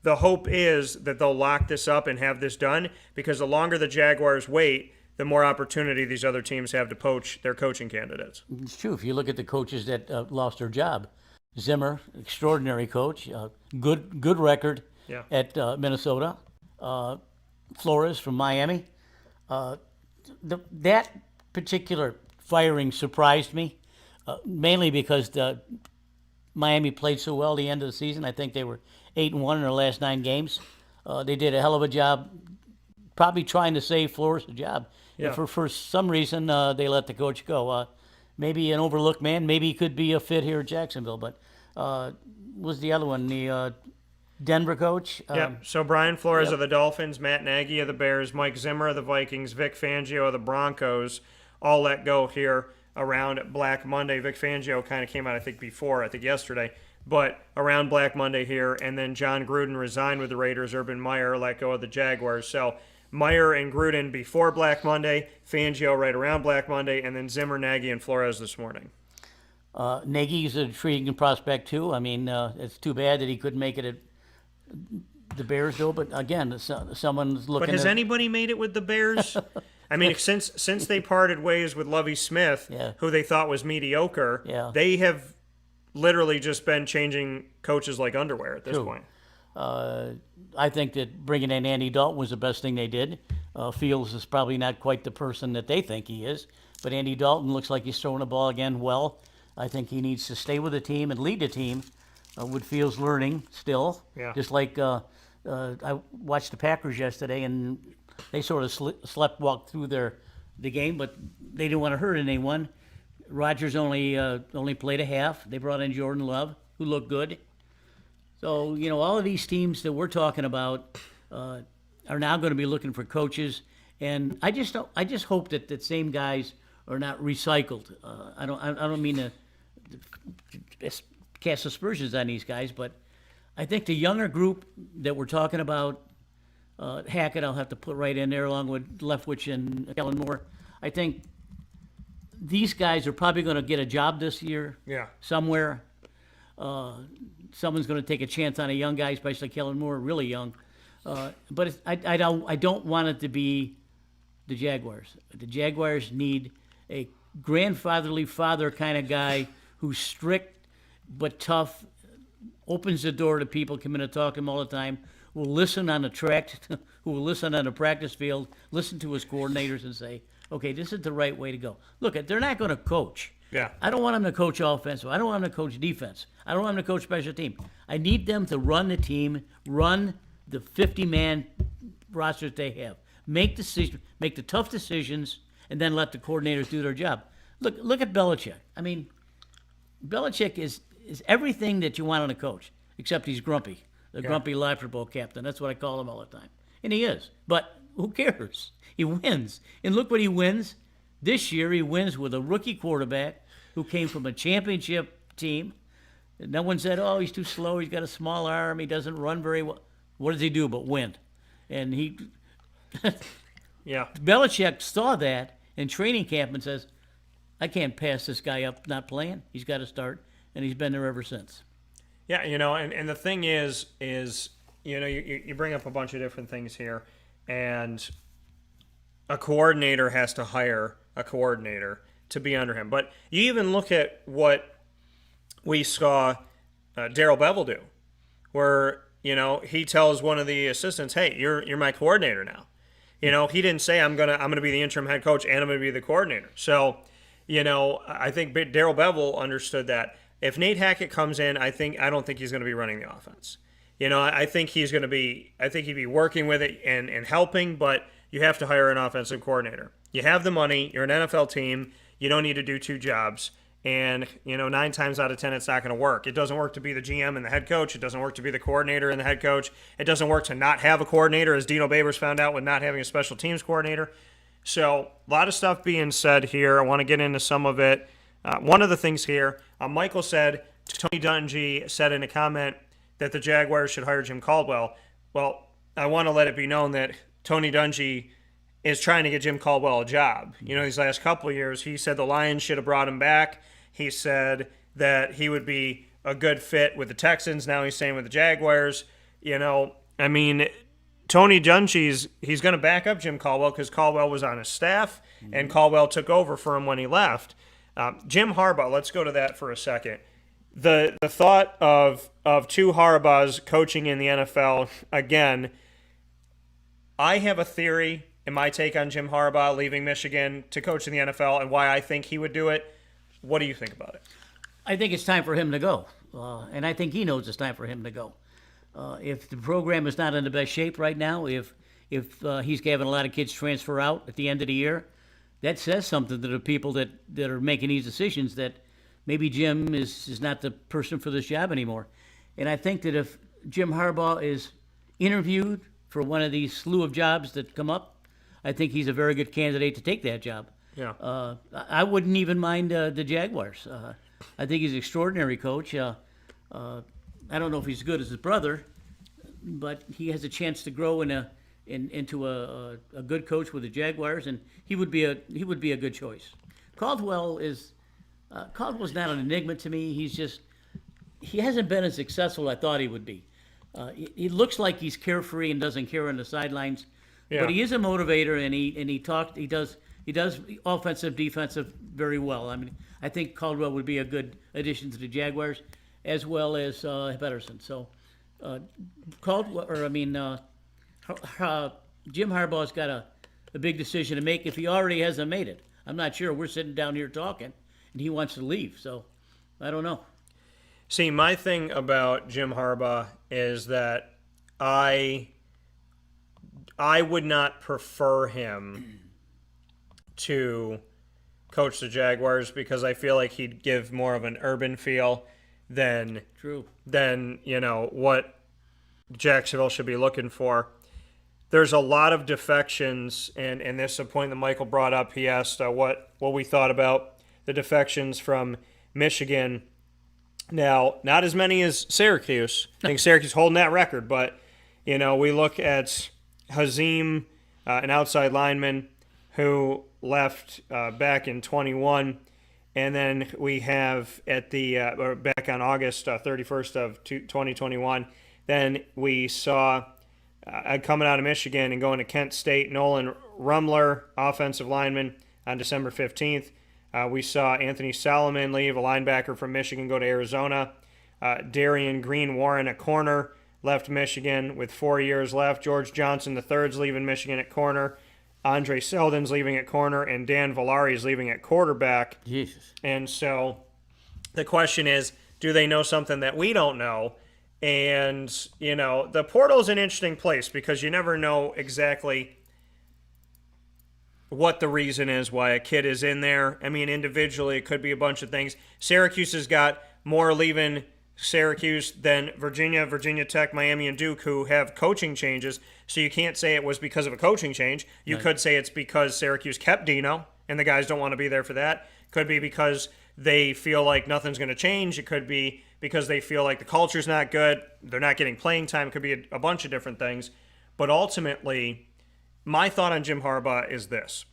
[SPEAKER 1] the hope is that they'll lock this up and have this done, because the longer the Jaguars wait, the more opportunity these other teams have to poach their coaching candidates.
[SPEAKER 17] It's true. If you look at the coaches that lost their job, Zimmer, extraordinary coach, good record at Minnesota. Flores from Miami. That particular firing surprised me, mainly because Miami played so well at the end of the season. I think they were 8-1 in their last 9 games. They did a hell of a job, probably trying to save Flores a job.
[SPEAKER 1] Yeah.
[SPEAKER 17] And for some reason, they let the coach go. Maybe an overlooked man. Maybe he could be a fit here at Jacksonville. But was the other one, the Denver coach?
[SPEAKER 1] So Brian Flores of the Dolphins, Matt Nagy of the Bears, Mike Zimmer of the Vikings, Vic Fangio of the Broncos, all let go here around Black Monday. Vic Fangio kind of came out, I think yesterday, but around Black Monday here, and then John Gruden resigned with the Raiders. Urban Meyer let go of the Jaguars. So Meyer and Gruden before Black Monday, Fangio right around Black Monday, and then Zimmer, Nagy, and Flores this morning.
[SPEAKER 17] Nagy's an intriguing prospect too. I mean, it's too bad that he couldn't make it at the Bears though. But again, someone's looking.
[SPEAKER 1] But has anybody made it with the Bears? I mean, since they parted ways with Lovie Smith, who they thought was mediocre, they have literally just been changing coaches like underwear at this point.
[SPEAKER 17] I think that bringing in Andy Dalton was the best thing they did. Fields is probably not quite the person that they think he is, but Andy Dalton looks like he's throwing the ball again well. I think he needs to stay with the team and lead the team. With Fields learning still, just like I watched the Packers yesterday, and they sort of walked through the game, but they didn't want to hurt anyone. Rodgers only played a half. They brought in Jordan Love, who looked good. So, all of these teams that we're talking about are now going to be looking for coaches, and I just hope that the same guys are not recycled. I don't mean to cast aspersions on these guys, but I think the younger group that we're talking about, Hackett, I'll have to put right in there along with Leftwich and Kellen Moore. I think these guys are probably going to get a job this year somewhere. Someone's going to take a chance on a young guy, especially Kellen Moore, really young. But I don't want it to be the Jaguars. The Jaguars need a grandfatherly father kind of guy who's strict but tough, opens the door to people coming to talk to him all the time, will listen on the track, who will listen on the practice field, listen to his coordinators and say, okay, this is the right way to go. Look, they're not going to coach. I don't want them to coach offensive. I don't want them to coach defense. I don't want them to coach special team. I need them to run the team, run the 50-man rosters they have, make the tough decisions, and then let the coordinators do their job. Look at Belichick. I mean, Belichick is everything that you want in a coach, except he's grumpy. The grumpy Laughter Bowl captain. That's what I call him all the time. And he is. But who cares? He wins. And look what he wins. This year he wins with a rookie quarterback who came from a championship team. No one said, oh, he's too slow. He's got a small arm. He doesn't run very well. What does he do but win? And he Belichick saw that in training camp and says, I can't pass this guy up not playing. He's got to start. And he's been there ever since.
[SPEAKER 1] Yeah, and the thing is you bring up a bunch of different things here, and a coordinator has to hire a coordinator to be under him. But you even look at what we saw Darrell Bevell do, where he tells one of the assistants, "Hey, you're my coordinator now." He didn't say I'm gonna be the interim head coach and I'm gonna be the coordinator. So, I think Darrell Bevell understood that. if Nate Hackett comes in, I don't think he's going to be running the offense. I think he'd be working with it and helping, but you have to hire an offensive coordinator. You have the money. You're an NFL team. You don't need to do two jobs. And, 9 times out of 10, it's not going to work. It doesn't work to be the GM and the head coach. It doesn't work to be the coordinator and the head coach. It doesn't work to not have a coordinator, as Dino Babers found out with not having a special teams coordinator. So a lot of stuff being said here. I want to get into some of it. One of the things here, Michael said, Tony Dungy said in a comment that the Jaguars should hire Jim Caldwell. Well, I want to let it be known that Tony Dungy is trying to get Jim Caldwell a job. These last couple of years, he said the Lions should have brought him back. He said that he would be a good fit with the Texans. Now he's saying with the Jaguars. Tony Dungy, he's going to back up Jim Caldwell because Caldwell was on his staff, and Caldwell took over for him when he left. Jim Harbaugh, let's go to that for a second. The thought of two Harbaughs coaching in the NFL, again, I have a theory in my take on Jim Harbaugh leaving Michigan to coach in the NFL and why I think he would do it. What do you think about it?
[SPEAKER 17] I think it's time for him to go, and I think he knows it's time for him to go. If the program is not in the best shape right now, if he's having a lot of kids transfer out at the end of the year, that says something to the people that are making these decisions that maybe Jim is not the person for this job anymore. And I think that if Jim Harbaugh is interviewed for one of these slew of jobs that come up, I think he's a very good candidate to take that job.
[SPEAKER 1] Yeah.
[SPEAKER 17] I wouldn't even mind the Jaguars. I think he's an extraordinary coach. I don't know if he's as good as his brother, but he has a chance to grow into a good coach with the Jaguars, and he would be a good choice. Caldwell's not an enigma to me. He hasn't been as successful as I thought he would be. He looks like he's carefree and doesn't care on the sidelines, but he is a motivator, and he does offensive, defensive very well. I mean, I think Caldwell would be a good addition to the Jaguars, as well as Pedersen. So, Jim Harbaugh's got a big decision to make if he already hasn't made it. I'm not sure. We're sitting down here talking, and he wants to leave. So, I don't know.
[SPEAKER 1] See, my thing about Jim Harbaugh is that I would not prefer him to coach the Jaguars because I feel like he'd give more of an urban feel than what Jacksonville should be looking for. There's a lot of defections, and this is a point that Michael brought up. He asked what we thought about the defections from Michigan. Now, not as many as Syracuse. I think Syracuse holding that record, but we look at Hazim, an outside lineman who left back in 21, and then we have back on August 31st of 2021. Then we saw coming out of Michigan and going to Kent State, Nolan Rumler, offensive lineman, on December 15th. We saw Anthony Solomon leave, a linebacker from Michigan, go to Arizona. Darian Green Warren, a corner, left Michigan with 4 years left. George Johnson III's leaving Michigan at corner. Andre Seldon's leaving at corner, and Dan Villari's leaving at quarterback.
[SPEAKER 17] Jesus.
[SPEAKER 1] And so the question is, do they know something that we don't know? And, the portal is an interesting place because you never know exactly what the reason is why a kid is in there. I mean, individually, it could be a bunch of things. Syracuse has got more leaving Syracuse than Virginia Tech, Miami, and Duke, who have coaching changes. So you can't say it was because of a coaching change. You could say it's because Syracuse kept Dino, and the guys don't want to be there for that. Could be because they feel like nothing's going to change. It could be because they feel like the culture's not good. They're not getting playing time. It could be a bunch of different things. But ultimately, my thought on Jim Harbaugh is this.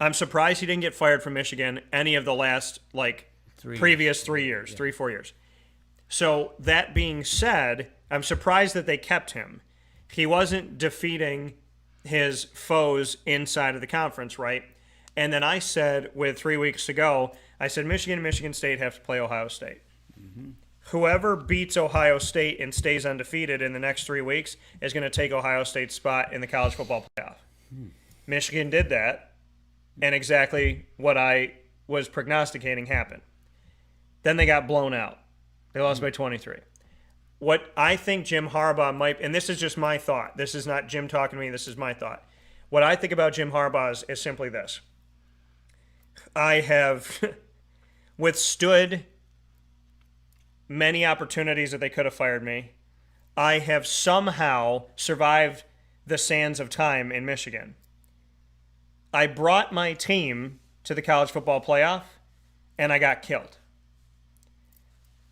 [SPEAKER 1] I'm surprised he didn't get fired from Michigan any of the last, previous 3 years, 3-4 years. So that being said, I'm surprised that they kept him. He wasn't defeating his foes inside of the conference, right? And then I said, 3 weeks ago, I said Michigan and Michigan State have to play Ohio State. Mm-hmm. Whoever beats Ohio State and stays undefeated in the next 3 weeks is going to take Ohio State's spot in the college football playoff. Michigan did that, and exactly what I was prognosticating happened. Then they got blown out. They lost by 23. What I think Jim Harbaugh might, and this is just my thought. This is not Jim talking to me. This is my thought. What I think about Jim Harbaugh is simply this. I have withstood many opportunities that they could have fired me. I have somehow survived the sands of time in Michigan. I brought my team to the college football playoff, and I got killed.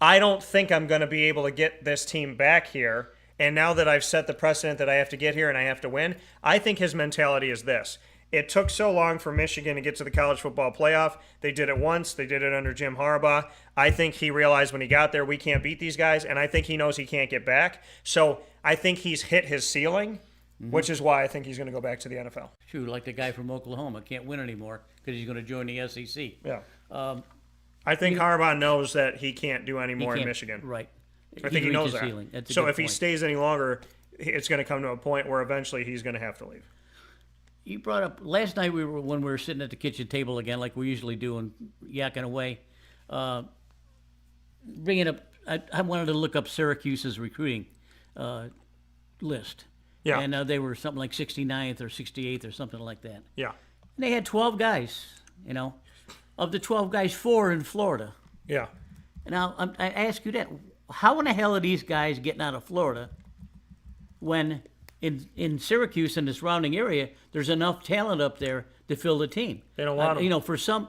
[SPEAKER 1] I don't think I'm going to be able to get this team back here. And now that I've set the precedent that I have to get here and I have to win, I think his mentality is this. It took so long for Michigan to get to the college football playoff. They did it once. They did it under Jim Harbaugh. I think he realized when he got there, we can't beat these guys, and I think he knows he can't get back. So I think he's hit his ceiling, which is why I think he's going to go back to the NFL.
[SPEAKER 17] True, like the guy from Oklahoma can't win anymore because he's going to join the SEC.
[SPEAKER 1] Yeah. I think Harbaugh knows that he can't do any more in Michigan.
[SPEAKER 17] Right.
[SPEAKER 1] I think he knows that. So if he stays any longer, it's going to come to a point where eventually he's going to have to leave.
[SPEAKER 17] You brought up last night when we were sitting at the kitchen table again, like we usually do, and yakking away. Bringing up, I wanted to look up Syracuse's recruiting list.
[SPEAKER 1] Yeah.
[SPEAKER 17] And they were something like 69th or 68th or something like that.
[SPEAKER 1] Yeah.
[SPEAKER 17] And they had 12 guys. Of the 12 guys, 4 in Florida.
[SPEAKER 1] Yeah.
[SPEAKER 17] Now I ask you that: how in the hell are these guys getting out of Florida when in Syracuse and the surrounding area, there's enough talent up there to fill the team?
[SPEAKER 1] They don't want them.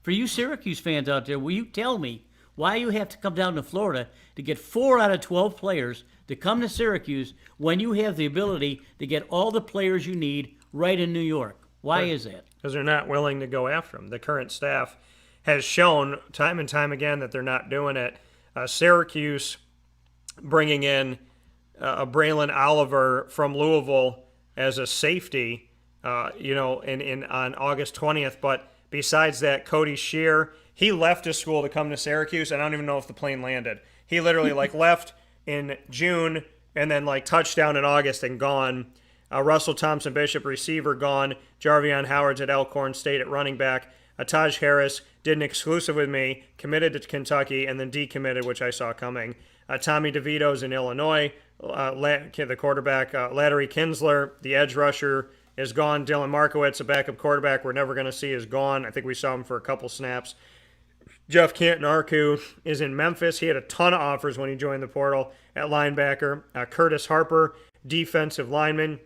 [SPEAKER 17] For you Syracuse fans out there, will you tell me why you have to come down to Florida to get 4 out of 12 players to come to Syracuse when you have the ability to get all the players you need right in New York? Why is that?
[SPEAKER 1] Because they're not willing to go after them. The current staff has shown time and time again that they're not doing it. Syracuse bringing in Braylon Oliver from Louisville as a safety, on August 20th. But besides that, Cody Shear, he left his school to come to Syracuse. I don't even know if the plane landed. He literally left in June and then touchdown in August and gone. Russell Thompson Bishop, receiver, gone. Jarvion Howard's at Elkhorn State at running back. Taj Harris did an exclusive with me, committed to Kentucky, and then decommitted, which I saw coming. Tommy DeVito's in Illinois. The quarterback, Larry Kinsler, the edge rusher, is gone. Dylan Markowitz, a backup quarterback we're never going to see, is gone. I think we saw him for a couple snaps. Jeff Canton-Arku is in Memphis. He had a ton of offers when he joined the portal at linebacker. Curtis Harper, defensive lineman.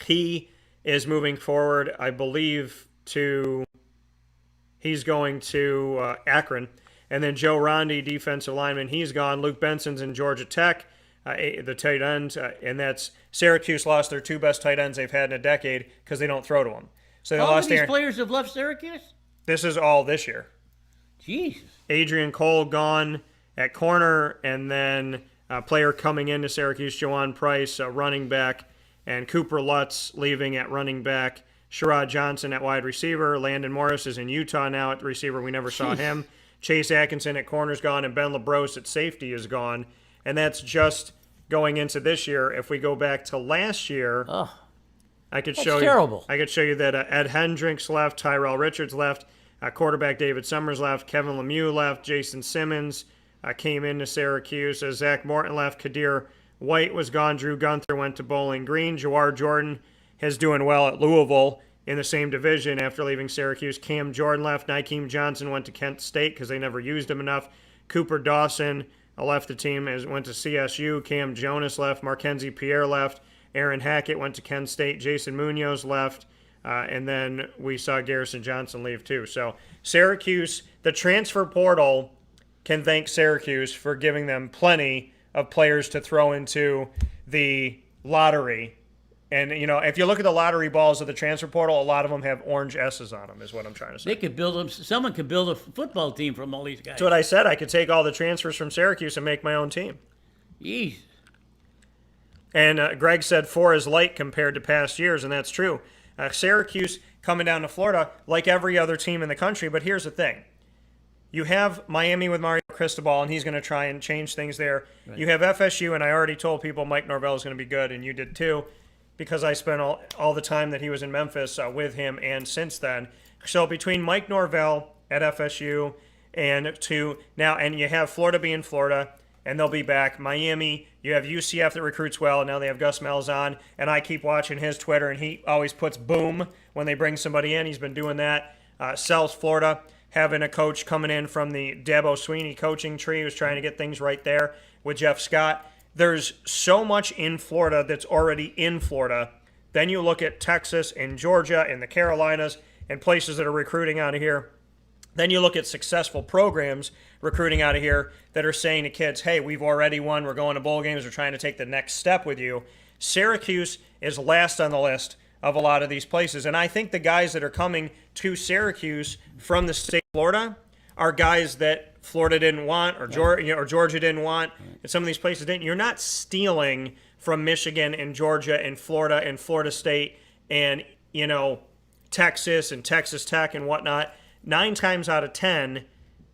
[SPEAKER 1] He is moving forward, I believe, he's going to Akron. And then Joe Rondi, defensive lineman, he's gone. Luke Benson's in Georgia Tech, the tight end. And that's Syracuse lost their 2 best tight ends they've had in a decade because they don't throw to them. So they
[SPEAKER 17] All
[SPEAKER 1] lost
[SPEAKER 17] of these players have left Syracuse?
[SPEAKER 1] This is all this year.
[SPEAKER 17] Jesus.
[SPEAKER 1] Adrian Cole gone at corner, and then a player coming into Syracuse, Jawan Price, running back, and Cooper Lutz leaving at running back. Sherrod Johnson at wide receiver. Landon Morris is in Utah now at receiver. We never saw him. Chase Atkinson at corner's gone, and Ben LaBrose at safety is gone. And that's just going into this year. If we go back to last year, I could show
[SPEAKER 17] terrible.
[SPEAKER 1] I could show you that Ed Hendricks left, Tyrell Richards left, quarterback David Summers left, Kevin Lemieux left, Jason Simmons came into Syracuse. Zach Morton left, Kadir White was gone, Drew Gunther went to Bowling Green, Jawar Jordan is doing well at Louisville in the same division after leaving Syracuse. Cam Jordan left, Nykeem Johnson went to Kent State because they never used him enough. Cooper Dawson left the team, went to CSU. Cam Jonas left, Markenzie Pierre left, Aaron Hackett went to Kent State, Jason Munoz left, and then we saw Garrison Johnson leave too. So Syracuse, the transfer portal can thank Syracuse for giving them plenty of players to throw into the lottery. And, if you look at the lottery balls of the transfer portal, a lot of them have orange S's on them, is what I'm trying to say.
[SPEAKER 17] They could build them. Someone could build a football team from all these guys.
[SPEAKER 1] That's what I said. I could take all the transfers from Syracuse and make my own team.
[SPEAKER 17] Jeez.
[SPEAKER 1] And Greg said 4 is light compared to past years, and that's true. Syracuse coming down to Florida like every other team in the country, but here's the thing. You have Miami with Mario Cristobal, and he's going to try and change things there. Right. You have FSU, and I already told people Mike Norvell is going to be good, and you did too, because I spent all the time that he was in Memphis with him and since then. So between Mike Norvell at FSU and to now, and you have Florida being Florida, and they'll be back. Miami, you have UCF that recruits well, and now they have Gus Malzahn, and I keep watching his Twitter, and he always puts boom when they bring somebody in. He's been doing that. South Florida, having a coach coming in from the Dabo Sweeney coaching tree who's trying to get things right there with Jeff Scott. There's so much in Florida that's already in Florida. Then you look at Texas and Georgia and the Carolinas and places that are recruiting out of here. Then you look at successful programs recruiting out of here that are saying to kids, hey, we've already won, we're going to bowl games, we're trying to take the next step with you. Syracuse is last on the list of a lot of these places. And I think the guys that are coming to Syracuse from the state of Florida are guys that Florida didn't want or Georgia didn't want, and some of these places didn't. You're not stealing from Michigan and Georgia and Florida State and, Texas and Texas Tech and whatnot. 9 times out of 10,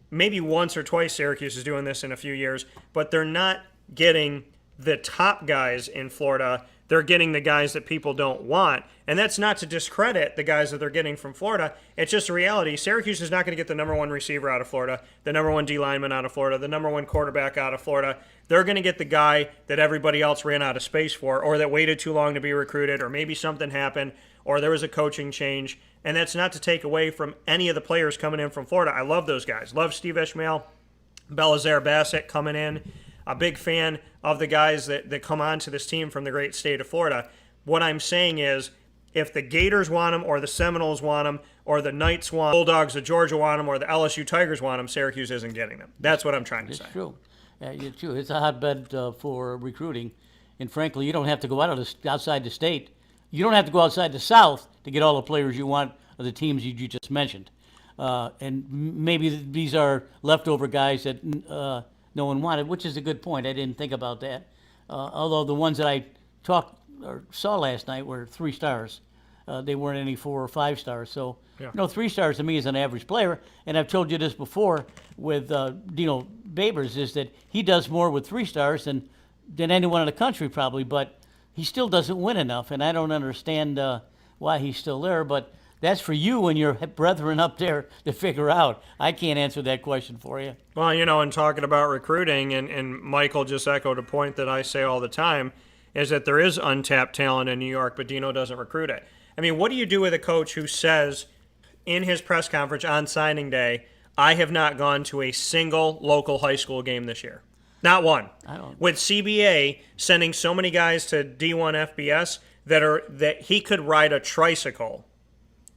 [SPEAKER 1] maybe once or twice Syracuse is doing this in a few years, but they're not getting the top guys in Florida. They're getting the guys that people don't want. And that's not to discredit the guys that they're getting from Florida. It's just a reality. Syracuse is not going to get the number 1 receiver out of Florida, the number 1 D lineman out of Florida, the number 1 quarterback out of Florida. They're going to get the guy that everybody else ran out of space for, or that waited too long to be recruited, or maybe something happened, or there was a coaching change. And that's not to take away from any of the players coming in from Florida. I love those guys. Love Steve Ishmael, Belazaire Bassett coming in. A big fan of the guys that come onto this team from the great state of Florida. What I'm saying is, if the Gators want them, or the Seminoles want them, or the Knights want them, Bulldogs of Georgia want them, or the LSU Tigers want them, Syracuse isn't getting them. That's what I'm trying to say.
[SPEAKER 17] It's true. It's true. It's a hotbed for recruiting. And frankly, you don't have to go outside the state. You don't have to go outside the South to get all the players you want of the teams you just mentioned. And maybe these are leftover guys that no one wanted, which is a good point. I didn't think about that. Although the ones that I saw last night were 3 stars. They weren't any 4 or 5 stars. So, 3 stars to me is an average player. And I've told you this before with Dino Babers, is that he does more with 3 stars than anyone in the country probably, but he still doesn't win enough. And I don't understand why he's still there, but that's for you and your brethren up there to figure out. I can't answer that question for you.
[SPEAKER 1] Well, in talking about recruiting, and Michael just echoed a point that I say all the time, is that there is untapped talent in New York, but Dino doesn't recruit it. I mean, what do you do with a coach who says in his press conference on signing day, I have not gone to a single local high school game this year? Not one.
[SPEAKER 17] I don't.
[SPEAKER 1] With CBA sending so many guys to D1 FBS that he could ride a tricycle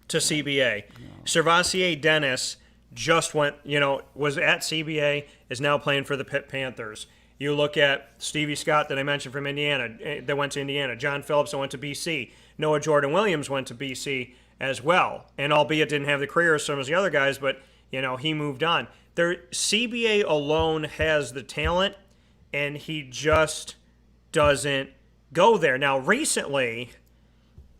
[SPEAKER 1] to CBA. Servassier Dennis just went, was at CBA, is now playing for the Pitt Panthers. You look at Stevie Scott that I mentioned from Indiana, that went to Indiana. John Phillips that went to BC. Noah Jordan Williams went to BC as well. And albeit didn't have the career as some of the other guys, but, he moved on. CBA alone has the talent, and he just doesn't go there. Now, recently,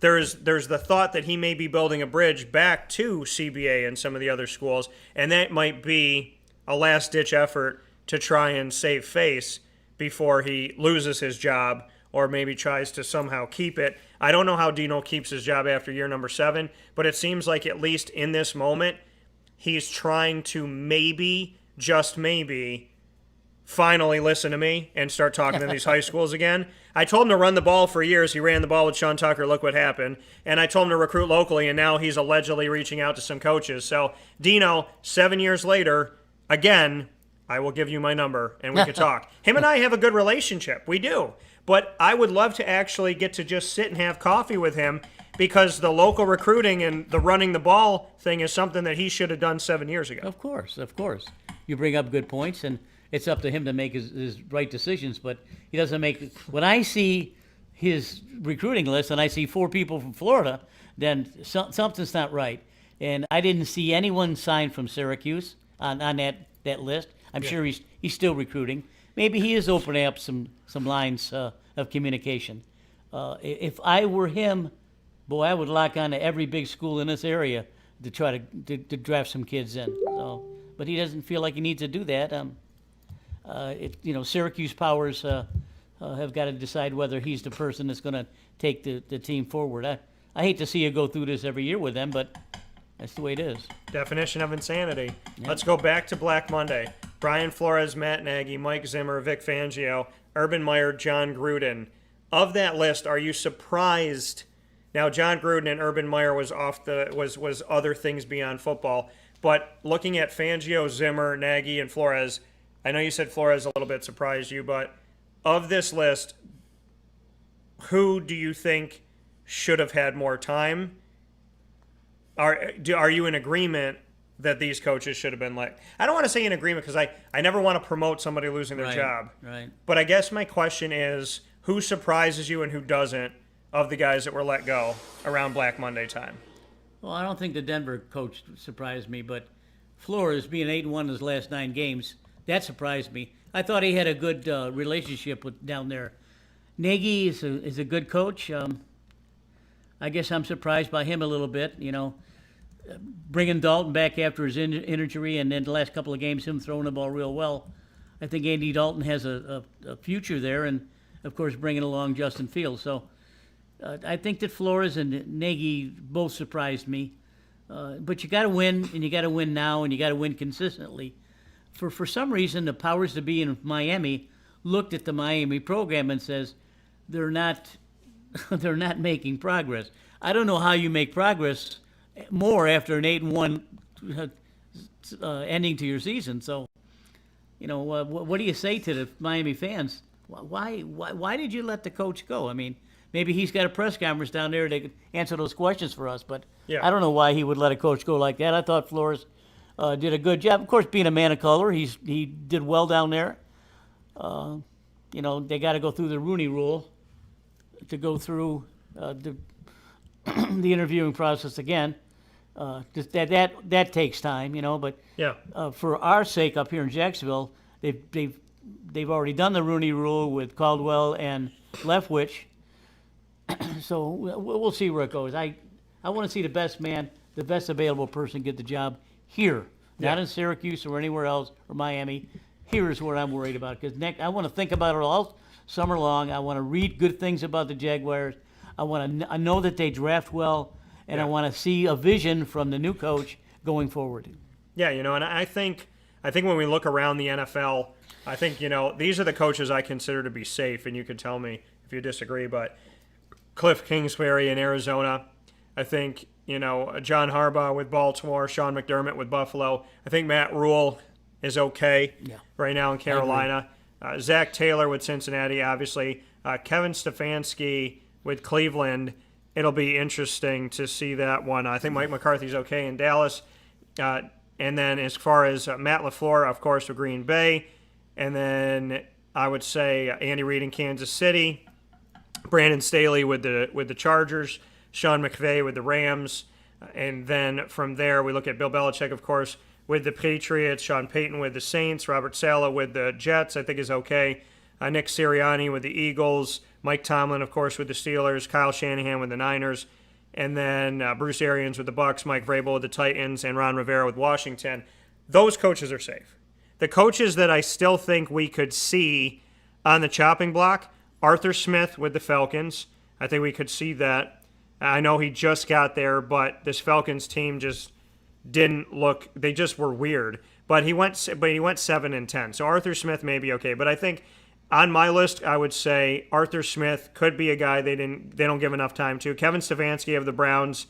[SPEAKER 1] there's the thought that he may be building a bridge back to CBA and some of the other schools, and that might be a last-ditch effort to try and save face before he loses his job or maybe tries to somehow keep it. I don't know how Dino keeps his job after year number 7, but it seems like at least in this moment, he's trying to maybe, just maybe, finally listen to me and start talking to these high schools again. I told him to run the ball for years. He ran the ball with Sean Tucker. Look what happened. And I told him to recruit locally, and now he's allegedly reaching out to some coaches. So, Dino, 7 years later, again, I will give you my number, and we could talk. Him and I have a good relationship. We do. But I would love to actually get to just sit and have coffee with him, because the local recruiting and the running the ball thing is something that he should have done 7 years ago.
[SPEAKER 17] Of course. You bring up good points, and it's up to him to make his right decisions, but he doesn't make. When I see his recruiting list and I see 4 people from Florida, then something's not right. And I didn't see anyone signed from Syracuse on that list. I'm sure he's still recruiting. Maybe he is opening up some lines of communication. If I were him, boy, I would lock on to every big school in this area to try to draft some kids in. So, but he doesn't feel like he needs to do that. Syracuse powers have got to decide whether he's the person that's going to take the team forward. I hate to see you go through this every year with them, but That's the way it is.
[SPEAKER 1] Definition of insanity. Let's go back to Black Monday. Brian Flores, Matt Nagy, Mike Zimmer, Vic Fangio, Urban Meyer, John Gruden. Of that list, are you surprised? Now, John Gruden and Urban Meyer was was other things beyond football. But looking at Fangio, Zimmer, Nagy, and Flores, I know you said Flores a little bit surprised you, but of this list, who do you think should have had more time? Are you in agreement that these coaches should have been let? I don't want to say in agreement because I never want to promote somebody losing their job.
[SPEAKER 17] Right.
[SPEAKER 1] But I guess my question is, who surprises you and who doesn't of the guys that were let go around Black Monday time?
[SPEAKER 17] Well, I don't think the Denver coach surprised me, but Flores being 8-1 in his last 9 games, that surprised me. I thought he had a good relationship with down there. Nagy is a good coach. I guess I'm surprised by him a little bit. Bringing Dalton back after his injury, and then the last couple of games, him throwing the ball real well. I think Andy Dalton has a future there, and of course bringing along Justin Fields. So I think that Flores and Nagy both surprised me. But you got to win, and you got to win now, and you got to win consistently. For some reason, the powers to be in Miami looked at the Miami program and says they're not making progress. I don't know how you make progress more after an 8-1 ending to your season. So, what do you say to the Miami fans? Why did you let the coach go? I mean, maybe he's got a press conference down there to answer those questions for us, but I don't know why he would let a coach go like that. I thought Flores did a good job. Of course, being a man of color, he did well down there. They got to go through the Rooney Rule to go through the interviewing process again. That takes time, But for our sake up here in Jacksonville, they've already done the Rooney Rule with Caldwell and Leftwich. So we'll see where it goes. I want to see the best man, the best available person get the job here, not in Syracuse or anywhere else or Miami. Here's what I'm worried about, because I want to think about it all summer long. I want to read good things about the Jaguars. I know that they draft well, and I want to see a vision from the new coach going forward.
[SPEAKER 1] Yeah, and I think when we look around the NFL, I think, these are the coaches I consider to be safe, and you can tell me if you disagree, but Cliff Kingsbury in Arizona, I think, John Harbaugh with Baltimore, Sean McDermott with Buffalo. I think Matt Rule is okay right now in Carolina. Zach Taylor with Cincinnati, obviously. Kevin Stefanski with Cleveland. It'll be interesting to see that one. I think Mike McCarthy's okay in Dallas. And then as far as Matt LaFleur, of course, with Green Bay. And then I would say Andy Reid in Kansas City. Brandon Staley with the Chargers. Sean McVay with the Rams. And then from there, we look at Bill Belichick, of course, with the Patriots. Sean Payton with the Saints. Robert Saleh with the Jets, I think is okay. Nick Sirianni with the Eagles. Mike Tomlin, of course, with the Steelers. Kyle Shanahan with the Niners. And then Bruce Arians with the Bucs. Mike Vrabel with the Titans. And Ron Rivera with Washington. Those coaches are safe. The coaches that I still think we could see on the chopping block, Arthur Smith with the Falcons. I think we could see that. I know he just got there, but this Falcons team just didn't look. They just were weird. But he went 7-10. So Arthur Smith may be okay. But I think on my list, I would say Arthur Smith could be a guy they don't give enough time to. Kevin Stefanski of the Browns,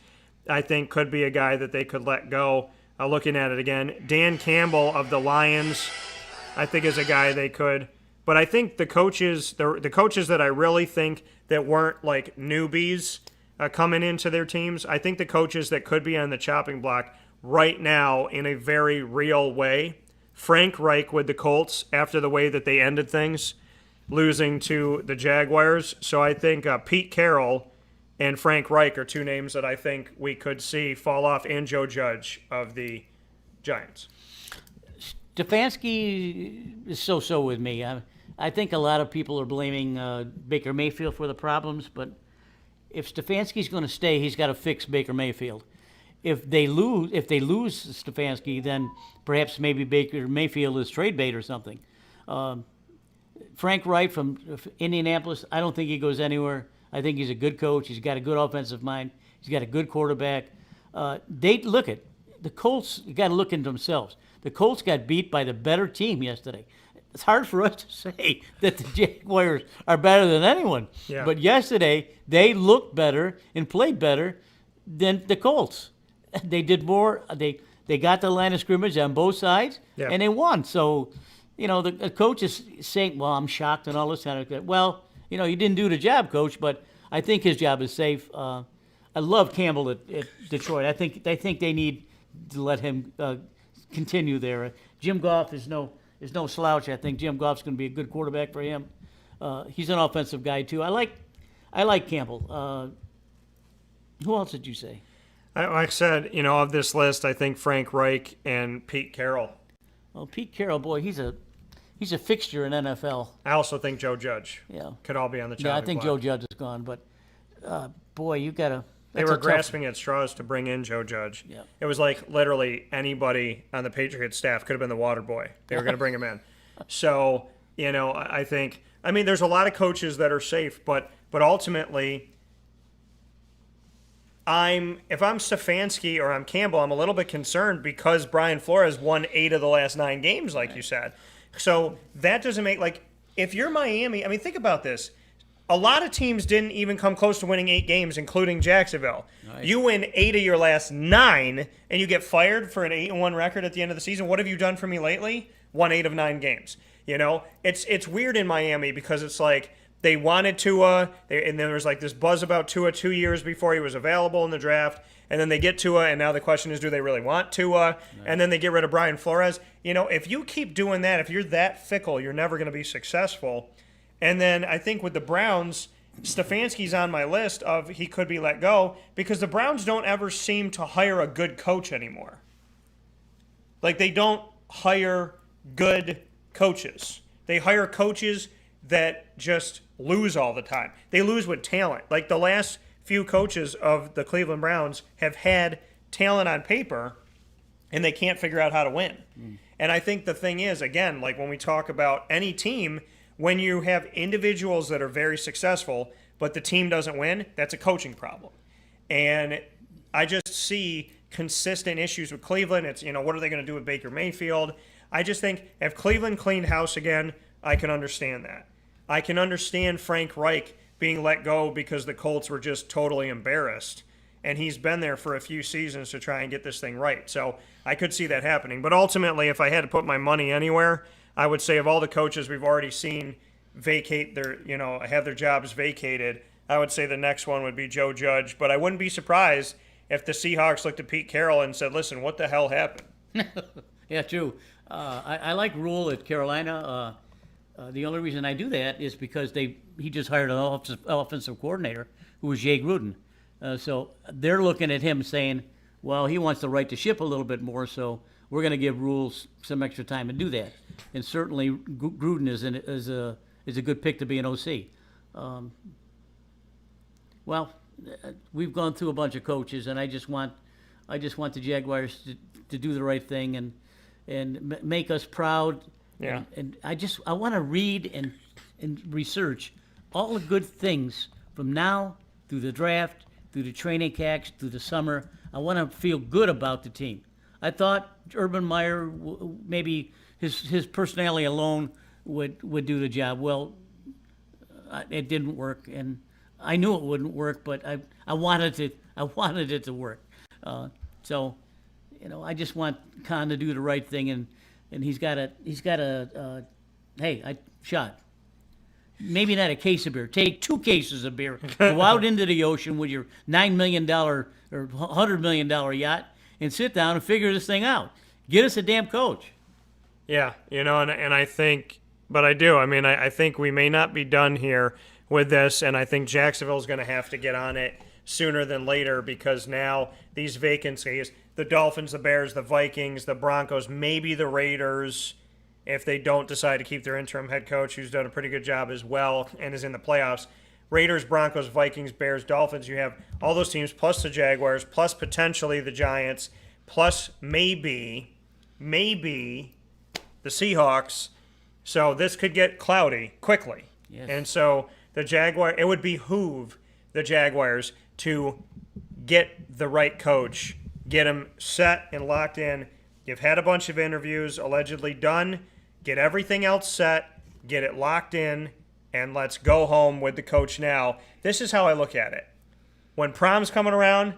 [SPEAKER 1] I think, could be a guy that they could let go. Looking at it again, Dan Campbell of the Lions, I think is a guy they could. But I think the coaches that I really think that weren't like newbies coming into their teams, I think the coaches that could be on the chopping block right now in a very real way, Frank Reich with the Colts after the way that they ended things, losing to the Jaguars. So I think Pete Carroll and Frank Reich are two names that I think we could see fall off, and Joe Judge of the Giants.
[SPEAKER 17] Stefanski is so-so with me. I think a lot of people are blaming Baker Mayfield for the problems, but if Stefanski's going to stay, he's got to fix Baker Mayfield. If they lose Stefanski, then perhaps maybe Baker Mayfield is trade bait or something. Frank Reich from Indianapolis, I don't think he goes anywhere. I think he's a good coach. He's got a good offensive mind. He's got a good quarterback. They look at the Colts. You got to look into themselves. The Colts got beat by the better team yesterday. It's hard for us to say that the Jaguars are better than anyone.
[SPEAKER 1] Yeah.
[SPEAKER 17] But yesterday, they looked better and played better than the Colts. They did more. They got the line of scrimmage on both sides,
[SPEAKER 1] Yeah.
[SPEAKER 17] and they won. So, the coach is saying, well, I'm shocked and all this kind of stuff. Well, you didn't do the job, coach, but I think his job is safe. I love Campbell at Detroit. I think they need to let him continue there. Jim Goff is no slouch. I think Jim Goff's going to be a good quarterback for him. He's an offensive guy too. I like Campbell. Who else did you say?
[SPEAKER 1] Like I said, of this list, I think Frank Reich and Pete Carroll.
[SPEAKER 17] Well, Pete Carroll, boy, he's a fixture in NFL.
[SPEAKER 1] I also think Joe Judge.
[SPEAKER 17] Yeah.
[SPEAKER 1] Could all be on the chopping
[SPEAKER 17] Yeah, I think
[SPEAKER 1] block.
[SPEAKER 17] Joe Judge is gone, but boy, you gotta.
[SPEAKER 1] They were grasping at straws to bring in Joe Judge.
[SPEAKER 17] Yeah.
[SPEAKER 1] It was like literally anybody on the Patriots staff could have been the water boy. They were going to bring him in. So, I think, there's a lot of coaches that are safe, but ultimately, if I'm Stefanski or I'm Campbell, I'm a little bit concerned because Brian Flores won 8 of the last 9 games, like you said. So that doesn't make, if you're Miami, think about this. A lot of teams didn't even come close to winning 8 games, including Jacksonville. Nice. You win 8 of your last 9, and you get fired for an 8-1 record at the end of the season. What have you done for me lately? Won 8 of 9 games. It's weird in Miami because it's like they wanted Tua, and then there was like this buzz about Tua 2 years before he was available in the draft, and then they get Tua, and now the question is, do they really want Tua? Nice. And then they get rid of Brian Flores. If you keep doing that, if you're that fickle, you're never going to be successful. And then I think with the Browns, Stefanski's on my list of he could be let go because the Browns don't ever seem to hire a good coach anymore. Like, they don't hire good coaches. They hire coaches that just lose all the time. They lose with talent. Like, the last few coaches of the Cleveland Browns have had talent on paper, and they can't figure out how to win. And I think the thing is, again, like when we talk about any team, when you have individuals that are very successful, but the team doesn't win, that's a coaching problem. And I just see consistent issues with Cleveland. It's, what are they going to do with Baker Mayfield? I just think if Cleveland cleaned house again, I can understand that. I can understand Frank Reich being let go because the Colts were just totally embarrassed. And he's been there for a few seasons to try and get this thing right. So I could see that happening. But ultimately, if I had to put my money anywhere, I would say of all the coaches we've already seen vacate their, have their jobs vacated, I would say the next one would be Joe Judge. But I wouldn't be surprised if the Seahawks looked at Pete Carroll and said, listen, what the hell happened?
[SPEAKER 17] Yeah, true. I like Rule at Carolina. The only reason I do that is because he just hired an offensive coordinator who was Jay Gruden. So they're looking at him saying, well, he wants to right the ship a little bit more, so we're going to give Rules some extra time to do that. And certainly Gruden is a good pick to be an OC. We've gone through a bunch of coaches, and I just want the Jaguars to do the right thing and make us proud.
[SPEAKER 1] Yeah.
[SPEAKER 17] And I want to read and research all the good things from now through the draft, through the training camps, through the summer. I want to feel good about the team. I thought Urban Meyer, maybe his personality alone would do the job. Well, it didn't work, and I knew it wouldn't work, but I wanted it to work. So, I just want Khan to do the right thing, and he's got a hey, shot. Maybe not a case of beer. Take 2 cases of beer. Go out into the ocean with your $9 million or $100 million yacht and sit down and figure this thing out. Get us a damn coach.
[SPEAKER 1] Yeah, and I think, but I do. I think we may not be done here with this, and I think Jacksonville's going to have to get on it sooner than later because now these vacancies, the Dolphins, the Bears, the Vikings, the Broncos, maybe the Raiders, if they don't decide to keep their interim head coach, who's done a pretty good job as well and is in the playoffs. Raiders, Broncos, Vikings, Bears, Dolphins, you have all those teams, plus the Jaguars, plus potentially the Giants, plus maybe the Seahawks. So this could get cloudy quickly.
[SPEAKER 17] Yes.
[SPEAKER 1] And so it would behoove the Jaguars to get the right coach get them set and locked in. You've had a bunch of interviews allegedly done. Get everything else set, get it locked in, and let's go home with the coach now. This is how I look at it. When prom's coming around,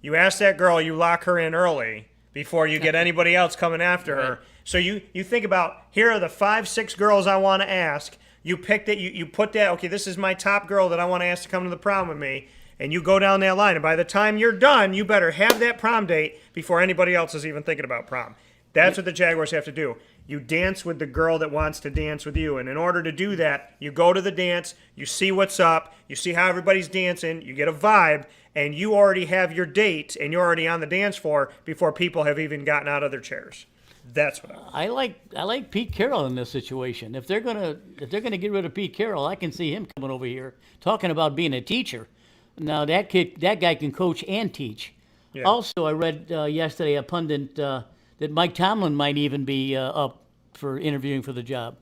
[SPEAKER 1] you ask that girl, you lock her in early before you get anybody else coming after her. So you think about, here are the 5, 6 girls I want to ask. You picked it, you put that, okay, this is my top girl that I want to ask to come to the prom with me. And you go down that line. And by the time you're done, you better have that prom date before anybody else is even thinking about prom. That's what the Jaguars have to do. You dance with the girl that wants to dance with you. And in order to do that, you go to the dance, you see what's up, you see how everybody's dancing, you get a vibe, and you already have your date, and you're already on the dance floor before people have even gotten out of their chairs. That's what
[SPEAKER 17] I like Pete Carroll in this situation. If they're gonna get rid of Pete Carroll, I can see him coming over here talking about being a teacher. Now that guy can coach and teach. Yeah. Also, I read yesterday a pundit that Mike Tomlin might even be up for interviewing for the job.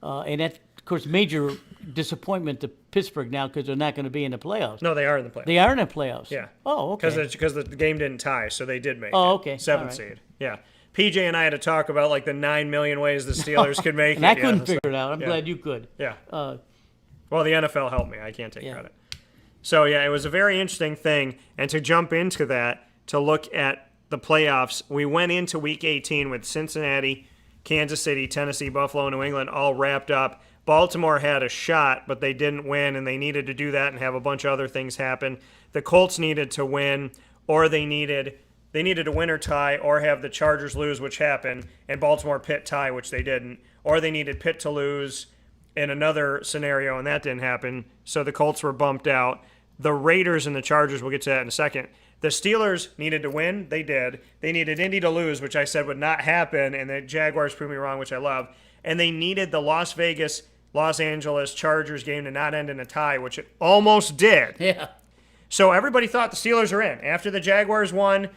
[SPEAKER 17] And that, of course, major disappointment to Pittsburgh now because they're not going to be in the playoffs.
[SPEAKER 1] No, they are in the playoffs.
[SPEAKER 17] They are in the playoffs?
[SPEAKER 1] Yeah.
[SPEAKER 17] Oh, okay.
[SPEAKER 1] Because the game didn't tie, so they did make it.
[SPEAKER 17] Oh, okay.
[SPEAKER 1] 7th
[SPEAKER 17] right.
[SPEAKER 1] seed. Yeah. PJ and I had to talk about like the 9 million ways the Steelers could make
[SPEAKER 17] and
[SPEAKER 1] it.
[SPEAKER 17] I couldn't figure it out. I'm glad you could.
[SPEAKER 1] Yeah. Well, the NFL helped me. I can't take credit. So, yeah, it was a very interesting thing. And to jump into that, to look at the playoffs, we went into Week 18 with Cincinnati, Kansas City, Tennessee, Buffalo, New England all wrapped up. Baltimore had a shot, but they didn't win, and they needed to do that and have a bunch of other things happen. The Colts needed to win, or they needed to win or tie, or have the Chargers lose, which happened, and Baltimore Pitt tie, which they didn't. Or they needed Pitt to lose in another scenario, and that didn't happen, so the Colts were bumped out. The Raiders and the Chargers, we'll get to that in a second. The Steelers needed to win. They did. They needed Indy to lose, which I said would not happen, and the Jaguars proved me wrong, which I love. And they needed the Las Vegas, Los Angeles Chargers game to not end in a tie, which it almost did.
[SPEAKER 17] Yeah.
[SPEAKER 1] So everybody thought the Steelers are in. After the Jaguars won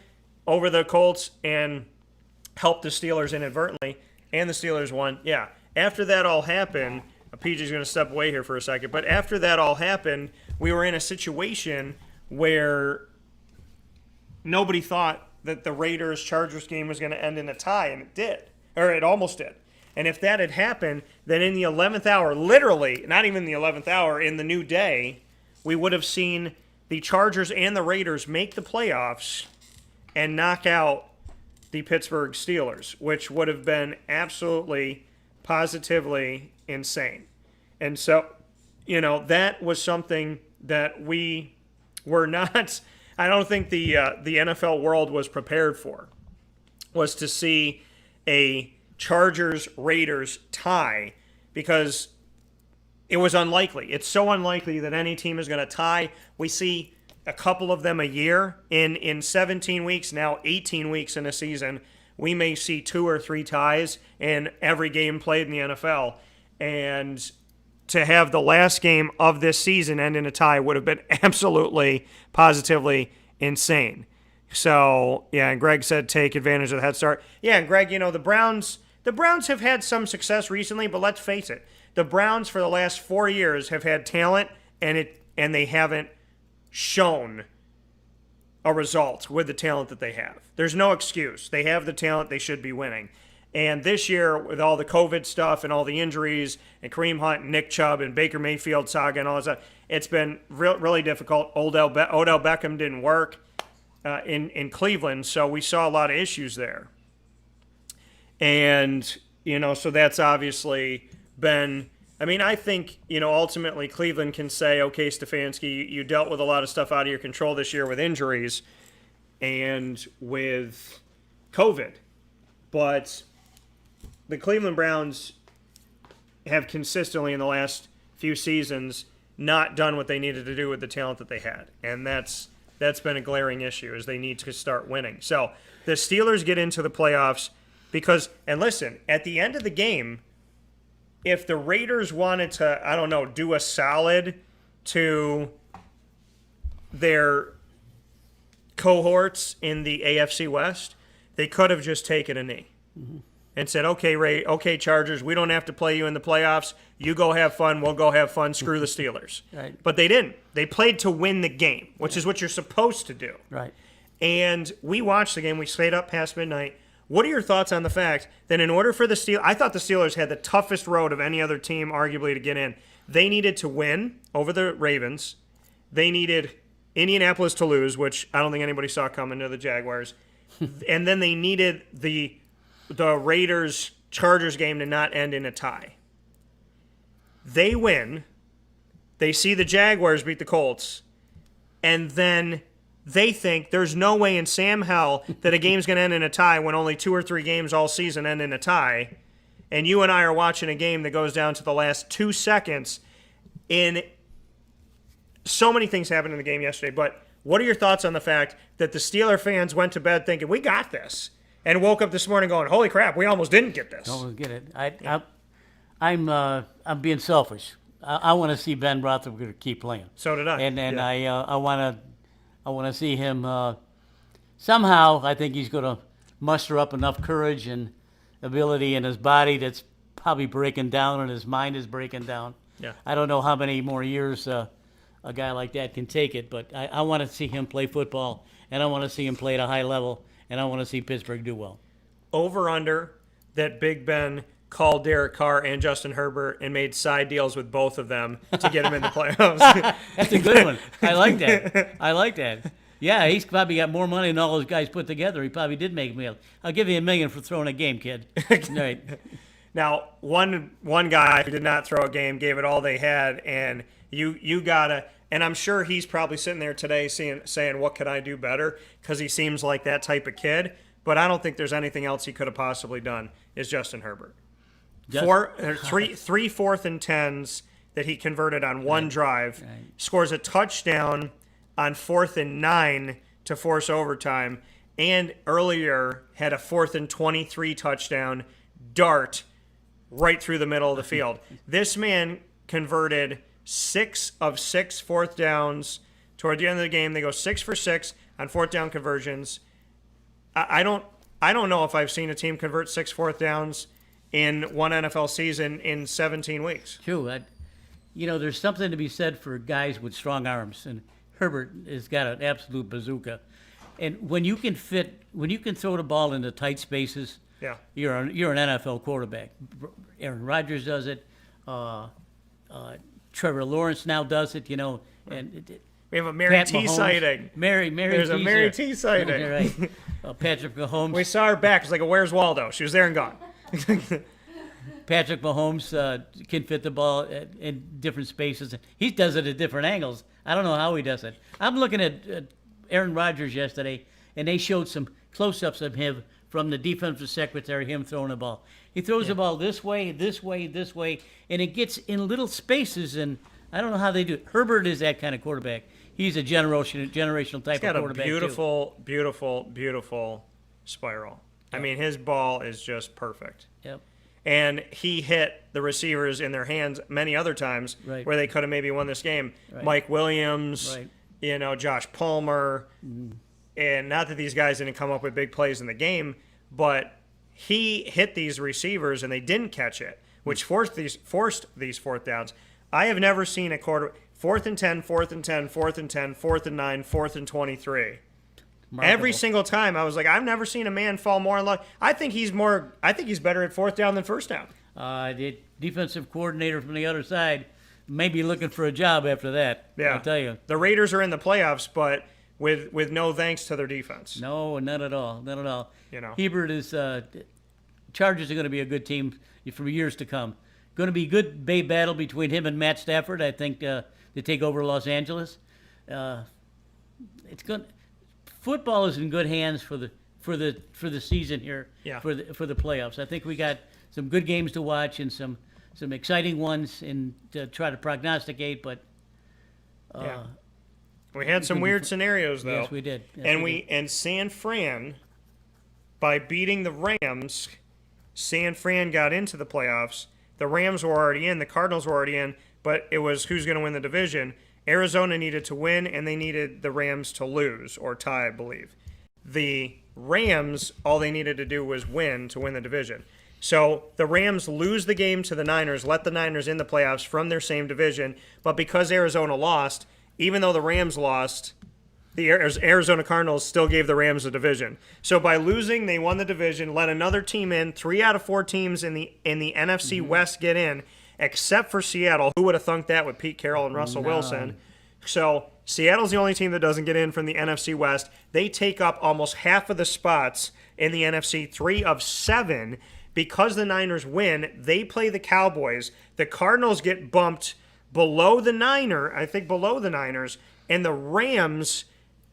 [SPEAKER 1] over the Colts and helped the Steelers inadvertently, and the Steelers won, yeah. After that all happened, PJ's going to step away here for a second, but after that all happened, we were in a situation where nobody thought that the Raiders-Chargers game was going to end in a tie, and it did. Or it almost did. And if that had happened, then in the 11th hour, literally, not even the 11th hour, in the new day, we would have seen the Chargers and the Raiders make the playoffs and knock out the Pittsburgh Steelers, which would have been absolutely, positively insane. And so, that was something that we were not, I don't think the NFL world was prepared for, was to see a Chargers-Raiders tie, because it was unlikely. It's so unlikely that any team is going to tie. We see a couple of them a year. In 17 weeks, now 18 weeks in a season, we may see 2 or 3 ties in every game played in the NFL. And to have the last game of this season end in a tie would have been absolutely, positively insane. So, yeah, and Greg said take advantage of the head start. Yeah, and Greg, the Browns have had some success recently, but let's face it, the Browns for the last 4 years have had talent, and they haven't shown a result with the talent that they have. There's no excuse. They have the talent. They should be winning. And this year, with all the COVID stuff and all the injuries and Kareem Hunt and Nick Chubb and Baker Mayfield saga and all that stuff, it's been really difficult. Odell Beckham didn't work in Cleveland, so we saw a lot of issues there. And, so that's obviously been, I think, ultimately Cleveland can say, okay, Stefanski, you dealt with a lot of stuff out of your control this year with injuries and with COVID. But the Cleveland Browns have consistently in the last few seasons not done what they needed to do with the talent that they had. And that's been a glaring issue, is they need to start winning. So the Steelers get into the playoffs because, and listen, at the end of the game, if the Raiders wanted to, do a solid to their cohorts in the AFC West, they could have just taken a knee and said, okay, Chargers, we don't have to play you in the playoffs. You go have fun. We'll go have fun. Screw the Steelers.
[SPEAKER 17] Right.
[SPEAKER 1] But they didn't. They played to win the game, which is what you're supposed to do.
[SPEAKER 17] Right.
[SPEAKER 1] And we watched the game. We stayed up past midnight. What are your thoughts on the fact that in order for the Steelers, I thought the Steelers had the toughest road of any other team, arguably, to get in. They needed to win over the Ravens. They needed Indianapolis to lose, which I don't think anybody saw coming to the Jaguars. And then they needed the Raiders-Chargers game to not end in a tie. They win. They see the Jaguars beat the Colts. And then they think there's no way in Sam hell that a game's going to end in a tie when only 2 or 3 games all season end in a tie. And you and I are watching a game that goes down to the last 2 seconds. In so many things happened in the game yesterday. But what are your thoughts on the fact that the Steeler fans went to bed thinking, we got this, and woke up this morning going, holy crap, we almost didn't get this?
[SPEAKER 17] Almost get it. I'm being selfish. I want to see Ben Roethlisberger keep playing.
[SPEAKER 1] So did I.
[SPEAKER 17] And I want to see him somehow. I think he's going to muster up enough courage and ability in his body that's probably breaking down, and his mind is breaking down.
[SPEAKER 1] Yeah.
[SPEAKER 17] I don't know how many more years a guy like that can take it, but I want to see him play football, and I want to see him play at a high level, and I want to see Pittsburgh do well.
[SPEAKER 1] Over under that Big Ben called Derek Carr and Justin Herbert and made side deals with both of them to get him in the playoffs.
[SPEAKER 17] That's a good one. I like that. Yeah, he's probably got more money than all those guys put together. He probably did make a meal. I'll give you $1 million for throwing a game, kid. Right.
[SPEAKER 1] Now, one guy who did not throw a game gave it all they had, and you gotta. And I'm sure he's probably sitting there today saying, what could I do better? Because he seems like that type of kid. But I don't think there's anything else he could have possibly done. Is Justin Herbert. Three 4th and 10s that he converted on one drive. Right. Scores a touchdown on 4th and 9 to force overtime. And earlier had a 4th and 23 touchdown dart right through the middle of the field. This man converted 6 of 6 4th downs. Toward the end of the game, they go 6 for 6 on 4th down conversions. I don't know if I've seen a team convert 6 4th downs in one NFL season in 17 weeks.
[SPEAKER 17] True. There's something to be said for guys with strong arms, and Herbert has got an absolute bazooka. And when you can throw the ball into tight spaces,
[SPEAKER 1] yeah,
[SPEAKER 17] you're an NFL quarterback. Aaron Rodgers does it. Trevor Lawrence now does it. And
[SPEAKER 1] we have a Mary T sighting. There's a Mary T sighting.
[SPEAKER 17] Right. Patrick Mahomes.
[SPEAKER 1] We saw her back. It's like a Where's Waldo. She was there and gone.
[SPEAKER 17] Patrick Mahomes can fit the ball in different spaces. He does it at different angles. I don't know how he does it. I'm looking at Aaron Rodgers yesterday, and they showed some close-ups of him from the defensive secretary, him throwing the ball. He throws the ball this way, this way, this way, and it gets in little spaces, and I don't know how they do it. Herbert is that kind of quarterback. He's a generational type of quarterback.
[SPEAKER 1] He's got a beautiful spiral. Yep. I mean, his ball is just perfect.
[SPEAKER 17] Yep.
[SPEAKER 1] And he hit the receivers in their hands many other times where they could have maybe won this game. Right. Mike Williams, Josh Palmer. Mm-hmm. And not that these guys didn't come up with big plays in the game, but he hit these receivers and they didn't catch it, which forced these 4th downs. I have never seen a quarter 4th and 10, 4th and 10, 4th and 10, 4th and 9, 4th and 23. Markable. Every single time I was like, I've never seen a man fall more in love. I think he's better at 4th down than 1st down.
[SPEAKER 17] The defensive coordinator from the other side may be looking for a job after that.
[SPEAKER 1] Yeah.
[SPEAKER 17] I'll tell you.
[SPEAKER 1] The Raiders are in the playoffs, but with no thanks to their defense.
[SPEAKER 17] No, none at all. Hebert is Chargers are going to be a good team for years to come. Going to be a good battle between him and Matt Stafford. I think they take over Los Angeles. It's good. Football is in good hands for the season here.
[SPEAKER 1] Yeah.
[SPEAKER 17] For the playoffs. I think we got some good games to watch and some exciting ones and to try to prognosticate. But
[SPEAKER 1] we had some weird scenarios though.
[SPEAKER 17] Yes, we did.
[SPEAKER 1] And San Fran, by beating the Rams, San Fran got into the playoffs. The Rams were already in. The Cardinals were already in. But it was who's going to win the division. Arizona needed to win, and they needed the Rams to lose or tie, I believe. The Rams, all they needed to do was win to win the division. So the Rams lose the game to the Niners, let the Niners in the playoffs from their same division. But because Arizona lost, even though the Rams lost, the Arizona Cardinals still gave the Rams the division. So by losing, they won the division, let another team in. 3 out of 4 teams in the NFC West get in, except for Seattle. Who would have thunk that with Pete Carroll and Russell Wilson? So Seattle's the only team that doesn't get in from the NFC West. They take up almost half of the spots in the NFC, 3 of 7. Because the Niners win, they play the Cowboys. The Cardinals get bumped below the Niners, and the Rams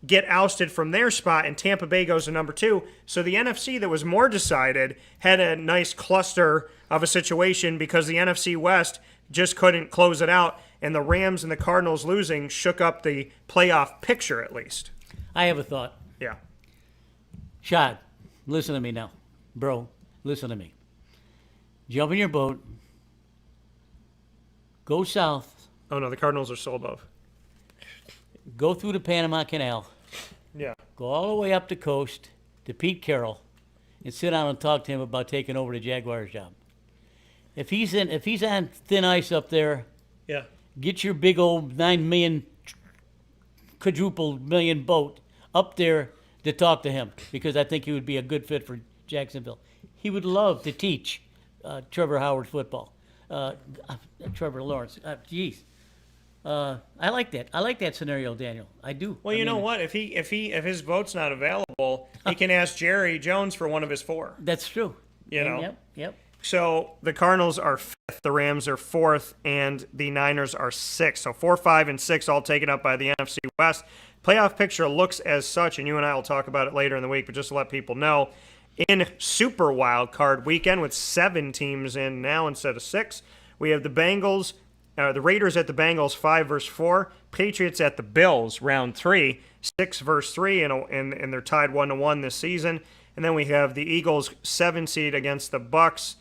[SPEAKER 1] get ousted from their spot, and Tampa Bay goes to number 2. So the NFC that was more decided had a nice cluster of a situation because the NFC West just couldn't close it out, and the Rams and the Cardinals losing shook up the playoff picture at least.
[SPEAKER 17] I have a thought.
[SPEAKER 1] Yeah.
[SPEAKER 17] Shad, listen to me now. Bro, listen to me. Jump in your boat. Go south.
[SPEAKER 1] Oh, no, the Cardinals are so above.
[SPEAKER 17] Go through the Panama Canal.
[SPEAKER 1] Yeah.
[SPEAKER 17] Go all the way up the coast to Pete Carroll and sit down and talk to him about taking over the Jaguars job. If he's on thin ice up there,
[SPEAKER 1] Yeah.
[SPEAKER 17] get your big old 9 million, quadruple million boat up there to talk to him, because I think he would be a good fit for Jacksonville. He would love to teach Trevor Howard football. Trevor Lawrence. I like that. I like that scenario, Daniel. I do.
[SPEAKER 1] Well, you know what? If his vote's not available, he can ask Jerry Jones for one of his 4.
[SPEAKER 17] That's true.
[SPEAKER 1] You know.
[SPEAKER 17] Yep.
[SPEAKER 1] So the Cardinals are 5th, the Rams are 4th, and the Niners are 6th. So 4, 5, and 6 all taken up by the NFC West. Playoff picture looks as such, and you and I will talk about it later in the week, but just to let people know, in Super Wild Card Weekend with 7 teams in now instead of 6, we have the Raiders at the Bengals 5 versus 4, Patriots at the Bills round 3, 6 versus 3, and they're tied 1-1 this season. And then we have the Eagles 7 seed against the Bucks,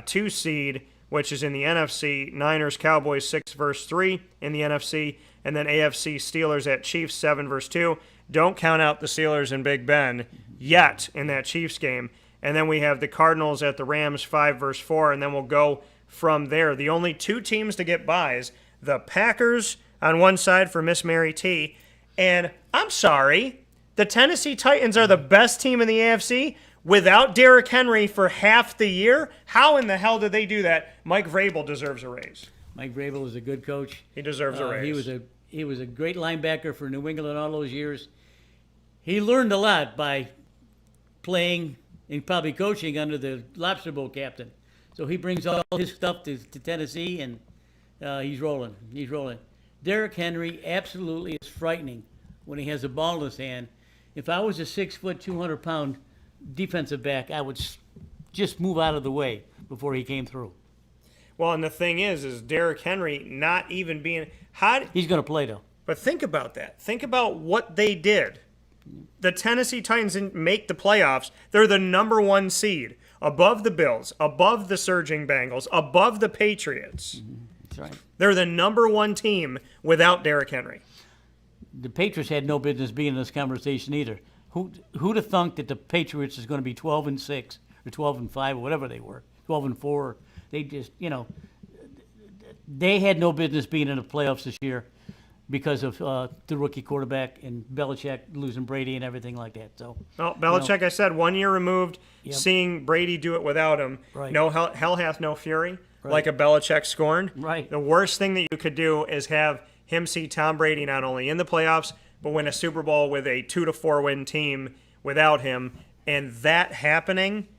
[SPEAKER 1] 2 seed, which is in the NFC. Niners Cowboys 6 versus 3 in the NFC, and then AFC Steelers at Chiefs 7 versus 2. Don't count out the Steelers and Big Ben yet in that Chiefs game. And then we have the Cardinals at the Rams 5 versus 4, and then we'll go from there. The only 2 teams to get byes, the Packers on one side for Miss Mary T, and I'm sorry, the Tennessee Titans are the best team in the AFC without Derrick Henry for half the year. How in the hell did they do that? Mike Vrabel deserves a raise.
[SPEAKER 17] Mike Vrabel is a good coach.
[SPEAKER 1] He deserves a raise.
[SPEAKER 17] He was a great linebacker for New England all those years. He learned a lot by playing and probably coaching under the Lobster Bowl captain. So he brings all his stuff to Tennessee, and he's rolling. He's rolling. Derrick Henry absolutely is frightening when he has a ball in his hand. If I was a 6 foot, 200-pound defensive back, I would just move out of the way before he came through.
[SPEAKER 1] Well, and the thing is Derrick Henry not even being
[SPEAKER 17] he's going to play though.
[SPEAKER 1] But think about that. Think about what they did. The Tennessee Titans didn't make the playoffs. They're the number 1 seed, above the Bills, above the surging Bengals, above the Patriots.
[SPEAKER 17] That's right.
[SPEAKER 1] They're the number 1 team without Derrick Henry.
[SPEAKER 17] The Patriots had no business being in this conversation either. Who'd have thunk that the Patriots is going to be 12-6 or 12-5 or whatever they were, 12-4? They just, they had no business being in the playoffs this year because of the rookie quarterback and Belichick losing Brady and everything like that. So,
[SPEAKER 1] well, Belichick, I said 1 year removed, seeing Brady do it without him.
[SPEAKER 17] Right.
[SPEAKER 1] No hell hath no fury, like a Belichick scorned.
[SPEAKER 17] Right.
[SPEAKER 1] The worst thing that you could do is have him see Tom Brady not only in the playoffs, but win a Super Bowl with a 2-4 win team without him. And that happening,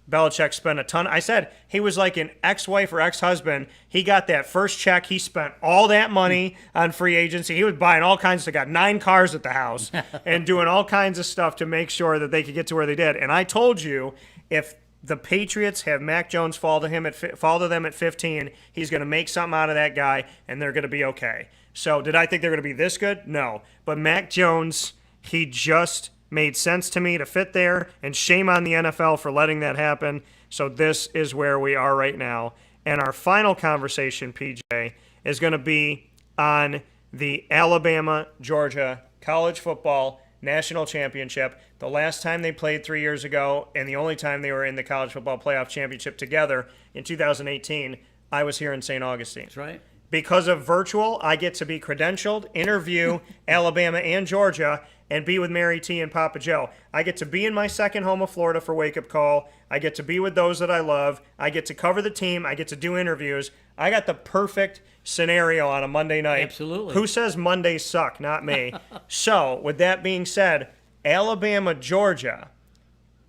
[SPEAKER 1] Belichick spent a ton. I said he was like an ex-wife or ex-husband. He got that first check. He spent all that money on free agency. He was buying all kinds of, got 9 cars at the house and doing all kinds of stuff to make sure that they could get to where they did. And I told you, if the Patriots have Mac Jones fall to them at 15, he's going to make something out of that guy, and they're going to be okay. So did I think they're going to be this good? No. But Mac Jones, he just made sense to me to fit there, and shame on the NFL for letting that happen. So this is where we are right now. And our final conversation, PJ, is going to be on the Alabama-Georgia College Football National Championship. The last time they played 3 years ago, and the only time they were in the College Football Playoff Championship together in 2018, I was here in St. Augustine.
[SPEAKER 17] That's right.
[SPEAKER 1] Because of virtual, I get to be credentialed, interview Alabama and Georgia, and be with Mary T and Papa Joe. I get to be in my second home of Florida for Wake Up Call. I get to be with those that I love. I get to cover the team. I get to do interviews. I got the perfect scenario on a Monday night.
[SPEAKER 17] Absolutely.
[SPEAKER 1] Who says Mondays suck? Not me. So, with that being said, Alabama, Georgia.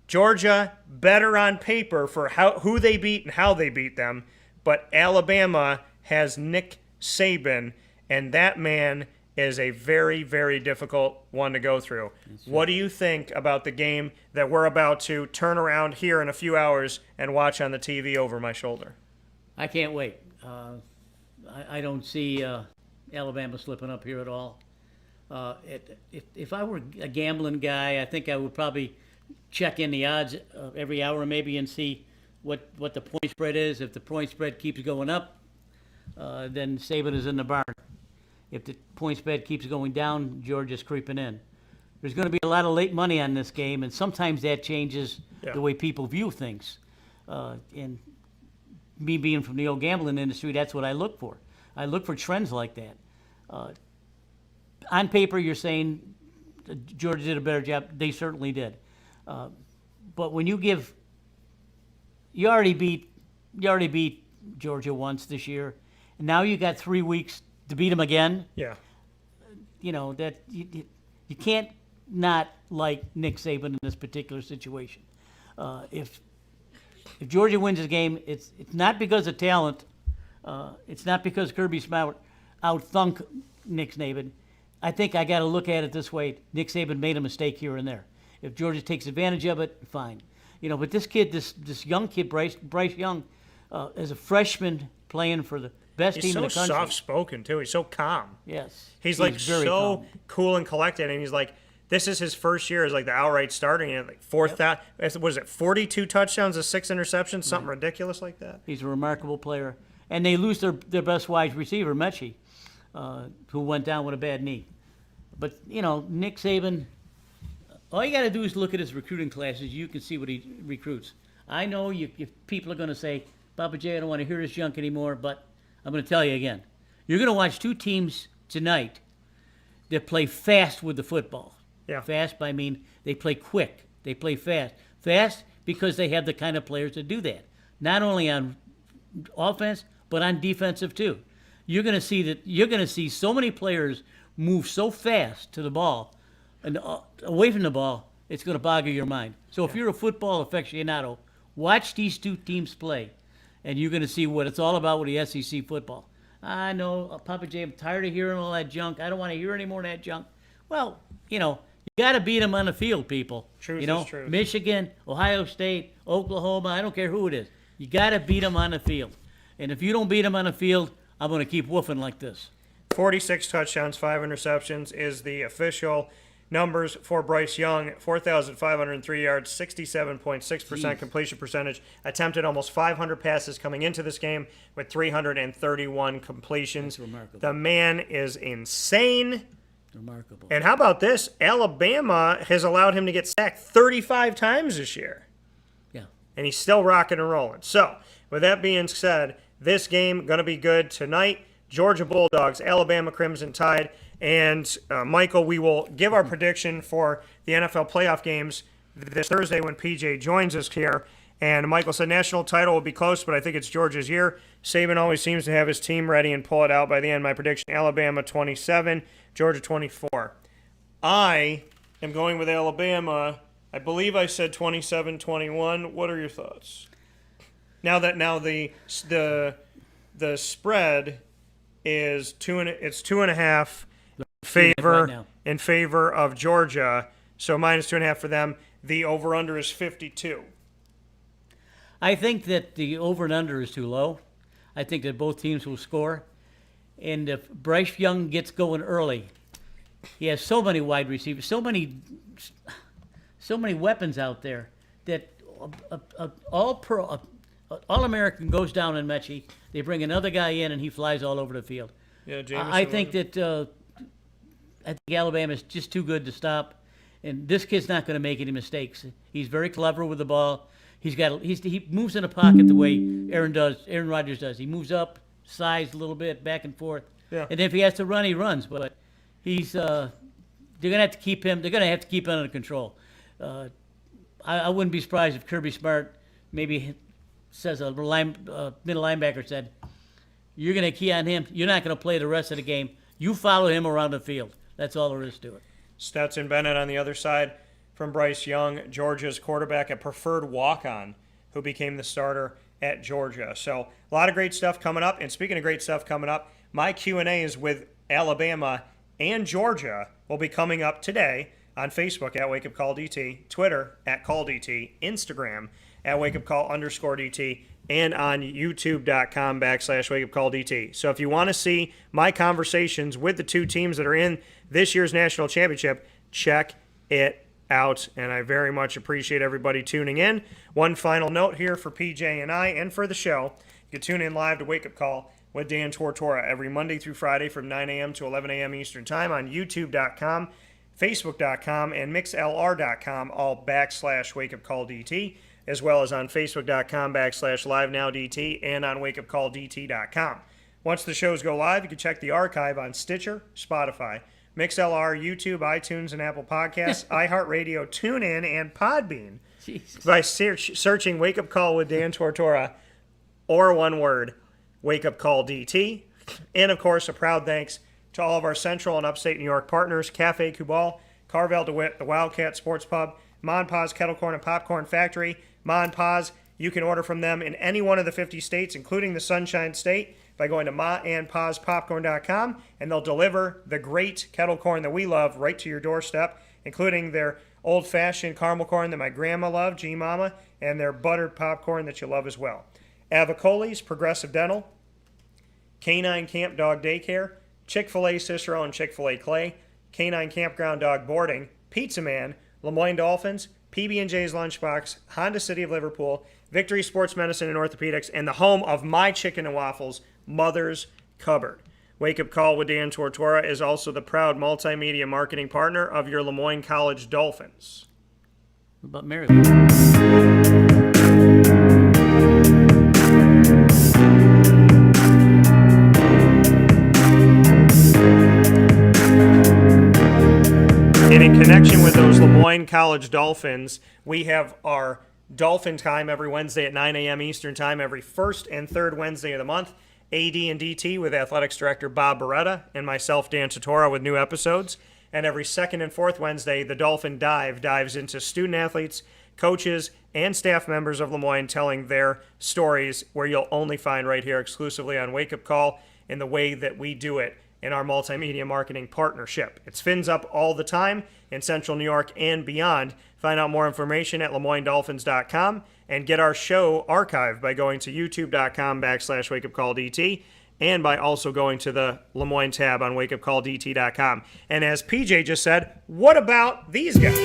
[SPEAKER 1] Georgia better on paper for who they beat and how they beat them, but Alabama has Nick Saban, and that man is a very, very difficult one to go through. What do you think about the game that we're about to turn around here in a few hours and watch on the TV over my shoulder?
[SPEAKER 17] I can't wait. I don't see Alabama slipping up here at all. If I were a gambling guy, I think I would probably check in the odds every hour maybe and see what the point spread is. If the point spread keeps going up, then Saban is in the barn. If the point spread keeps going down, Georgia's creeping in. There's going to be a lot of late money on this game, and sometimes that changes the way people view things. And me being from the old gambling industry, that's what I look for. I look for trends like that. On paper, you're saying Georgia did a better job. They certainly did. But when you already beat Georgia once this year, and now you got 3 weeks to beat them again.
[SPEAKER 1] Yeah.
[SPEAKER 17] You know that you can't not like Nick Saban in this particular situation. If Georgia wins this game, it's not because of talent. It's not because Kirby Smart out-thunk Nick Saban. I think I got to look at it this way. Nick Saban made a mistake here and there. If Georgia takes advantage of it, fine. You know, but this kid, this young kid, Bryce Young, as a freshman playing for the best team in the country.
[SPEAKER 1] He's so soft-spoken, too. He's so calm.
[SPEAKER 17] Yes.
[SPEAKER 1] He's like
[SPEAKER 17] very
[SPEAKER 1] so
[SPEAKER 17] calm.
[SPEAKER 1] cool and collected, and he's like, this is his first year as like the outright starter. And like fourth, was it 42 touchdowns and 6 interceptions, something ridiculous like that?
[SPEAKER 17] He's a remarkable player. And they lose their best wide receiver, Mechie, who went down with a bad knee. But, you know, Nick Saban, all you got to do is look at his recruiting classes. You can see what he recruits. I know if people are going to say, Papa J, I don't want to hear this junk anymore, but I'm going to tell you again. You're going to watch two teams tonight that play fast with the football.
[SPEAKER 1] Yeah.
[SPEAKER 17] Fast, I mean they play quick. They play fast. Fast because they have the kind of players that do that. Not only on offense, but on defensive too. You're going to see so many players move so fast to the ball and away from the ball, it's going to boggle your mind. So if you're a football aficionado, watch these two teams play, and you're going to see what it's all about with the SEC football. I know, Papa J, I'm tired of hearing all that junk. I don't want to hear any more of that junk. Well, you know, you got to beat them on the field, people.
[SPEAKER 1] Truth
[SPEAKER 17] you know,
[SPEAKER 1] is truth.
[SPEAKER 17] Michigan, Ohio State, Oklahoma, I don't care who it is. You got to beat them on the field. And if you don't beat them on the field, I'm going to keep woofing like this.
[SPEAKER 1] 46 touchdowns, 5 interceptions is the official numbers for Bryce Young. 4,503 yards, 67.6% completion percentage. Attempted almost 500 passes coming into this game with 331 completions.
[SPEAKER 17] That's remarkable.
[SPEAKER 1] The man is insane.
[SPEAKER 17] Remarkable.
[SPEAKER 1] And how about this? Alabama has allowed him to get sacked 35 times this year.
[SPEAKER 17] Yeah.
[SPEAKER 1] And he's still rocking and rolling. So, with that being said, this game going to be good tonight. Georgia Bulldogs, Alabama Crimson Tide. And, Michael, we will give our prediction for the NFL playoff games this Thursday when PJ joins us here. And Michael said national title will be close, but I think it's Georgia's year. Saban always seems to have his team ready and pull it out by the end. My prediction, Alabama 27, Georgia 24. I am going with Alabama. I believe I said 27-21. What are your thoughts? Now the spread is 2.5 in favor of Georgia, so minus 2.5 for them. The over/under is 52.
[SPEAKER 17] I think that the over and under is too low. I think that both teams will score. And if Bryce Young gets going early, he has so many wide receivers, so many weapons out there that All-American goes down in Mechie. They bring another guy in, and he flies all over the field.
[SPEAKER 1] Yeah, Jameson
[SPEAKER 17] I think that Alabama is just too good to stop. And this kid's not going to make any mistakes. He's very clever with the ball. He moves in the pocket the way Aaron Rodgers does. He moves up, size a little bit, back and forth.
[SPEAKER 1] Yeah.
[SPEAKER 17] And if he has to run, he runs. But he's they're going to have to keep him. They're going to have to keep him under control. I wouldn't be surprised if Kirby Smart maybe says middle linebacker said, "You're going to key on him. You're not going to play the rest of the game. You follow him around the field." That's all there is to it.
[SPEAKER 1] Stetson Bennett on the other side from Bryce Young, Georgia's quarterback, a preferred walk-on who became the starter at Georgia. So a lot of great stuff coming up. And speaking of great stuff coming up, my Q&As with Alabama and Georgia will be coming up today on Facebook at Wake Up Call DT, Twitter at Call DT, Instagram at Wake Up Call _DT, and on youtube.com/Wake Up Call DT. So if you want to see my conversations with the two teams that are in this year's national championship, check it out. And I very much appreciate everybody tuning in. One final note here for PJ and I and for the show. You can tune in live to Wake Up Call with Dan Tortora every Monday through Friday from 9 a.m. to 11 a.m. Eastern Time on youtube.com, facebook.com, and mixlr.com, all /Wake Up Call DT, as well as on facebook.com /LiveNowDT and on wakeupcalldt.com. Once the shows go live, you can check the archive on Stitcher, Spotify, MixLR, YouTube, iTunes, and Apple Podcasts, iHeartRadio, TuneIn, and Podbean by searching Wake Up Call with Dan Tortora, or one word, Wake Up Call DT. And, of course, a proud thanks to all of our Central and Upstate New York partners, Cafe Cubal, Carvel DeWitt, the Wildcat Sports Pub, Mon Pa's Kettle Corn and Popcorn Factory. Mon Pa's, you can order from them in any one of the 50 states, including the Sunshine State, by going to maandpazpopcorn.com, and they'll deliver the great kettle corn that we love right to your doorstep, including their old-fashioned caramel corn that my grandma loved, G-Mama, and their buttered popcorn that you love as well. Avicoli's, Progressive Dental, Canine Camp Dog Daycare, Chick-fil-A Cicero and Chick-fil-A Clay, Canine Campground Dog Boarding, Pizza Man, Lemoyne Dolphins, PB&J's Lunchbox, Honda City of Liverpool, Victory Sports Medicine and Orthopedics, and the home of my chicken and waffles, Mother's Cupboard. Wake Up Call with Dan Tortora is also the proud multimedia marketing partner of your Lemoyne College Dolphins.
[SPEAKER 17] What about Mary?
[SPEAKER 1] And in connection with those Lemoyne College Dolphins, we have our Dolphin Time every Wednesday at 9 a.m. Eastern Time, every first and third Wednesday of the month. AD and DT with Athletics Director Bob Beretta and myself, Dan Tortora, with new episodes. And every second and fourth Wednesday, the Dolphin Dive dives into student athletes, coaches, and staff members of Lemoyne telling their stories, where you'll only find right here exclusively on Wake Up Call in the way that we do it in our multimedia marketing partnership. It spins up all the time in Central New York and beyond. Find out more information at LemoyneDolphins.com and get our show archived by going to youtube.com /Wake Up Call DT and by also going to the Lemoyne tab on wakeupcalldt.com. And as PJ just said, what about these guys?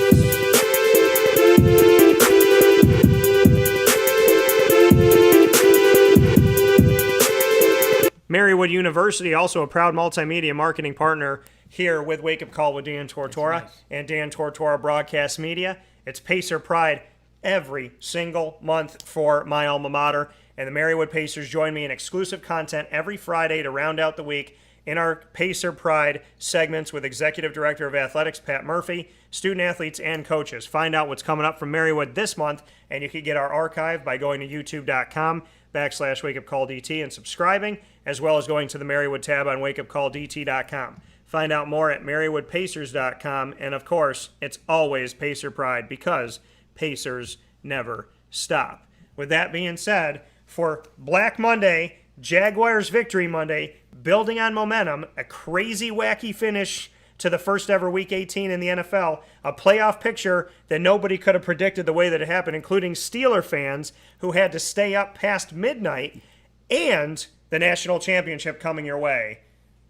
[SPEAKER 1] Marywood University, also a proud multimedia marketing partner here with Wake Up Call with Dan Tortora and Dan Tortora Broadcast Media. It's Pacer Pride every single month for my alma mater. And the Marywood Pacers join me in exclusive content every Friday to round out the week in our Pacer Pride segments with Executive Director of Athletics, Pat Murphy, student athletes, and coaches. Find out what's coming up from Marywood this month, and you can get our archive by going to youtube.com /Wake Up Call DT and subscribing, as well as going to the Marywood tab on wakeupcalldt.com. Find out more at marywoodpacers.com, and of course, it's always Pacer Pride because Pacers never stop. With that being said, for Black Monday, Jaguars Victory Monday, building on momentum, a crazy wacky finish to the first ever Week 18 in the NFL, a playoff picture that nobody could have predicted the way that it happened, including Steeler fans who had to stay up past midnight, and the national championship coming your way.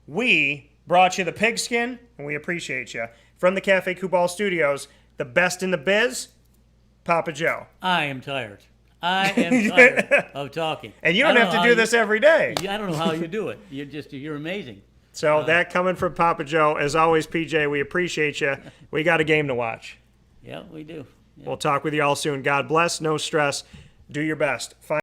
[SPEAKER 1] We brought you the pigskin, and we appreciate you. From the Cafe Cubal Studios, the best in the biz, Papa Joe.
[SPEAKER 17] I am tired. I am tired of talking.
[SPEAKER 1] And you don't have to do this every day.
[SPEAKER 17] I don't know how you do it. You're amazing.
[SPEAKER 1] So that coming from Papa Joe, as always, PJ, we appreciate you. We got a game to watch.
[SPEAKER 17] Yeah, we do. Yeah.
[SPEAKER 1] We'll talk with you all soon. God bless. No stress. Do your best.